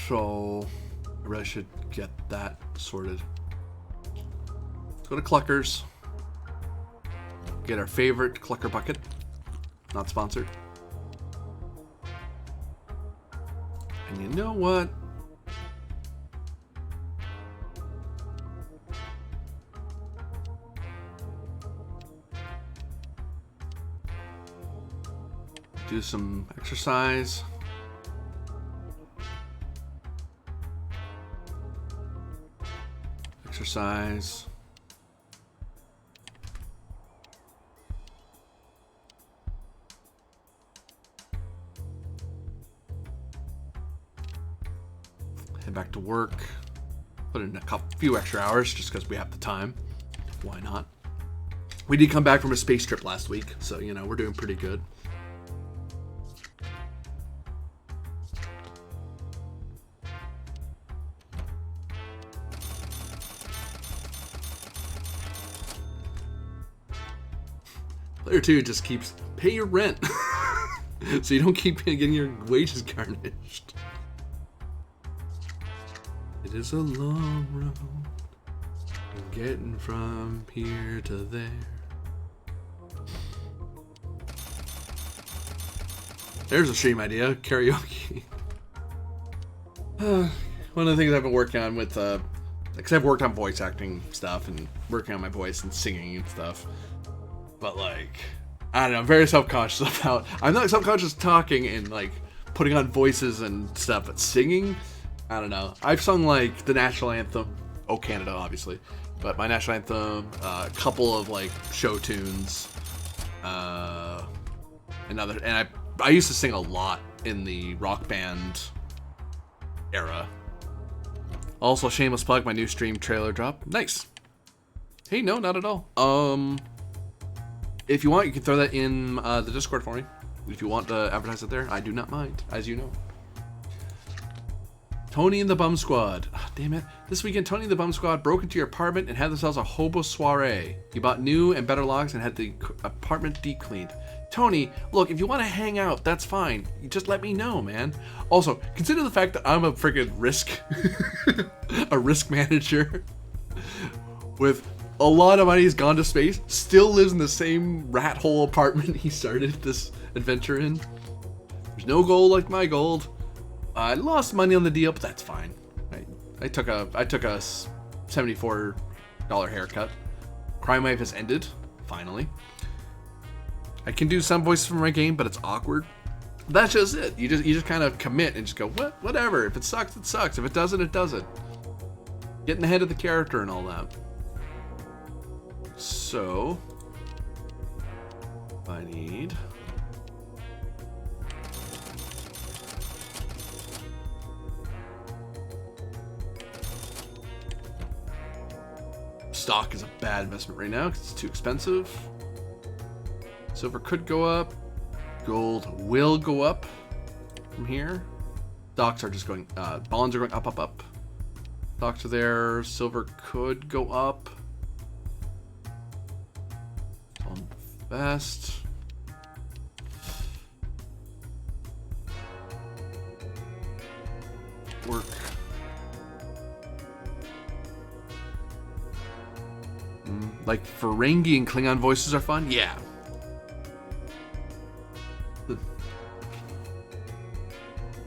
So I really should get that sorted. Go to Cluckers. Get our favorite Clucker bucket. Not sponsored. And you know what? Do some exercise. Exercise. Head back to work. Put in a few extra hours just because we have the time. Why not? We did come back from a space trip last week, so you know we're doing pretty good. Player 2 just keeps pay your rent so you don't keep getting your wages garnished. It is a long road getting from here to there. There's a stream idea, karaoke. One of the things I've been working on with, because I've worked on voice acting stuff and working on my voice and singing and stuff. But like, I don't know, I'm very self-conscious about, I'm not self-conscious talking and like putting on voices and stuff, but singing, I don't know. I've sung like the national anthem, Oh Canada obviously, but my national anthem, a couple of like show tunes, and I used to sing a lot in the rock band era. Also, shameless plug, my new stream trailer drop. Nice. Hey, no, not at all. If you want, you can throw that in the Discord for me. If you want to advertise it there, I do not mind, as you know. Tony and the Bum Squad. Oh, damn it. This weekend, Tony and the Bum Squad broke into your apartment and had themselves a hobo soiree. You bought new and better logs and had the apartment deep cleaned. Tony, look, if you want to hang out, that's fine. You just let me know, man. Also, consider the fact that I'm a freaking a risk manager with a lot of money has gone to space, still lives in the same rat hole apartment he started this adventure in. There's no gold like my gold. I lost money on the deal, but that's fine. I took a $74 haircut. Crime Wave has ended, finally. I can do some voices for my game, but it's awkward. That's just it. You just kind of commit and just go, whatever. If it sucks, it sucks. If it doesn't, it doesn't. Getting ahead of the character and all that. So I need stock is a bad investment right now because it's too expensive. Silver could go up. Gold will go up from here. Stocks are just going, bonds are going up, up, up. Stocks are there. Silver could go up. On best. Work. Like Ferengi and Klingon voices are fun? Yeah.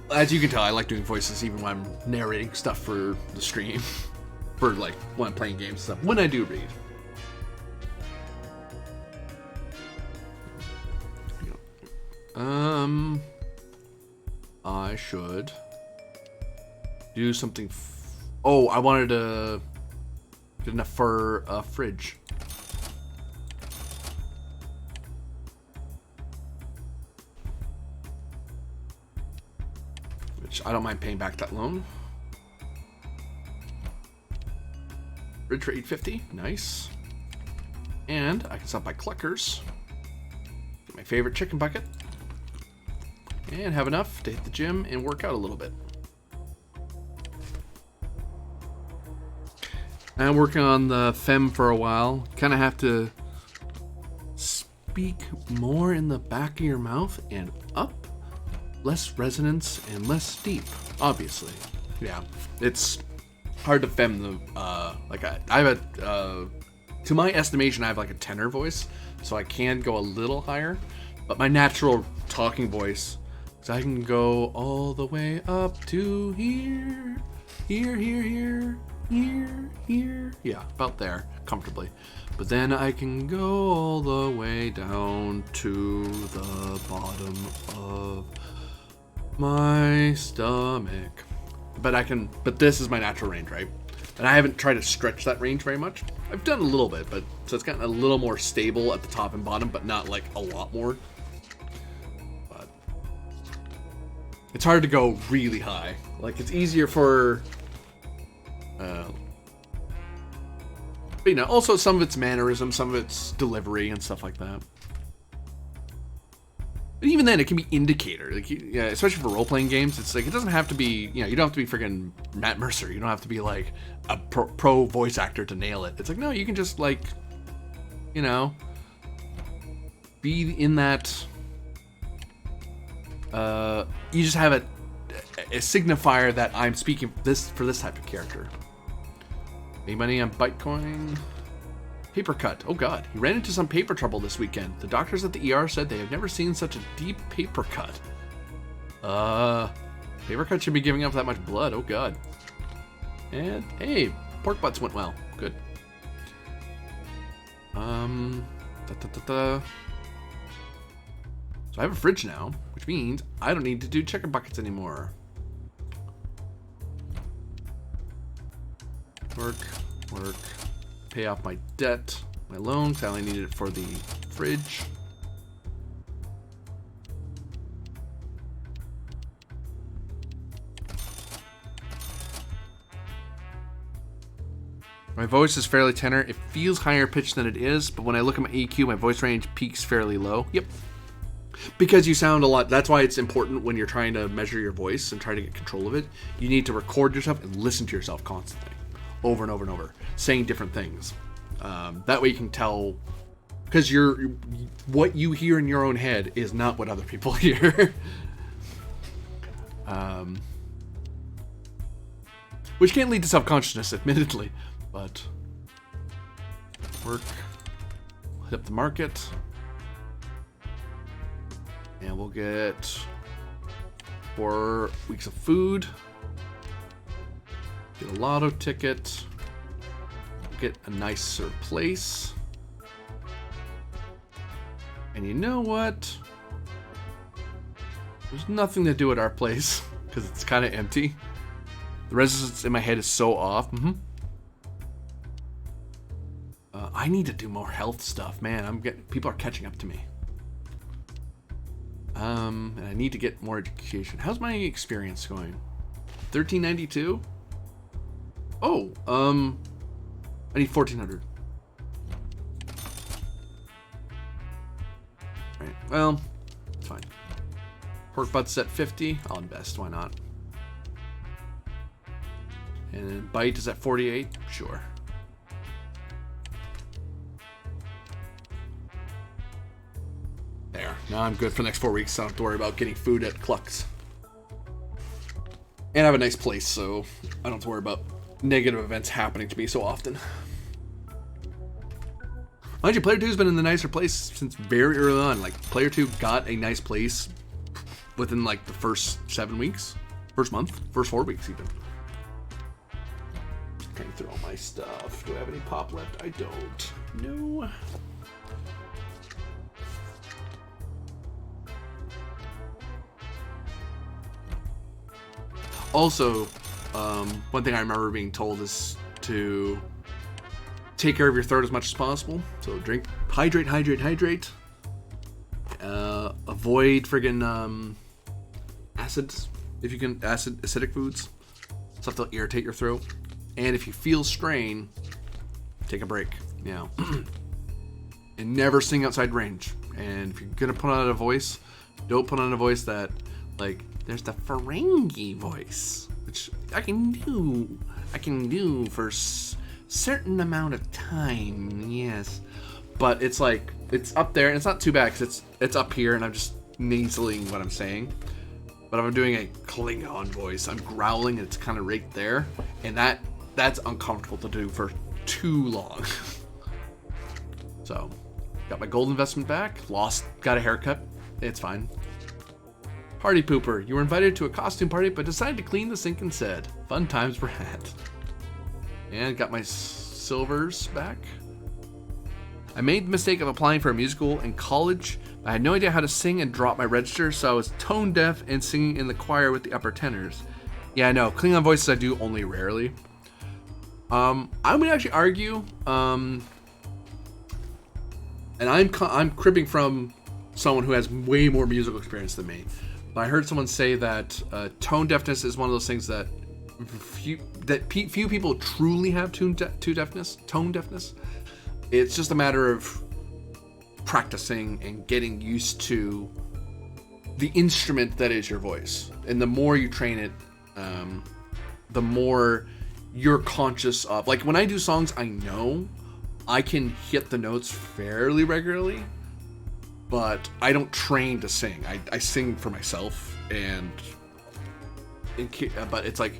As you can tell, I like doing voices even when I'm narrating stuff for the stream. For like when I'm playing games and stuff. When I do read. I should do something. Oh, I wanted to get enough for a fridge. Which I don't mind paying back that loan. Fridge for $8.50, nice. And I can stop by Cluckers, get my favorite chicken bucket, and have enough to hit the gym and work out a little bit. I'm working on the Fem for a while. Kind of have to speak more in the back of your mouth and up. Less resonance and less deep, obviously. Yeah, it's hard to Fem the, like I have a, to my estimation, I have like a tenor voice, so I can go a little higher, but my natural talking voice, so I can go all the way up to here, here, yeah, about there, comfortably. But then I can go all the way down to the bottom of my stomach. But this is my natural range, right? And I haven't tried to stretch that range very much. I've done a little bit, but so it's gotten a little more stable at the top and bottom, but not like a lot more. But it's hard to go really high. Like it's easier for, but, you know, also some of it's mannerism, some of it's delivery and stuff like that. But even then, it can be indicator. Like, yeah, especially for role-playing games, it's like it doesn't have to be. You know, you don't have to be freaking Matt Mercer. You don't have to be like a pro voice actor to nail it. It's like no, you can just like, you know, be in that. You just have a signifier that I'm speaking for this type of character. Any money on Bitcoin? Paper cut. Oh god, he ran into some paper trouble this weekend. The doctors at the ER said they have never seen such a deep paper cut. Paper cut should be giving up that much blood. Oh god. And hey, pork butts went well. Good. So I have a fridge now, which means I don't need to do chicken buckets anymore. Work. Pay off my debt, my loan, because I only needed it for the fridge. My voice is fairly tenor. It feels higher pitched than it is, but when I look at my EQ, my voice range peaks fairly low. Yep. because you sound a lot. That's why it's important when you're trying to measure your voice and try to get control of it. You need to record yourself and listen to yourself constantly, over and over and over, saying different things. That way you can tell, because what you hear in your own head is not what other people hear. Which can lead to self-consciousness, admittedly, but work, hit up the market, and we'll get 4 weeks of food, get a lotto ticket, get a nicer place, and you know what? There's nothing to do at our place, because it's kind of empty. The resonance in my head is so off. I need to do more health stuff, man. People are catching up to me. And I need to get more education. How's my experience going? 1392? Oh, I need 1400. Right. Well, it's fine. Pork butts at 50. I'll invest. Why not? And then bite is at 48. Sure. There. Now I'm good for the next 4 weeks. So I don't have to worry about getting food at Clucks. And I have a nice place, so I don't have to worry about negative events happening to me so often. Mind you, Player 2's been in the nicer place since very early on. Like, Player 2 got a nice place within, like, the first 7 weeks. First month. First 4 weeks, even. Trying through all my stuff. Do I have any pop left? I don't. No. Also, one thing I remember being told is to take care of your throat as much as possible. So drink, hydrate. Avoid friggin' acids, if you can, acidic foods, stuff that'll irritate your throat. And if you feel strain, take a break, you know. And never sing outside range. And if you're gonna put on a voice, don't put on a voice that, like, there's the Ferengi voice, which I can do for certain amount of time, yes. But it's like, it's up there, and it's not too bad, because it's up here, and I'm just nasaling what I'm saying. But if I'm doing a Klingon voice, I'm growling, and it's kind of right there, and that's uncomfortable to do for too long. So, got my gold investment back, got a haircut, it's fine. Party pooper, you were invited to a costume party, but decided to clean the sink instead. Fun times were had. And got my silvers back. I made the mistake of applying for a musical in college. I had no idea how to sing and dropped my register, so I was tone deaf and singing in the choir with the upper tenors. Yeah, I know. Klingon voices I do only rarely. I'm gonna actually argue, and I'm cribbing from someone who has way more musical experience than me. But I heard someone say that tone deafness is one of those things that few people truly have tone deafness. It's just a matter of practicing and getting used to the instrument that is your voice. And the more you train it, the more you're conscious of. Like, when I do songs, I know I can hit the notes fairly regularly, but I don't train to sing. I sing for myself, but it's like,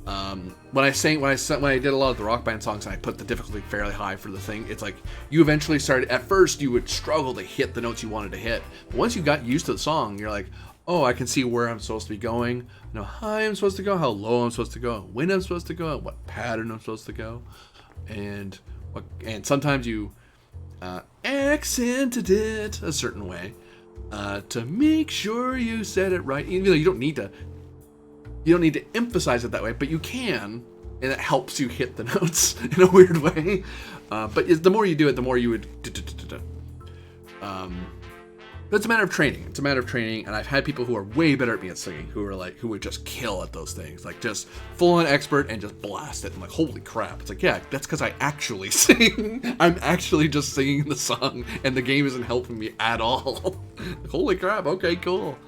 when I did a lot of the rock band songs and I put the difficulty fairly high for the thing, it's like you eventually started. At first, you would struggle to hit the notes you wanted to hit, but once you got used to the song, you're like, oh, I can see where I'm supposed to be going. I know how high I'm supposed to go, how low I'm supposed to go, when I'm supposed to go, what pattern I'm supposed to go, and sometimes you accented it a certain way to make sure you said it right. Even though you don't need to emphasize it that way, but you can, and it helps you hit the notes in a weird way. But the more you do it, the more you would. But it's a matter of training. It's a matter of training, and I've had people who are way better at me at singing, who would just kill at those things, like just full-on expert and just blast it. I'm like, holy crap! It's like, yeah, that's because I actually sing. I'm actually just singing the song, and the game isn't helping me at all. Like, holy crap! Okay, cool.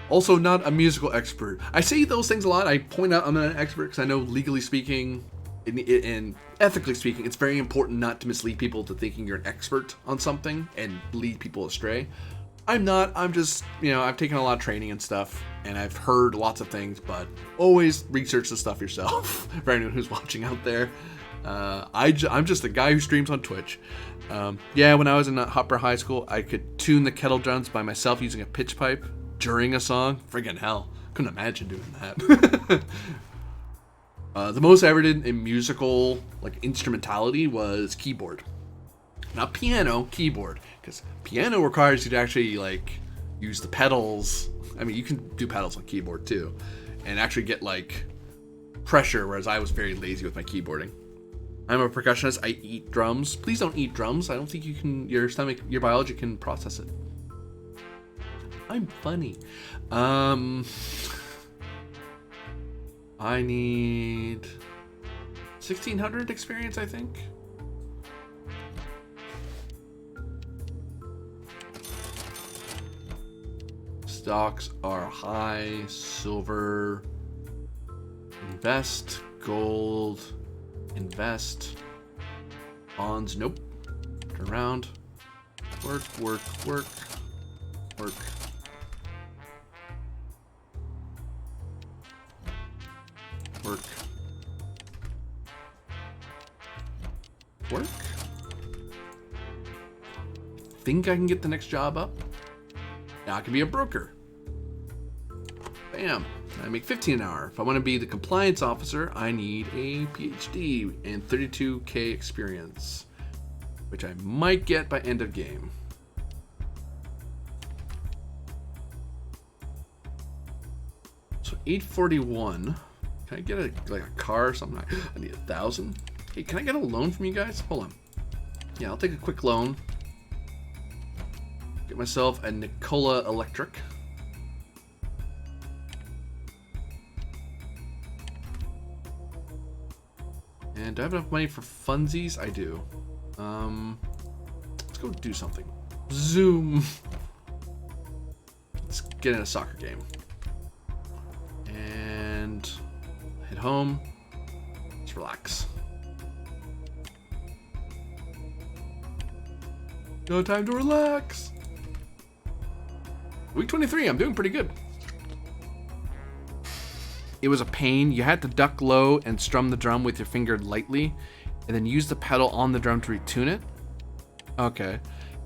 Also, not a musical expert. I say those things a lot. I point out I'm not an expert because I know, legally speaking, and ethically speaking, it's very important not to mislead people to thinking you're an expert on something and lead people astray. I'm not. I'm just, I've taken a lot of training and stuff, and I've heard lots of things, but always research the stuff yourself for anyone who's watching out there. I'm just a guy who streams on Twitch. When I was in upper high school, I could tune the kettle drums by myself using a pitch pipe during a song. Friggin' hell. Couldn't imagine doing that. The most I ever did in musical, instrumentality was keyboard. Not piano, keyboard. Because piano requires you to actually, use the pedals. I mean, you can do pedals on keyboard, too. And actually get, pressure, whereas I was very lazy with my keyboarding. I'm a percussionist. I eat drums. Please don't eat drums. I don't think your biology can process it. I'm funny. I need 1,600 experience, I think. Stocks are high. Silver. Invest. Gold. Invest. Bonds. Nope. Turn around. Work. Work. Work. Work. Work. Work. Think I can get the next job up? Now I can be a broker. Bam. I make 15 an hour. If I want to be the compliance officer, I need a PhD and 32k experience, which I might get by end of game. So 841. Can I get a car or something? I need 1,000. Hey, can I get a loan from you guys? Hold on. Yeah, I'll take a quick loan. Get myself a Nikola Electric. And do I have enough money for funsies? I do. Let's go do something. Zoom. Let's get in a soccer game. And head home. Let's relax. No time to relax. Week 23, I'm doing pretty good. It was a pain. You had to duck low and strum the drum with your finger lightly, and then use the pedal on the drum to retune it. Okay.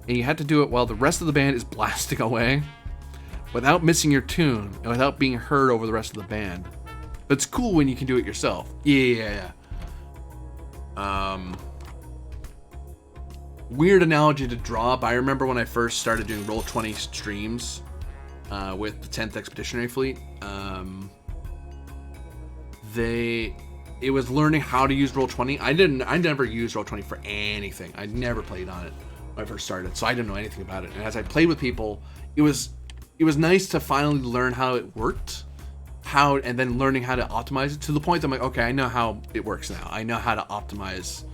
And you had to do it while the rest of the band is blasting away, without missing your tune, and without being heard over the rest of the band. But it's cool when you can do it yourself. Yeah. Weird analogy to draw, but I remember when I first started doing Roll20 streams with the 10th Expeditionary Fleet, it was learning how to use Roll20. I never used Roll20 for anything. I never played on it when I first started, so I didn't know anything about it. And as I played with people, it was nice to finally learn how it worked, and then learning how to optimize it to the point that I'm like, okay, I know how it works now. I know how to optimize,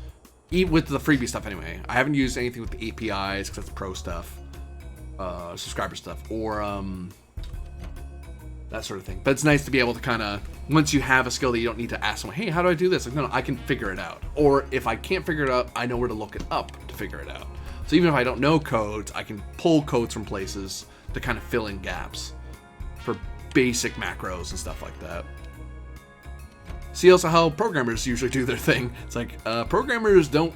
even with the freebie stuff anyway. I haven't used anything with the APIs because that's pro stuff, subscriber stuff, or that sort of thing. But it's nice to be able to kind of, once you have a skill that you don't need to ask someone, hey, how do I do this? Like, no, I can figure it out. Or if I can't figure it out, I know where to look it up to figure it out. So even if I don't know codes, I can pull codes from places to kind of fill in gaps for basic macros and stuff like that. See also how programmers usually do their thing. It's like, programmers don't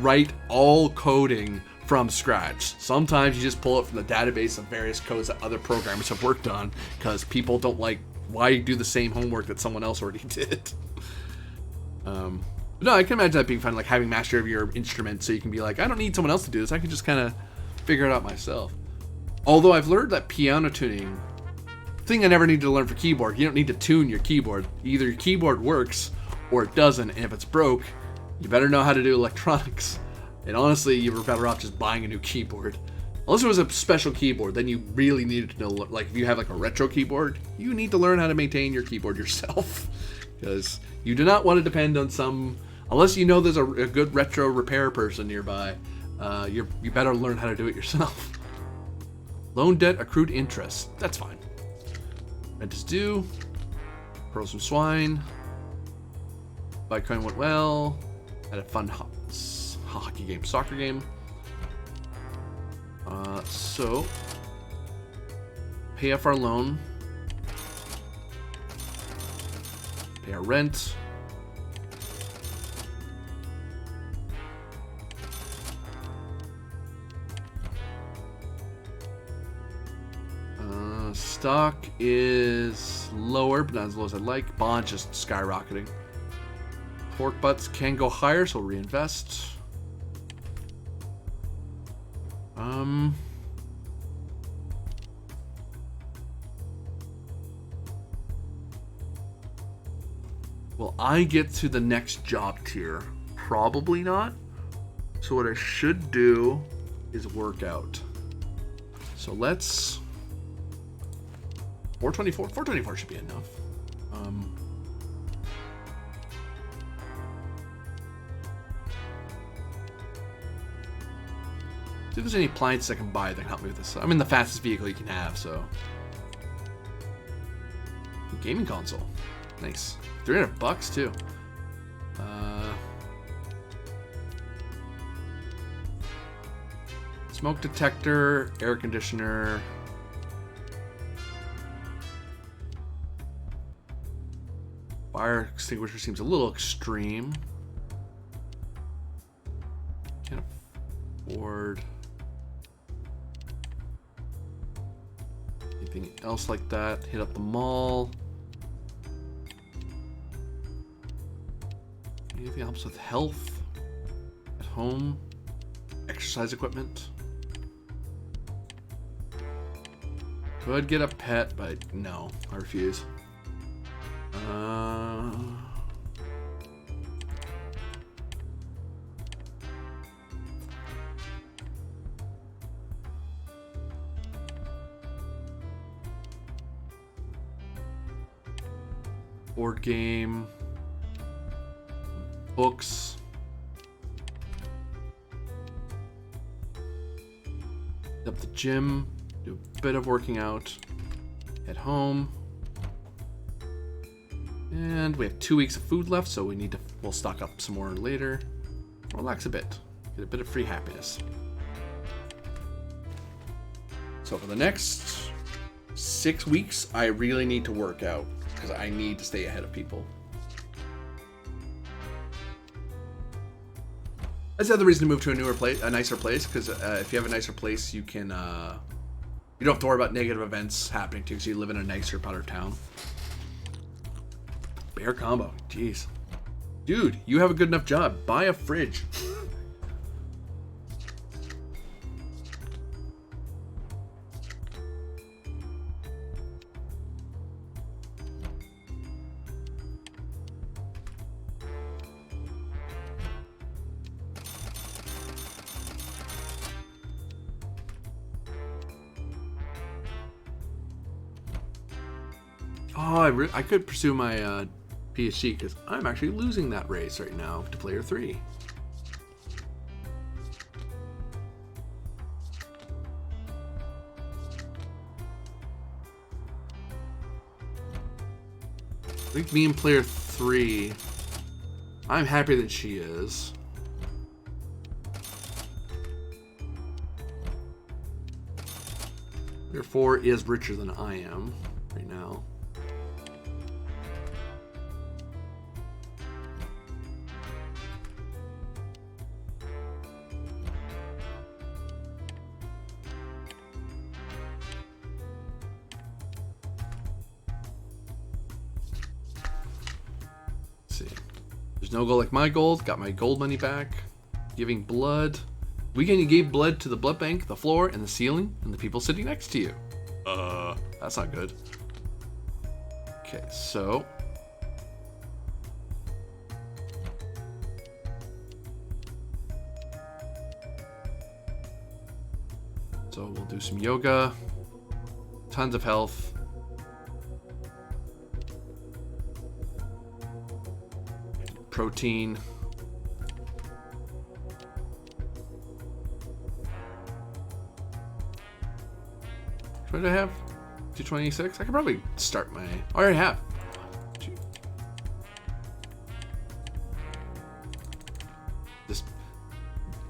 write all coding from scratch. Sometimes you just pull it from the database of various codes that other programmers have worked on, because people don't like, why do the same homework that someone else already did? No, I can imagine that being fun, like having mastery of your instrument, so you can be like, I don't need someone else to do this, I can just kind of figure it out myself. Although I've learned that piano tuning, thing I never needed to learn for keyboard, you don't need to tune your keyboard. Either your keyboard works or it doesn't, and if it's broke, You better know how to do electronics. And honestly, you were better off just buying a new keyboard. Unless it was a special keyboard, then you really needed to know, like if you have like a retro keyboard, you need to learn how to maintain your keyboard yourself. Because you do not want to depend on some, unless you know there's a good retro repair person nearby, you better learn how to do it yourself. Loan debt, accrued interest, that's fine. Rent is due, pearls from swine, Bitcoin went well, had a fun hockey game, soccer game. So, pay off our loan, pay our rent, stock is lower, but not as low as I'd like. Bond just skyrocketing. Pork butts can go higher, so we'll reinvest. Will I get to the next job tier? Probably not. So what I should do is work out. So let's 424. 424 should be enough. See if there's any appliances I can buy that can help me with this. I'm in the fastest vehicle you can have, so. Gaming console. Nice. $300 too. Smoke detector, air conditioner. Fire extinguisher seems a little extreme. Can't afford anything else like that. Hit up the mall. Anything helps with health at home? Exercise equipment. Could get a pet, but no, I refuse. Board game. Books. Up the gym. Do a bit of working out. At home. And we have 2 weeks of food left, so we'll stock up some more later. Relax a bit. Get a bit of free happiness. So for the next 6 weeks, I really need to work out because I need to stay ahead of people. That's the other reason to move to a nicer place, because if you have a nicer place, you can you don't have to worry about negative events happening too, because you live in a nicer part of town. Bear combo, jeez, dude, you have a good enough job. Buy a fridge. Oh, I could pursue my PhD because I'm actually losing that race right now to player 3. I think me and player 3, I'm happier than she is. Player 4 is richer than I am right now. No gold like my gold. Got my gold money back. Giving blood. Weekend you gave blood to the blood bank, the floor, and the ceiling, and the people sitting next to you. That's not good. Okay, so So we'll do some yoga, tons of health. Protein. What did I have? 226? I could probably start my... I already have.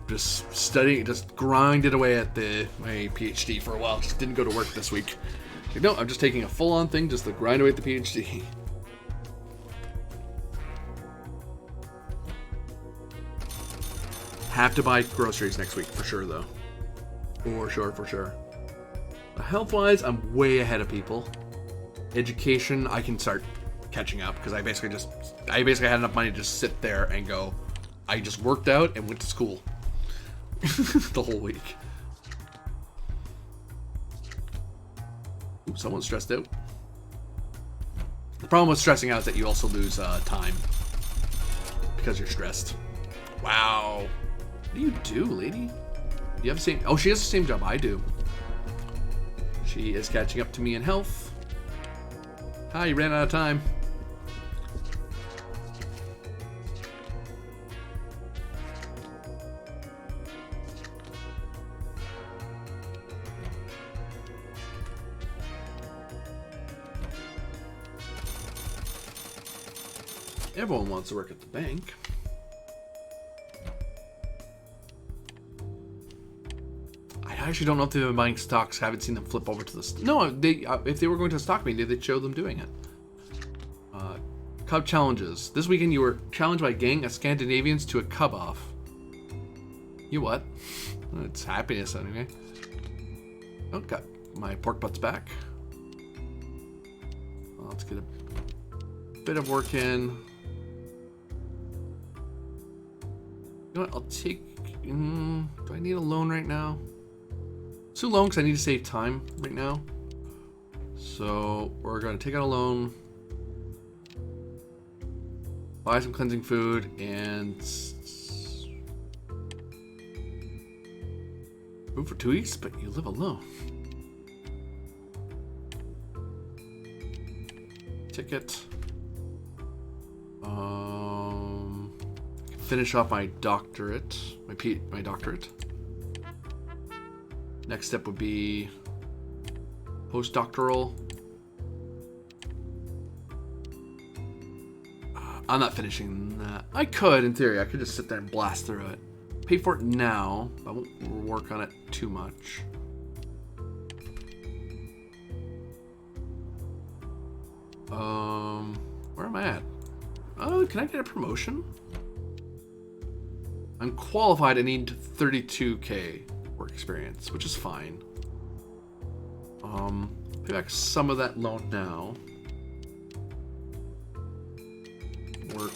Just studying, just grinded away at my PhD for a while. Just didn't go to work this week. Like, no, I'm just taking a full-on thing just to grind away at the PhD. Have to buy groceries next week for sure, though. For sure. Health-wise, I'm way ahead of people. Education, I can start catching up because I basically had enough money to just sit there and go. I just worked out and went to school the whole week. Ooh, someone's stressed out. The problem with stressing out is that you also lose time because you're stressed. Wow. What do you do, lady? Do you have the same... Oh, she has the same job I do. She is catching up to me in health. Hi, you ran out of time. Everyone wants to work at the bank. I actually don't know if they've been buying stocks. I haven't seen them flip over to the... No, they if they were going to a stock meeting, they'd show them doing it. Cub challenges. This weekend you were challenged by a gang of Scandinavians to a cub off. You what? It's happiness anyway. Oh, got my pork butts back. Let's get a bit of work in. You know what? I'll take... do I need a loan right now? Too long because I need to save time right now. So we're going to take out a loan, buy some cleansing food, and move for 2 weeks, but you live alone. Ticket. Finish off my doctorate, my doctorate. Next step would be postdoctoral. I'm not finishing that. I could, in theory. I could just sit there and blast through it. Pay for it now. I won't work on it too much. Where am I at? Oh, can I get a promotion? I'm qualified. I need 32k work experience, which is fine. Pay back some of that loan now. Work.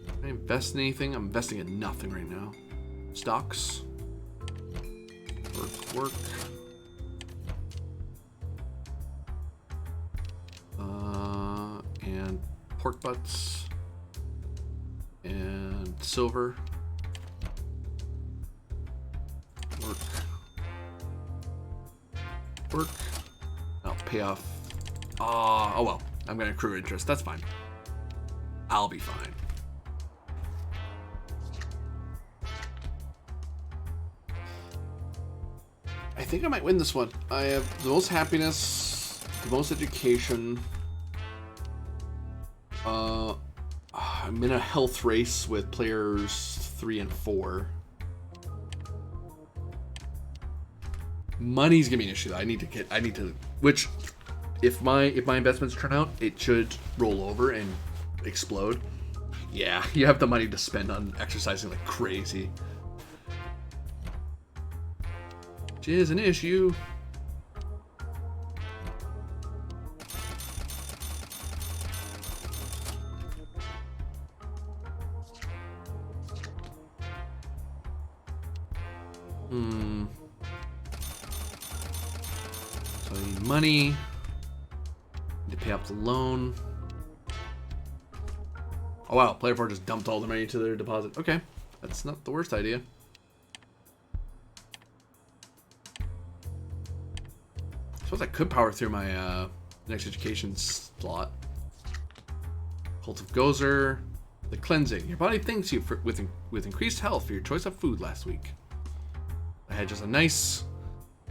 Can I invest in anything? I'm investing in nothing right now. Stocks. Work. And pork butts. And silver. Work. I'll pay off. Oh well. I'm gonna accrue interest. That's fine. I'll be fine. I think I might win this one. I have the most happiness, the most education. I'm in a health race with players 3 and 4. Money's gonna be an issue. Which, if my investments turn out, it should roll over and explode. Yeah, you have the money to spend on exercising like crazy. Which is an issue. So I need money. Need to pay off the loan. Oh wow, Player 4 just dumped all the money to their deposit. Okay, that's not the worst idea. suppose I could power through my next education slot. Cult of Gozer. The cleansing. Your body thanks you with increased health for your choice of food last week. I had just a nice,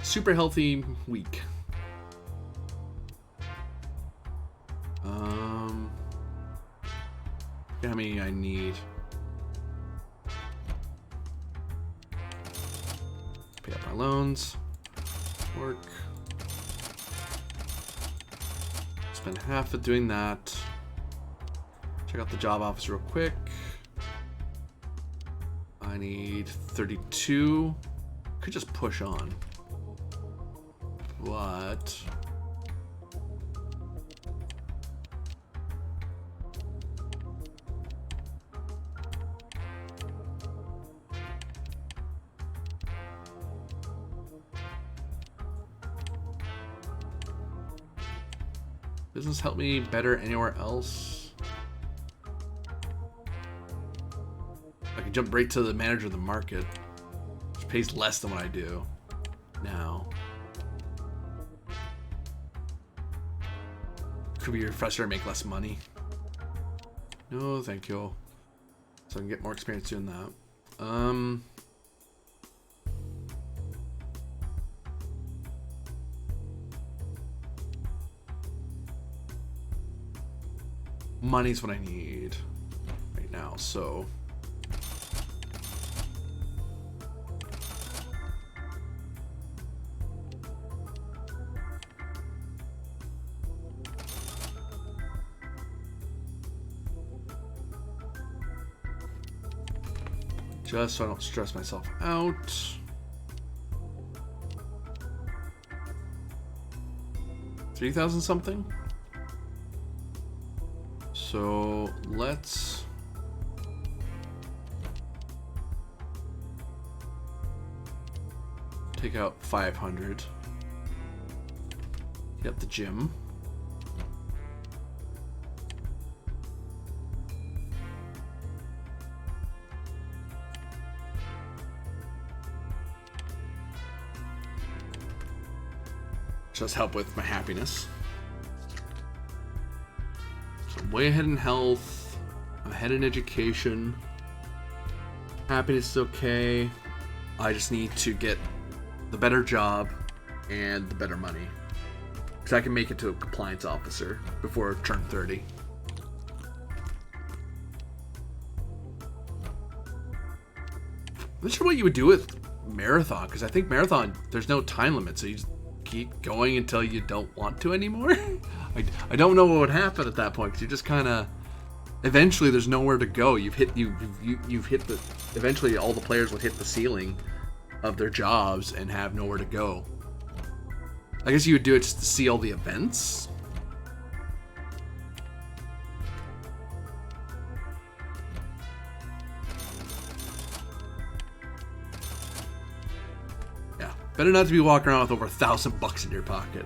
super healthy week. How many I need? Pay up my loans. Work. Spend half of doing that. Check out the job office real quick. I need 32. Could just push on. But business help me better anywhere else? I can jump right to the manager of the market, which pays less than what I do now. Could be a refresher and make less money. No, thank you. So I can get more experience doing that. Money's what I need right now, so just so I don't stress myself out. $3,000 something. So let's take out 500. Get the gym. Just help with my happiness. So I'm way ahead in health. I'm ahead in education. Happiness is okay. I just need to get the better job and the better money. Because I can make it to a compliance officer before I turn 30. I'm not sure what you would do with marathon, because I think marathon, there's no time limit, so you just keep going until you don't want to anymore. I don't know what would happen at that point, because you just kind of, eventually there's nowhere to go. You've hit the, eventually all the players will hit the ceiling of their jobs and have nowhere to go. I guess you would do it just to see all the events. Yeah, better not to be walking around with over $1,000 in your pocket.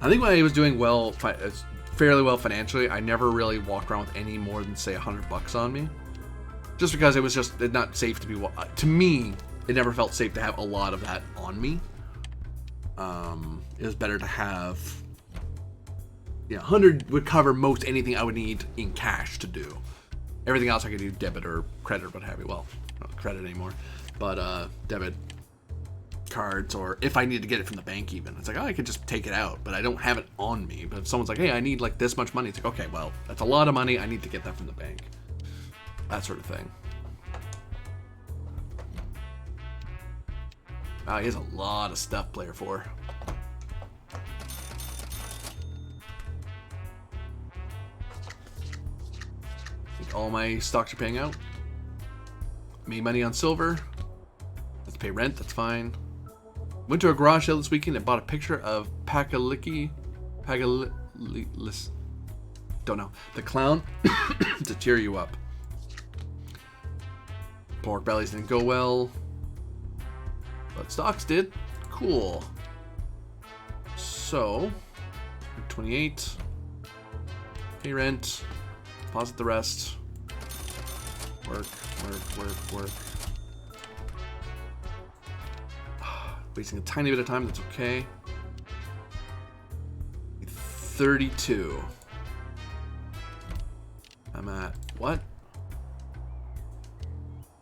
I think when I was doing well, fairly well financially, I never really walked around with any more than say $100 on me, just because it was just not safe to be. To me, it never felt safe to have a lot of that on me. It was better to have, 100 would cover most anything I would need in cash to do. Everything else I could do debit or credit or what have you. Well, not credit anymore, but debit cards, or if I need to get it from the bank even. It's like, oh, I could just take it out, but I don't have it on me. But if someone's like, hey, I need like this much money, it's like, okay, well, that's a lot of money. I need to get that from the bank. That sort of thing. Wow, he has a lot of stuff, player 4. I think all my stocks are paying out. Made money on silver. Let's pay rent, that's fine. Went to a garage sale this weekend and bought a picture of Pagalis. Don't know. The clown to cheer you up. Pork bellies didn't go well, but stocks did. Cool. So, 28. Pay rent. Deposit the rest. Work. Wasting a tiny bit of time, that's okay. 32. I'm at what?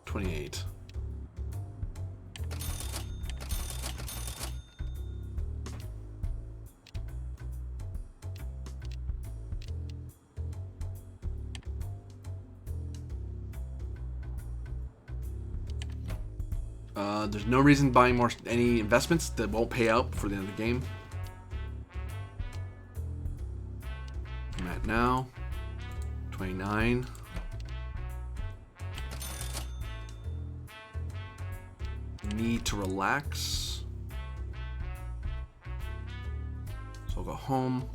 28. There's no reason buying any investments that won't pay out for the end of the game. I'm at now 29. Need to relax. So I'll go home.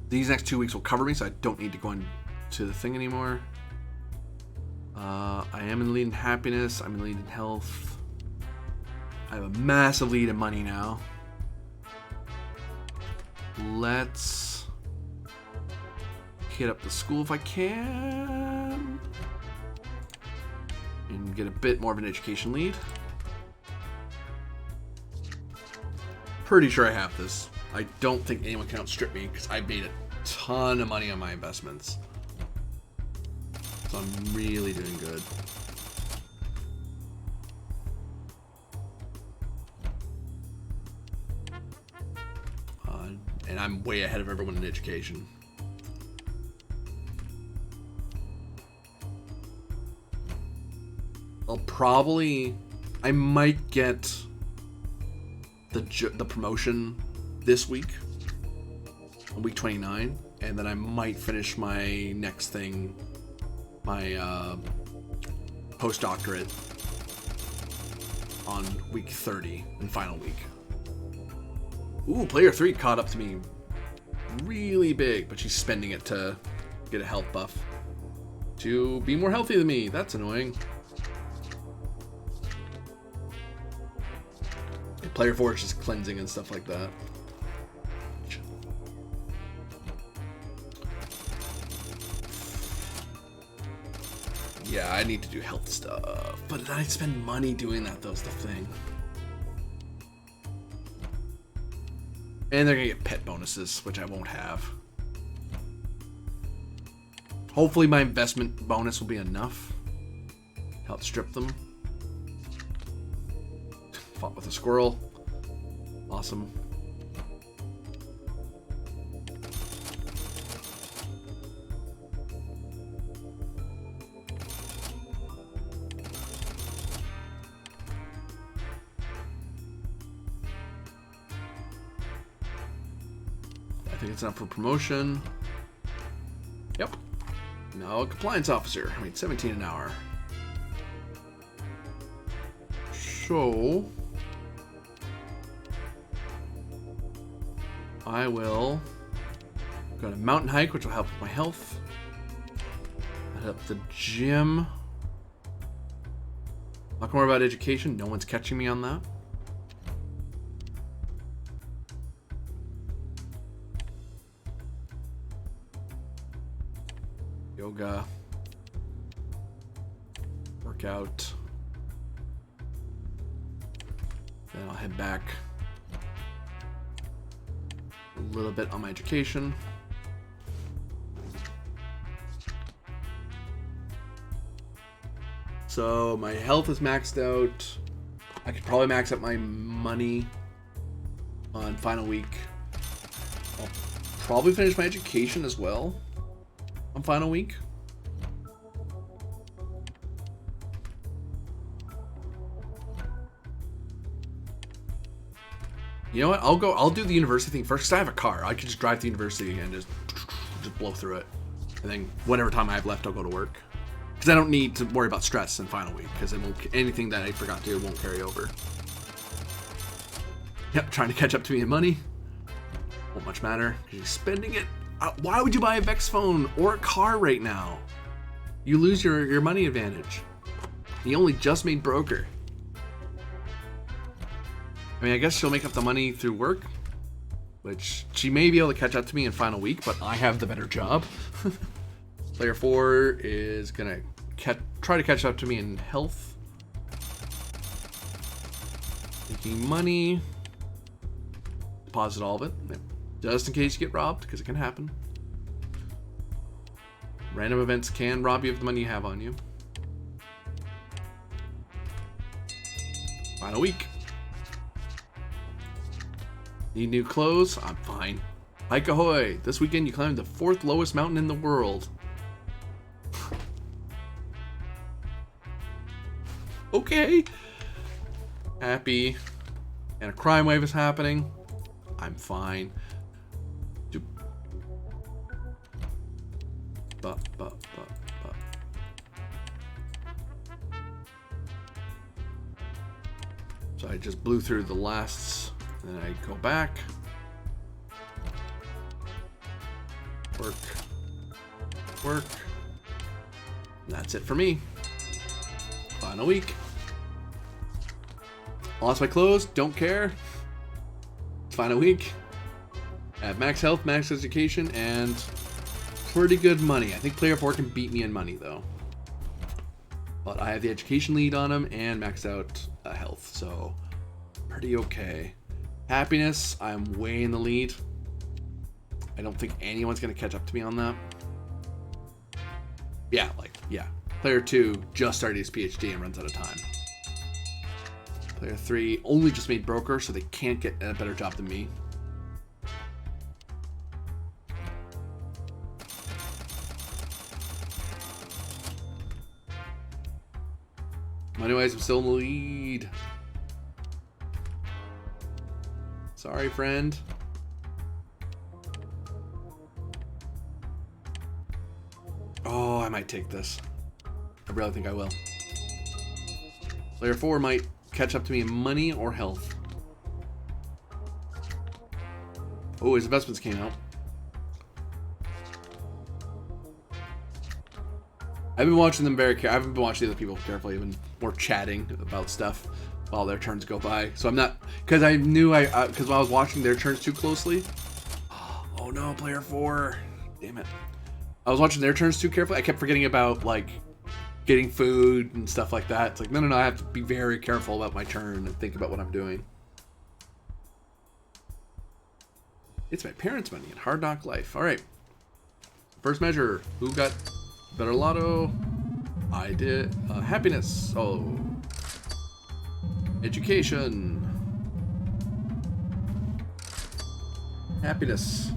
These next 2 weeks will cover me, so I don't need to go into the thing anymore. I am in the lead in happiness. I'm in the lead in health. I have a massive lead in money now. Let's hit up the school if I can. And get a bit more of an education lead. Pretty sure I have this. I don't think anyone can outstrip me because I made a ton of money on my investments. So I'm really doing good. And I'm way ahead of everyone in education. I might get the promotion this week, on week 29, and then I might finish my next thing, my postdoctorate, on week 30 and final week. Ooh, player 3 caught up to me really big, but she's spending it to get a health buff to be more healthy than me. That's annoying. Player 4 is just cleansing and stuff like that. Yeah, I need to do health stuff. But then I spend money doing that, though, is the thing. And they're gonna get pet bonuses, which I won't have. Hopefully my investment bonus will be enough to outstrip them. Fought with a squirrel. Awesome. I think it's enough for promotion. Yep. Now a compliance officer. I mean, 17 an hour. So I will go to mountain hike, which will help with my health. Head up the gym. Not gonna worry about education. No one's catching me on that. Yoga. Workout. Then I'll head back a little bit on my education. So my health is maxed out. I could probably max out my money on final week. I'll probably finish my education as well on final week. You know what? I'll do the university thing first because I have a car. I can just drive to the university and just blow through it. And then whatever time I have left, I'll go to work. Because I don't need to worry about stress in final week because anything that I forgot to do won't carry over. Yep, trying to catch up to me in money. Won't much matter because he's spending it. Why would you buy a Vex phone or a car right now? You lose your money advantage. He only just made broker. I mean, I guess she'll make up the money through work, which she may be able to catch up to me in final week, but I have the better job. Player 4 is gonna try to catch up to me in health. Making money. Deposit all of it. Just in case you get robbed, because it can happen. Random events can rob you of the money you have on you. Final week. Need new clothes? I'm fine. Hike ahoy! This weekend you climbed the 4th lowest mountain in the world. Okay. Happy. And a crime wave is happening. I'm fine. So I just blew through the lasts, and then I go back. Work. Work. And that's it for me. Final week. Lost my clothes, don't care. Final week. I have max health, max education, and pretty good money. I think player 4 can beat me in money though. But I have the education lead on him and maxed out health, so pretty okay. Happiness, I'm way in the lead. I don't think anyone's gonna catch up to me on that. Yeah, Player 2 just started his PhD and runs out of time. Player 3 only just made broker, so they can't get a better job than me. Money-wise, I'm still in the lead. Sorry, friend. Oh, I might take this. I really think I will. Player 4 might catch up to me in money or health. Oh, his investments came out. I've been watching them very carefully. I haven't been watching the other people carefully. I've been more chatting about stuff while their turns go by. So I'm not, because I knew because when I was watching their turns too closely. Oh no, player 4. Damn it. I was watching their turns too carefully. I kept forgetting about like getting food and stuff like that. It's like, no, I have to be very careful about my turn and think about what I'm doing. It's my parents' money in Hard Knock Life. All right. First measure. Who got better lotto? I did. Happiness. Oh. Education. Happiness.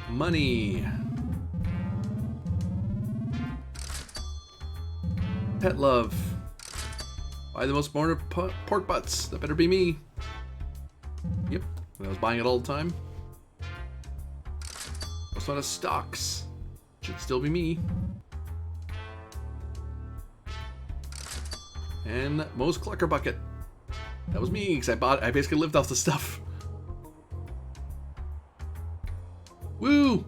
Money. Pet love. Buy the most more pork butts. That better be me. Yep. I was buying it all the time. Most amount of stocks. Should still be me. And most clucker bucket. That was me, because I basically lived off the stuff. Woo!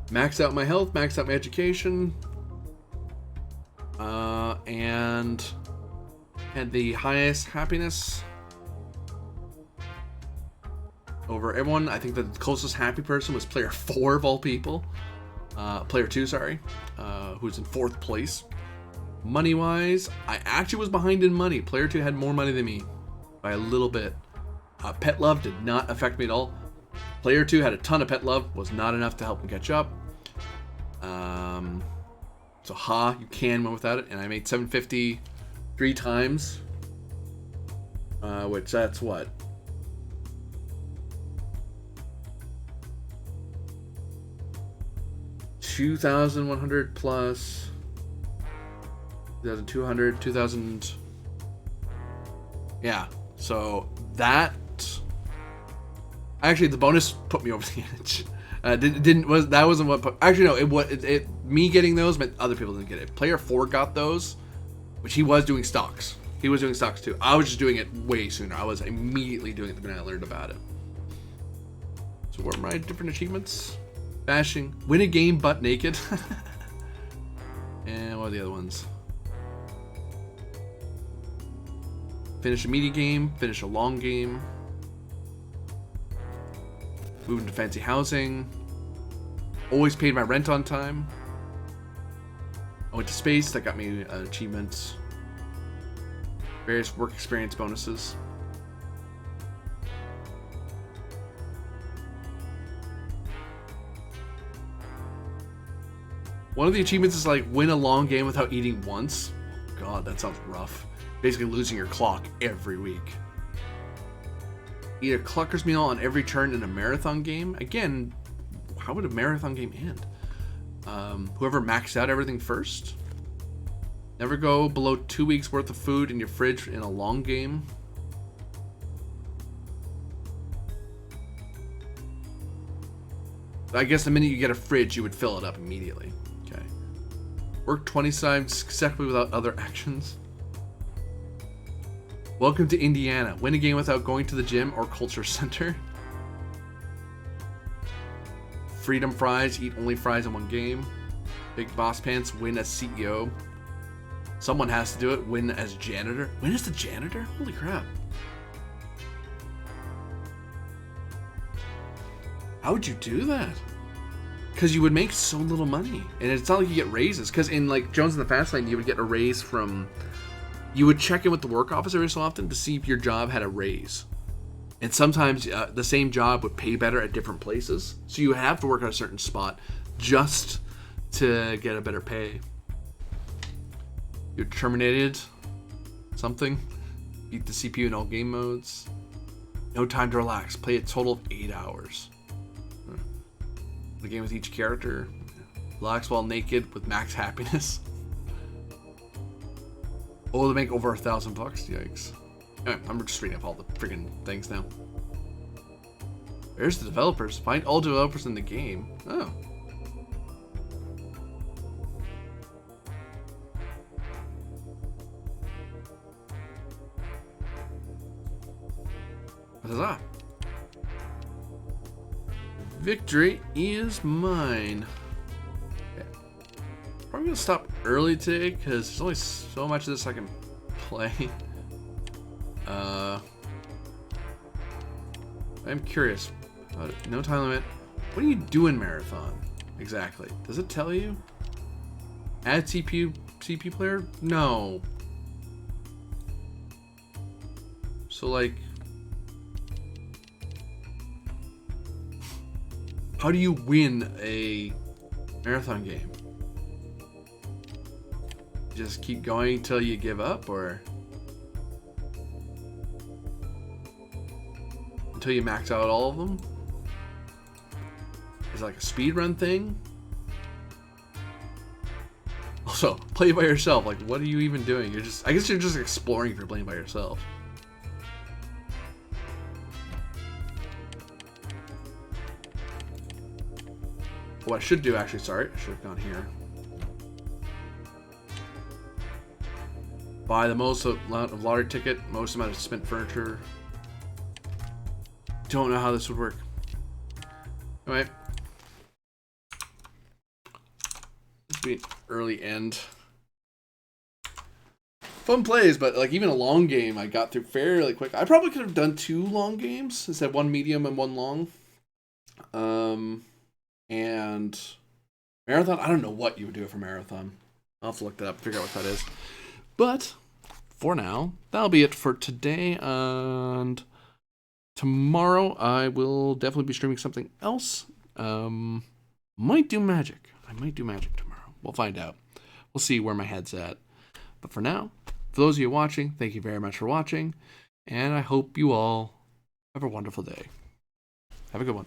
Maxed out my health, maxed out my education. And had the highest happiness over everyone. I think the closest happy person was player 4 of all people. Player 2, sorry. Who's in 4th place. Money-wise, I actually was behind in money. Player 2 had more money than me by a little bit. Pet love did not affect me at all. Player 2 had a ton of pet love, was not enough to help him catch up. So you can win without it, and I made 750 3 times, which that's what? $2,100 plus 2,200, 2,000. Yeah, so that actually the bonus put me over the edge. That wasn't what put, actually no, me getting those meant other people didn't get it. Player 4 got those, which he was doing stocks. He was doing stocks too. I was just doing it way sooner. I was immediately doing it the minute I learned about it. So what are my different achievements? Bashing, win a game butt naked. And what are the other ones? Finish a meaty game, finish a long game. Move into fancy housing. Always paid my rent on time. I went to space. That got me achievements. Various work experience bonuses. One of the achievements is like win a long game without eating once. God, that sounds rough. Basically losing your clock every week. Eat a Clucker's meal on every turn in a marathon game. Again, how would a marathon game end? Whoever maxed out everything first. Never go below 2 weeks worth of food in your fridge in a long game. I guess the minute you get a fridge, you would fill it up immediately. Okay. Work 20 times consecutively without other actions. Welcome to Indiana. Win a game without going to the gym or culture center. Freedom fries. Eat only fries in one game. Big Boss Pants. Win as CEO. Someone has to do it. Win as janitor. Win as the janitor? Holy crap. How would you do that? Because you would make so little money. And it's not like you get raises. Because in like Jones in the Fast Lane, you would get a raise from... You would check in with the work office every so often to see if your job had a raise. And sometimes the same job would pay better at different places. So you have to work at a certain spot just to get a better pay. You're terminated. Something. Beat the CPU in all game modes. No time to relax. Play a total of 8 hours. The game with each character. Relax while naked with max happiness. Oh, they make over $1,000. Yikes. Anyway, I'm just reading up all the freaking things now. There's the developers. Find all developers in the game. Oh. What is that? Victory is mine. Okay. I'm gonna stop early today because there's only so much of this I can play. I'm curious. No time limit. What do you do in Marathon exactly? Does it tell you? Add CPU player? No. So like, how do you win a marathon game? Just keep going until you give up, or until you max out all of them? Is it like a speedrun thing? Also, play by yourself. Like, what are you even doing? You're just, I guess you're just exploring if you're playing by yourself. What I should do, actually, sorry, I should have gone here. Buy the most amount of lottery ticket, most amount of spent furniture. Don't know how this would work. Anyway. This would be an early end. Fun plays, but like even a long game I got through fairly quick. I probably could have done 2 long games instead of 1 medium and 1 long. And marathon, I don't know what you would do for marathon. I'll have to look that up, figure out what that is. But for now, that'll be it for today. And tomorrow I will definitely be streaming something else. Might do magic. I might do magic tomorrow. We'll find out. We'll see where my head's at. But for now, for those of you watching, thank you very much for watching. And I hope you all have a wonderful day. Have a good one.